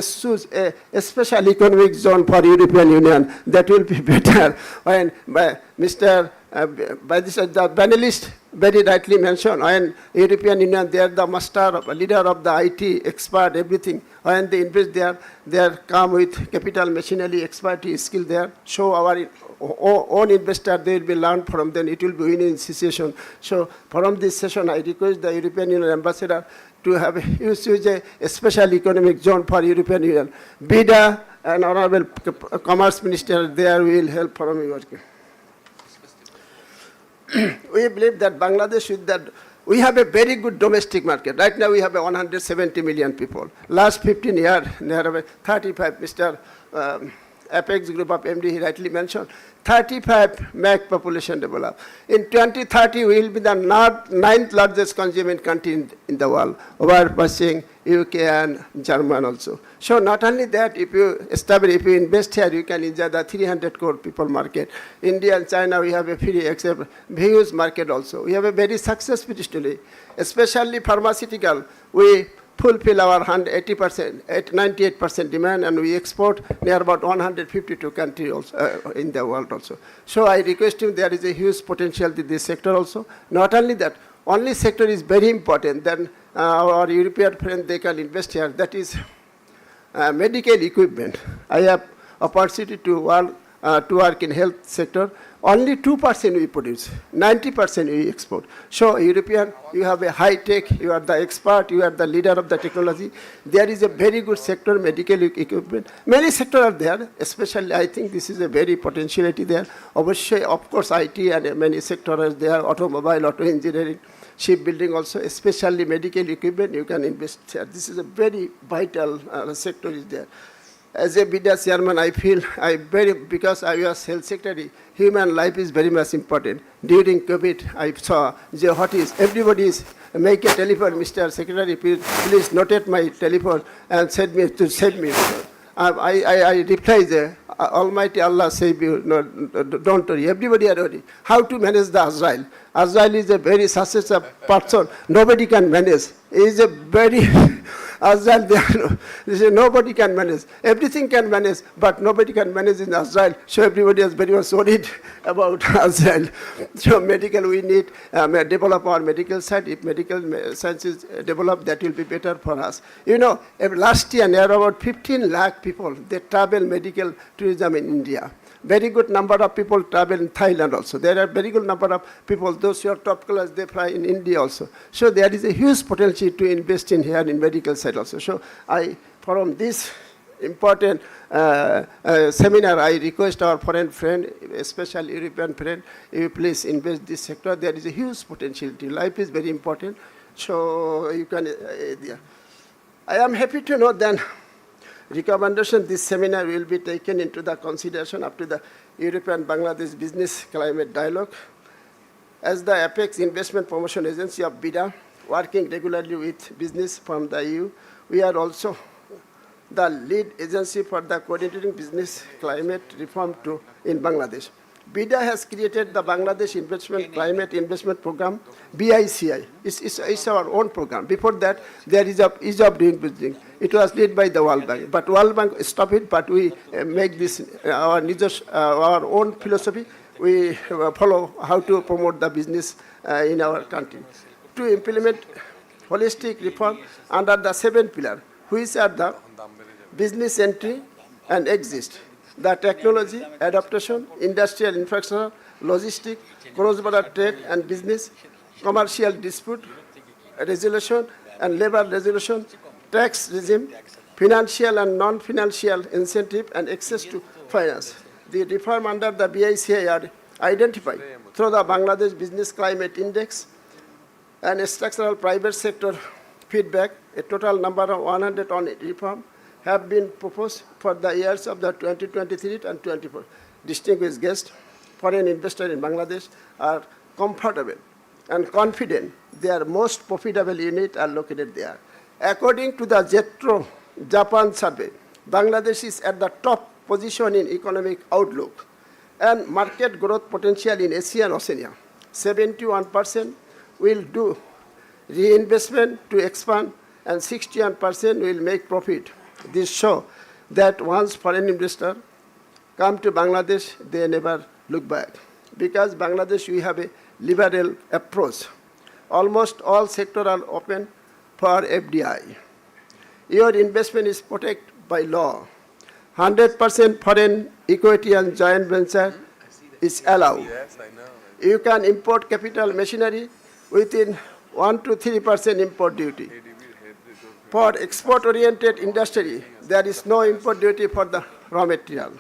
choose a special economic zone for European Union. That will be better. And by this, the panelist very rightly mentioned, and European Union, they are the master, leader of the IT, expert, everything. When they invest there, they come with capital, machinery, expertise, skill there. Show our own investor, they will be learned from them. It will be winning situation. So from this session, I request the European Union ambassador to have use a special economic zone for European Union. BIDA and Honorable Commerce Minister there will help from your work. We believe that Bangladesh, we have a very good domestic market. Right now we have 170 million people. Last 15 years, there are 35, Mr. Apex group of MD, he rightly mentioned, 35 lakh population develop. In 2030, we will be the 9th largest consuming country in the world, overpassing UK and German also. So not only that, if you invest here, you can enjoy the 300 crore people market. India and China, we have a huge market also. We have a very successful story, especially pharmaceutical. We fulfill our 98% demand, and we export near about 152 countries also, in the world also. So I request him, there is a huge potential in this sector also. Not only that, only sector is very important, then our European friends, they can invest here. That is medical equipment. I have opportunity to work in health sector. Only 2% we produce, 90% we export. So European, you have a high tech, you are the expert, you are the leader of the technology. There is a very good sector, medical equipment. Many sectors are there, especially I think this is a very potentiality there. Of course, IT and many sectors are there, automobile, auto engineering, shipbuilding also, especially medical equipment, you can invest there. This is a very vital sector is there. As a BIDA chairman, I feel because I was health secretary, human life is very much important. During COVID, I saw what is, everybody is make a telephone, Mr. Secretary, please notate my telephone and send me to save me. I reply there, Almighty Allah save you, no, don't worry, everybody are ready. How to manage the Azrael? Azrael is a very successful person, nobody can manage. He is a very, Azrael, nobody can manage. Everything can manage, but nobody can manage in Azrael. So everybody is very much worried about Azrael. So medical, we need develop our medical side. If medical sciences develop, that will be better for us. Last year, there are about 15 lakh people, they travel medical tourism in India. Very good number of people travel in Thailand also. There are very good number of people, those who are top class, they fly in India also. So there is a huge potential to invest in here in medical side also. So from this important seminar, I request our foreign friend, especially European friend, you please invest this sector. There is a huge potentiality. Life is very important. So you can, I am happy to know that recommendation, this seminar will be taken into the consideration up to the European Bangladesh Business Climate Dialogue. As the Apex Investment Promotion Agency of BIDA, working regularly with business from the EU, we are also the lead agency for the coordinating business climate reform in Bangladesh. BIDA has created the Bangladesh Investment Climate Investment Program, BICI. It's our own program. Before that, there is a ease of doing business. It was led by the World Bank, but World Bank stopped it. But we make this our own philosophy. We follow how to promote the business in our country. To implement holistic reform under the 7 pillars, which are the business entry and exit, the technology, adaptation, industrial infrastructure, logistics, cross-border trade and business, commercial dispute resolution and labor resolution, tax regime, financial and non-financial incentive and access to finance. The reform under the BICI are identified through the Bangladesh Business Climate Index and structural private sector feedback. A total number of 100 on reform have been proposed for the years of the 2023 and 24. Distinguished guests, foreign investors in Bangladesh are comfortable and confident their most profitable units are located there. According to the JETRO Japan survey, Bangladesh is at the top position in economic outlook and market growth potential in Asia and Oceania. 71% will do reinvestment to expand and 61% will make profit. This shows that once foreign investors come to Bangladesh, they never look back. Because Bangladesh, we have a liberal approach. Almost all sectors are open for FDI. Your investment is protected by law. 100% foreign equity and joint venture is allowed. You can import capital machinery within 1 to 3% import duty. For export-oriented industry, there is no import duty for the raw material.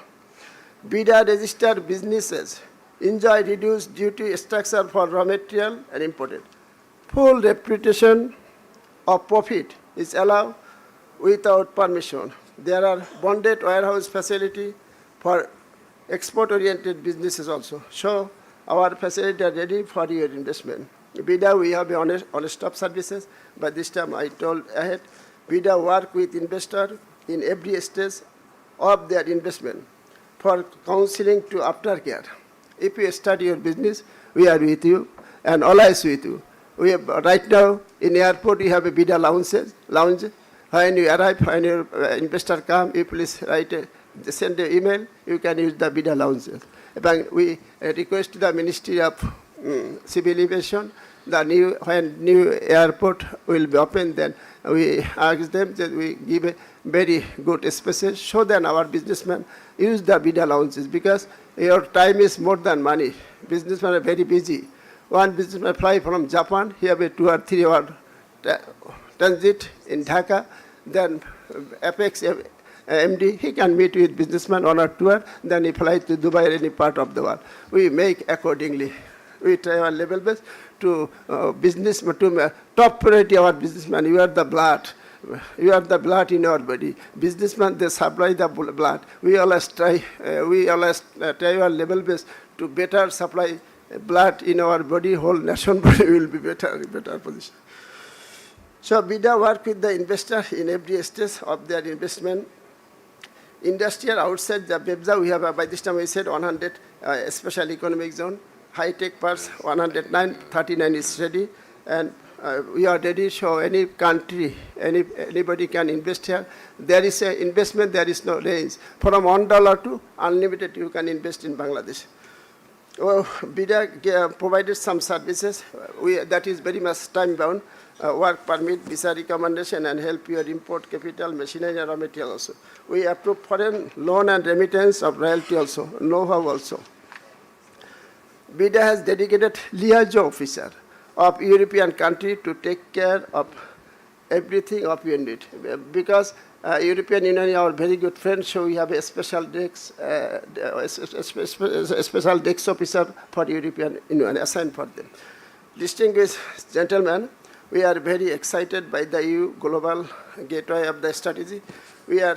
BIDA registered businesses enjoy reduced duty structure for raw material and imported. Full reputation of profit is allowed without permission. There are bonded warehouse facility for export-oriented businesses also. So our facilities are ready for your investment. BIDA, we have on-stop services, but this time I told ahead, BIDA work with investors in every stage of their investment for counseling to aftercare. If you start your business, we are with you and always with you. We have, right now in airport, we have a BIDA lounge. When you arrive, when your investor come, you please send an email, you can use the BIDA lounge. We request the Ministry of Civil Aviation, when new airport will be open, then we ask them that we give a very good spaces so that our businessmen use the BIDA lounges, because your time is more than money. Businessmen are very busy. One businessman fly from Japan, he have a 2 or 3 hour transit in Dhaka, then Apex MD, he can meet with businessman on a tour, then he fly to Dubai or any part of the world. We make accordingly. We try our level best to top priority our businessman. You are the blood. You are the blood in our body. Businessmen, they supply the blood. We always try our level best to better supply blood in our body. Whole nation body will be better position. So BIDA work with the investor in every stage of their investment. Industrial outside the BEBZA, we have by this time we said 100 special economic zone. High-tech parts, 109, 39 is ready, and we are ready, so any country, anybody can invest here. There is an investment, there is no range. From $1 to unlimited, you can invest in Bangladesh. BIDA provided some services, that is very much time-bound, work permit, visa recommendation, and help your import capital, machinery, and raw material also. We approve foreign loan and remittance of royalty also, know-how also. BIDA has dedicated liaison officer of European country to take care of everything of your need. Because European Union are very good friends, so we have a special desk, officer for European Union assigned for them. Distinguished gentlemen, we are very excited by the EU global gateway of the strategy. We are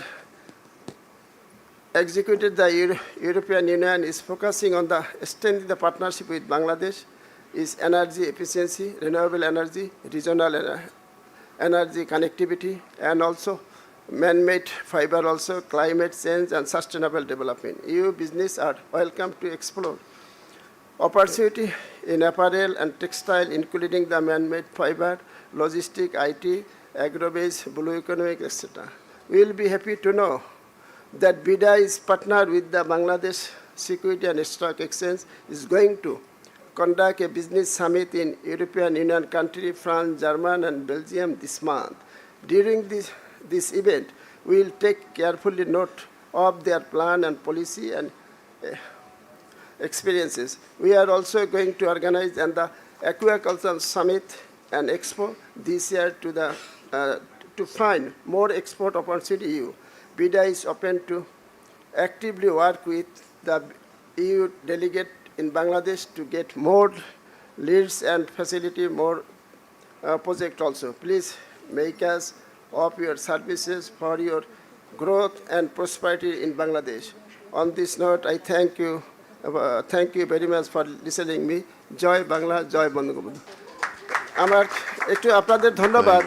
executed the European Union is focusing on the strengthening the partnership with Bangladesh, is energy efficiency, renewable energy, regional energy connectivity, and also man-made fiber also, climate change and sustainable development. EU business are welcome to explore opportunity in apparel and textile, including the man-made fiber, logistic, IT, agro-based, blue economic, etc. We will be happy to know that BIDA is partnered with the Bangladesh Security and Stock Exchange is going to conduct a business summit in European Union country, France, Germany, and Belgium this month. During this event, we will take carefully note of their plan and policy and experiences. We are also going to organize the Aquaculture Summit and Expo this year to find more export opportunity EU. BIDA is open to actively work with the EU delegate in Bangladesh to get more leads and facilitate more project also. Please make us of your services for your growth and prosperity in Bangladesh. On this note, I thank you very much for listening me. Joy Bangla, Joy Bangabandhu. আমার একটু আপনাদের ধন্যবাদ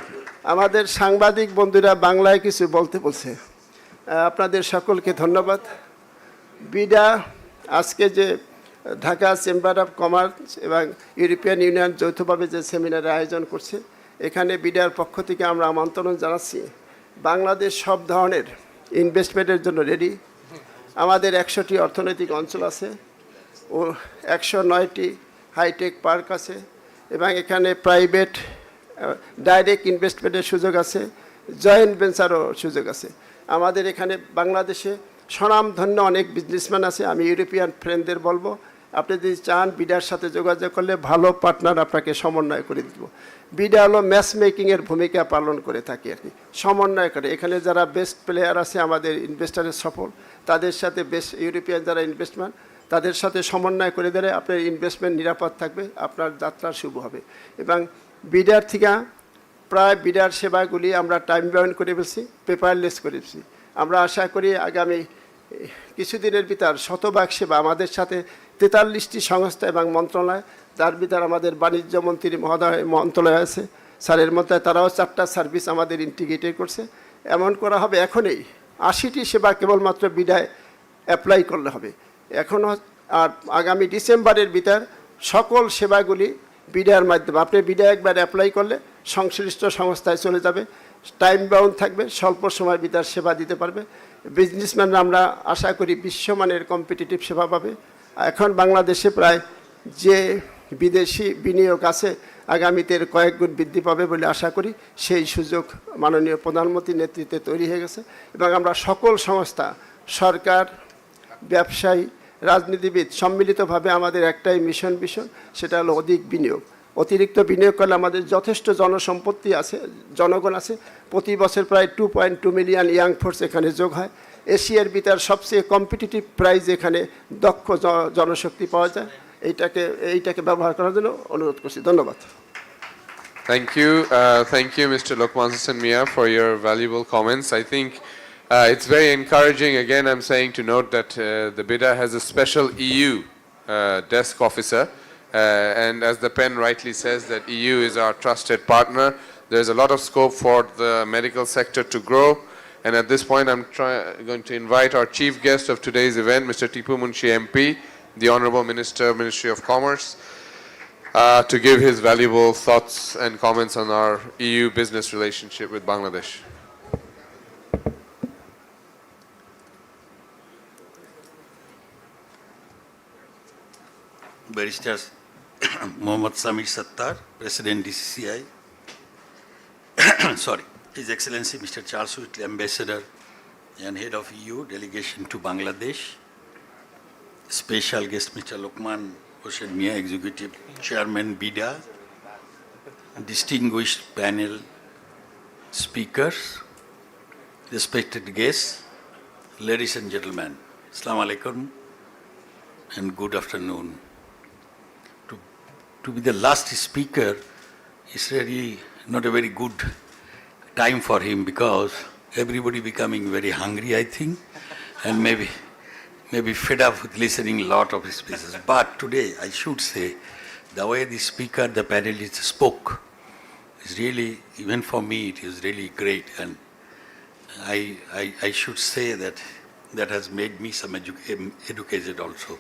আমাদের সাংবাদিক বন্ধুরা বাংলায় কিছু বলতে বলছে আপনাদের সকলকে ধন্যবাদ বিডা আজকে যে ঢাকা চেম্বার অফ কমার্স এবং ইউরোপিয়ান ইউনিয়ন যৌথভাবে যে সেমিনারের আয়োজন করছে এখানে বিডার পক্ষ থেকে আমরা আমন্ত্রণ জানাচ্ছি বাংলাদেশ সব ধরনের ইনভেস্টমেন্টের জন্য রেডি আমাদের 100টি অর্থনৈতিক অঞ্চল আছে ও 109টি হাইটেক পার্ক আছে এবং এখানে প্রাইভেট ডাইরেক্ট ইনভেস্টমেন্টের সুযোগ আছে জয়েন্ট ভেঞ্চারও সুযোগ আছে আমাদের এখানে বাংলাদেশে স্বনামধন্য অনেক বিজনেসম্যান আছে আমি ইউরোপিয়ান ফ্রেন্ডদের বলবো আপনি যদি চান বিডার সাথে যোগাযোগ করলে ভালো পার্টনার আপনাকে সমন্বয় করে দিব বিডা হলো ম্যাচ মেকিংয়ের ভূমিকা পালন করে থাকে আর কি সমন্বয় করে এখানে যারা বেস্ট প্লেয়ার আছে আমাদের ইনভেস্টারের সফল তাদের সাথে বেস্ট ইউরোপিয়ান যারা ইনভেস্টমেন্ট তাদের সাথে সমন্বয় করে দিলে আপনার ইনভেস্টমেন্ট নিরাপদ থাকবে আপনার যাত্রা শুভ হবে এবং বিডার থেকে প্রায় বিডার সেবাগুলি আমরা টাইম বাউন্ড করে ফেলছি পেপারলেস করে ফেলছি আমরা আশা করি আগামী কিছুদিনের ভিতর শতভাগ সেবা আমাদের সাথে 43টি সংস্থা এবং মন্ত্রণালয় যার ভিতর আমাদের বাণিজ্য মন্ত্রী মহোদয় মন্ত্রণালয় আছে স্যারের মধ্যে তারাও 4টা সার্ভিস আমাদের ইন্টিগ্রেটেড করছে এমন করা হবে এখনই 80টি সেবা কেবলমাত্র বিডায় অ্যাপ্লাই করলে হবে এখনও আর আগামী ডিসেম্বরের ভিতর সকল সেবাগুলি বিডার মাধ্যমে আপনি বিডা একবার অ্যাপ্লাই করলে সংশ্লিষ্ট সংস্থায় চলে যাবে টাইম বাউন্ড থাকবে স্বল্প সময়ের ভিতর সেবা দিতে পারবে বিজনেসম্যানরা আমরা আশা করি বিশ্বমানের কম্পিটিটিভ সেবা পাবে এখন বাংলাদেশে প্রায় যে বিদেশি বিনিয়োগ আছে আগামীতে কয়েক গুণ বৃদ্ধি পাবে বলে আশা করি সেই সুযোগ মাননীয় প্রধানমন্ত্রীর নেতৃত্বে তৈরি হয়ে গেছে এবং আমরা সকল সংস্থা সরকার ব্যবসায়ী রাজনীতিবিদ সম্মিলিতভাবে আমাদের একটাই মিশন সেটা হলো অধিক বিনিয়োগ অতিরিক্ত বিনিয়োগ করলে আমাদের যথেষ্ট জনসম্পত্তি আছে জনগণ আছে প্রতি বছর প্রায় 2.2 মিলিয়ন ইয়াং ফোর্স এখানে যোগ হয় এশিয়ার ভিতর সবচেয়ে কম্পিটিটিভ প্রাইস এখানে দক্ষ জনশক্তি পাওয়া যায় এইটাকে ব্যবহার করার জন্য অনুরোধ করছি ধন্যবাদ Thank you Mr. Lokman Hossain Mia for your valuable comments I think it's very encouraging again I'm saying to note that the BIDA has a special EU desk officer and as the pen rightly says that EU is our trusted partner there's a lot of scope for the medical sector to grow and at this point I'm going to invite our chief guest of today's event Mr. Tipu Munshi MP the Honorable Minister Ministry of Commerce to give his valuable thoughts and comments on our EU business relationship with Bangladesh Barrister Mohammad Samir Sattar, President DCCI. Sorry, His Excellency Mr. Charles Whitley, Ambassador and Head of EU Delegation to Bangladesh. Special guest Mr. Lokman Hossain Mia, Executive Chairman BIDA. Distinguished panel speakers, respected guests, ladies and gentlemen. Assalamu alaikum and good afternoon. To be the last speaker is really not a very good time for him because everybody becoming very hungry, I think, and maybe fed up with listening a lot of his speeches. But today, I should say, the way the speaker, the panelists spoke is really, even for me, it is really great. And I should say that that has made me some educated also.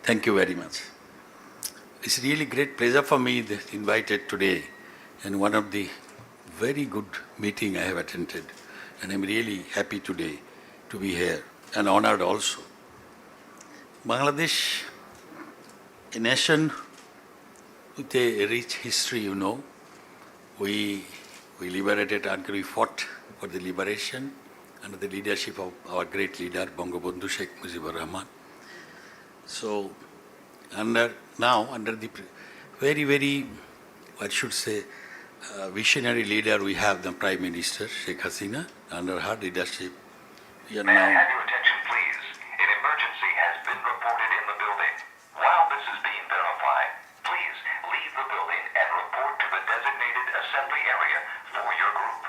Thank you very much. It's really great pleasure for me that invited today, and one of the very good meeting I have attended, and I'm really happy today to be here and honored also. Bangladesh, a nation with a rich history, you know. We liberated and we fought for the liberation under the leadership of our great leader, Bangabandhu Sheikh Mujibur Rahman. So, under the very, very, what should say, visionary leader, we have the Prime Minister, Sheikh Hasina. Under her leadership, we are May I now... have your attention, please? An emergency has been reported in the building. While this is being verified, please leave the building and report to the designated assembly area for your group.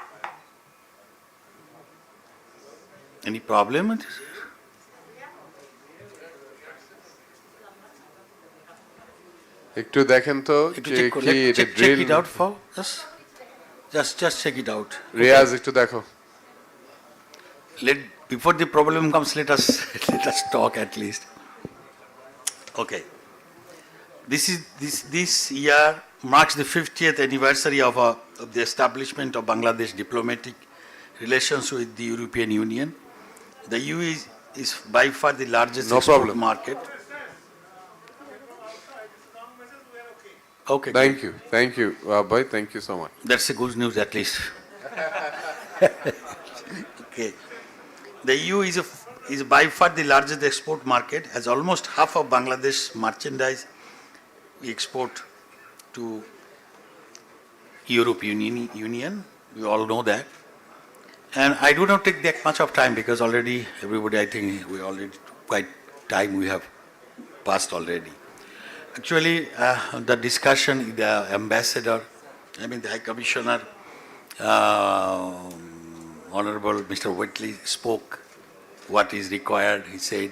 Any problem? একটু দেখেন তো যে কি এটা Check drill it out for us. Just check it out. Riaz একটু দেখো Before the problem comes, let us talk at least. Okay. This year marks the 50th anniversary of the establishment of Bangladesh diplomatic relations with the European Union. The EU is by far the largest export market. Okay. Thank you, Boy. Thank you so much. That's a good news at least. Okay. The EU is by far the largest export market, as almost half of Bangladesh merchandise we export to European Union. We all know that. And I do not take that much of time because already everybody, I think we already quite time we have passed already. Actually, the discussion, the ambassador, the High Commissioner, Honorable Mr. Whitley spoke what is required. He said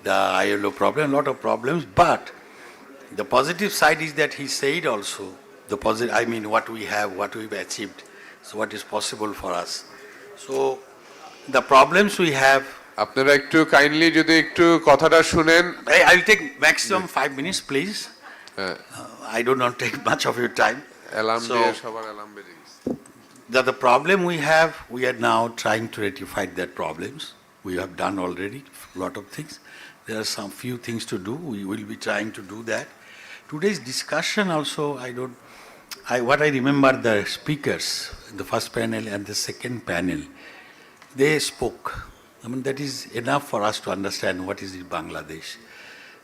the ILO problem, a lot of problems, but the positive side is that he said also what we have, what we've achieved, so what is possible for us. So the problems we have. আপনারা একটু kindly যদি একটু কথাটা শুনেন I'll take maximum 5 minutes, please. I do not take much of your time. Alarm দিয়ে সবার alarm বেজে গেছে The problem we are now trying to rectify that problems. We have done already a lot of things. There are some few things to do. We will be trying to do that. Today's discussion also, what I remember the speakers, the first panel and the second panel, they spoke. That is enough for us to understand what is in Bangladesh.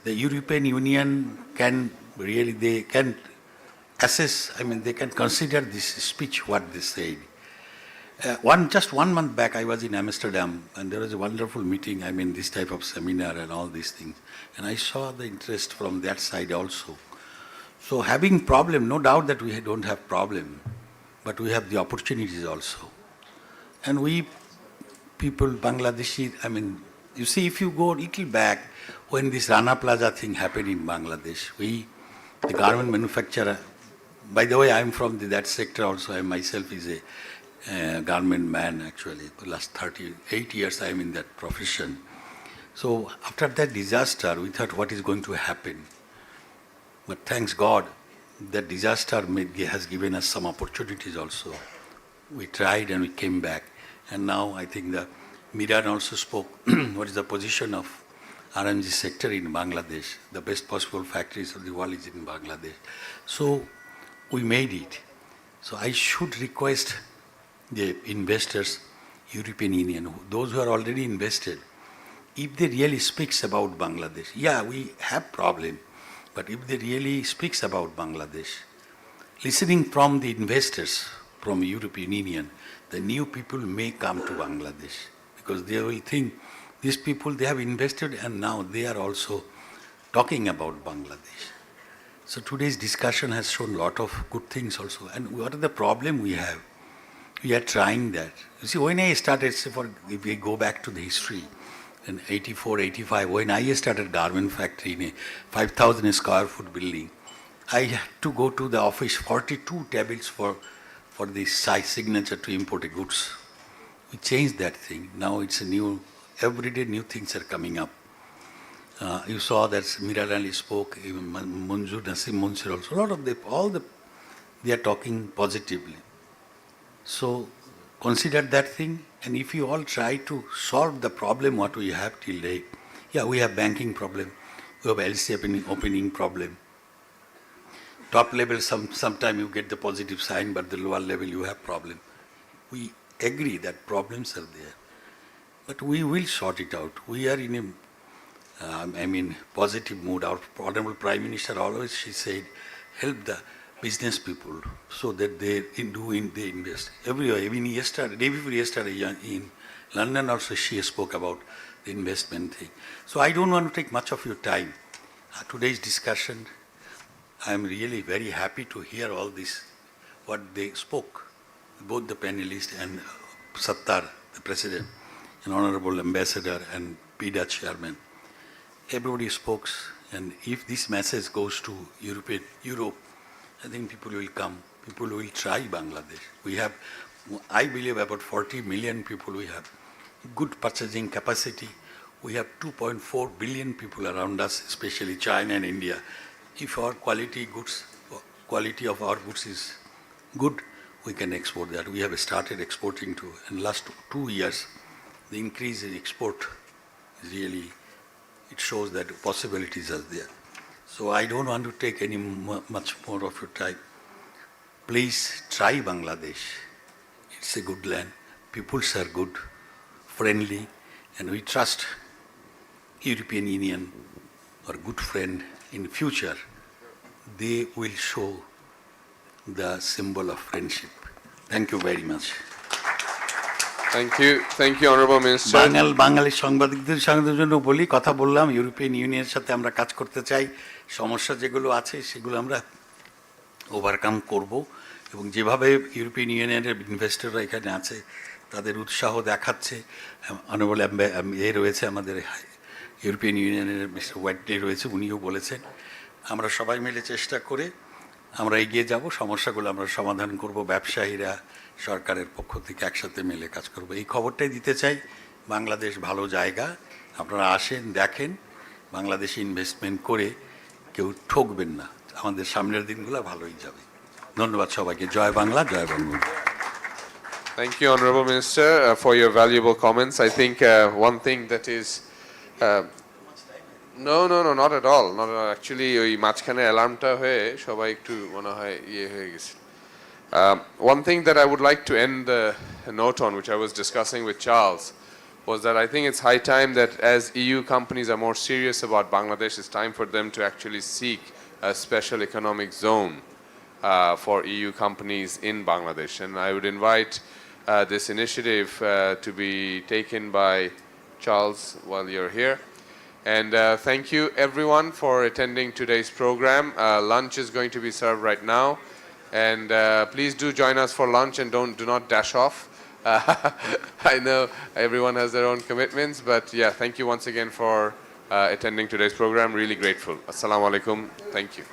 The European Union they can assess, they can consider this speech, what they said. Just 1 month back, I was in Amsterdam, and there was a wonderful meeting, this type of seminar and all these things. And I saw the interest from that side also. So having problem, no doubt that we don't have problem, but we have the opportunities also. And we people, Bangladeshi, you see, if you go a little back, when this Rana Plaza thing happened in Bangladesh, the garment manufacturer, by the way, I'm from that sector also. I myself is a garment man, actually. For the last 38 years, I'm in that profession. So after that disaster, we thought, what is going to happen? But thanks God, that disaster has given us some opportunities also. We tried and we came back. And now I think the Miran also spoke what is the position of RMG sector in Bangladesh. The best possible factories of the world is in Bangladesh. So we made it. So I should request the investors, European Union, those who are already invested, if they really speaks about Bangladesh, we have problem, but if they really speaks about Bangladesh, listening from the investors from European Union, the new people may come to Bangladesh because they will think these people, they have invested and now they are also talking about Bangladesh. So today's discussion has shown a lot of good things also. And what are the problem we have? We are trying that. You see, when I started, if we go back to the history, in 84, 85, when I started garment factory in a 5,000 square foot building, I had to go to the office, 42 tables for the size signature to import goods. We changed that thing. Now it's a new, every day new things are coming up. You saw that Mira Ali spoke, even Manju, Nasim Munsir also. A lot of them, they are talking positively. So consider that thing, and if you all try to solve the problem what we have till date, yeah, we have banking problem, we have LC opening problem. Top level, sometime you get the positive sign, but the lower level you have problem. We agree that problems are there, but we will sort it out. We are in a, positive mood. Our Honorable Prime Minister always, she said, help the business people so that they invest. Everywhere, even yesterday, day before yesterday in London also she spoke about the investment thing. So I don't want to take much of your time. Today's discussion, I am really very happy to hear all this, what they spoke, both the panelists and Sattar, the President, and Honorable Ambassador and PIDA Chairman. Everybody spoke, and if this message goes to Europe, I think people will come, people will try Bangladesh. We have, I believe, about 40 million people we have, good purchasing capacity. We have 2.4 billion people around us, especially China and India. If our quality of our goods is good, we can export that. We have started exporting to, in the last 2 years, the increase in export is really, it shows that possibilities are there. So I don't want to take any much more of your time. Please try Bangladesh. It's a good land. Peoples are good, friendly, and we trust European Union, our good friend in future. They will show the symbol of friendship. Thank you very much. Thank you, Honorable Minister. বাঙালি সাংবাদিকদের জন্য বলি, কথা বললাম, European ইউনিয়নের সাথে আমরা কাজ করতে চাই, সমস্যা যেগুলো আছে সেগুলো আমরা ওভারকাম করব, এবং যেভাবে ইউরোপিয়ান ইউনিয়নের ইনভেস্টররা এখানে আছে তাদের উৎসাহ দেখাচ্ছে, অনারেবল রয়েছে আমাদের ইউরোপিয়ান ইউনিয়নের মিস্টার হোয়াইটলি রয়েছে, উনিও বলেছেন, আমরা সবাই মিলে চেষ্টা করে আমরা এগিয়ে যাব, সমস্যাগুলো আমরা সমাধান করব, ব্যবসায়ীরা সরকারের পক্ষ থেকে একসাথে মিলে কাজ করব। এই খবরটাই দিতে চাই, বাংলাদেশ ভালো জায়গা, আপনারা আসেন, দেখেন, বাংলাদেশে ইনভেস্টমেন্ট করে কেউ ঠকবেন না, আমাদের সামনের দিনগুলো ভালোই যাবে। ধন্যবাদ সবাইকে। জয় বাংলা, জয় Bangabandhu. Thank you, Honorable Minister, for your valuable comments. I think one thing that is... No, not at all. Not at all. Actually, ওই মাঝখানে অ্যালার্মটা হয়ে সবাই একটু মনে হয় ইয়ে হয়ে গেছে। One thing that I would like to end the note on, which I was discussing with Charles, was that I think it's high time that as EU companies are more serious about Bangladesh, it's time for them to actually seek a special economic zone for EU companies in Bangladesh. And I would invite this initiative to be taken by Charles while you're here. And thank you everyone for attending today's program. Lunch is going to be served right now. And please do join us for lunch and do not dash off. I know everyone has their own commitments, but yeah, thank you once again for attending today's program. Really grateful. Assalamu alaikum. Thank you.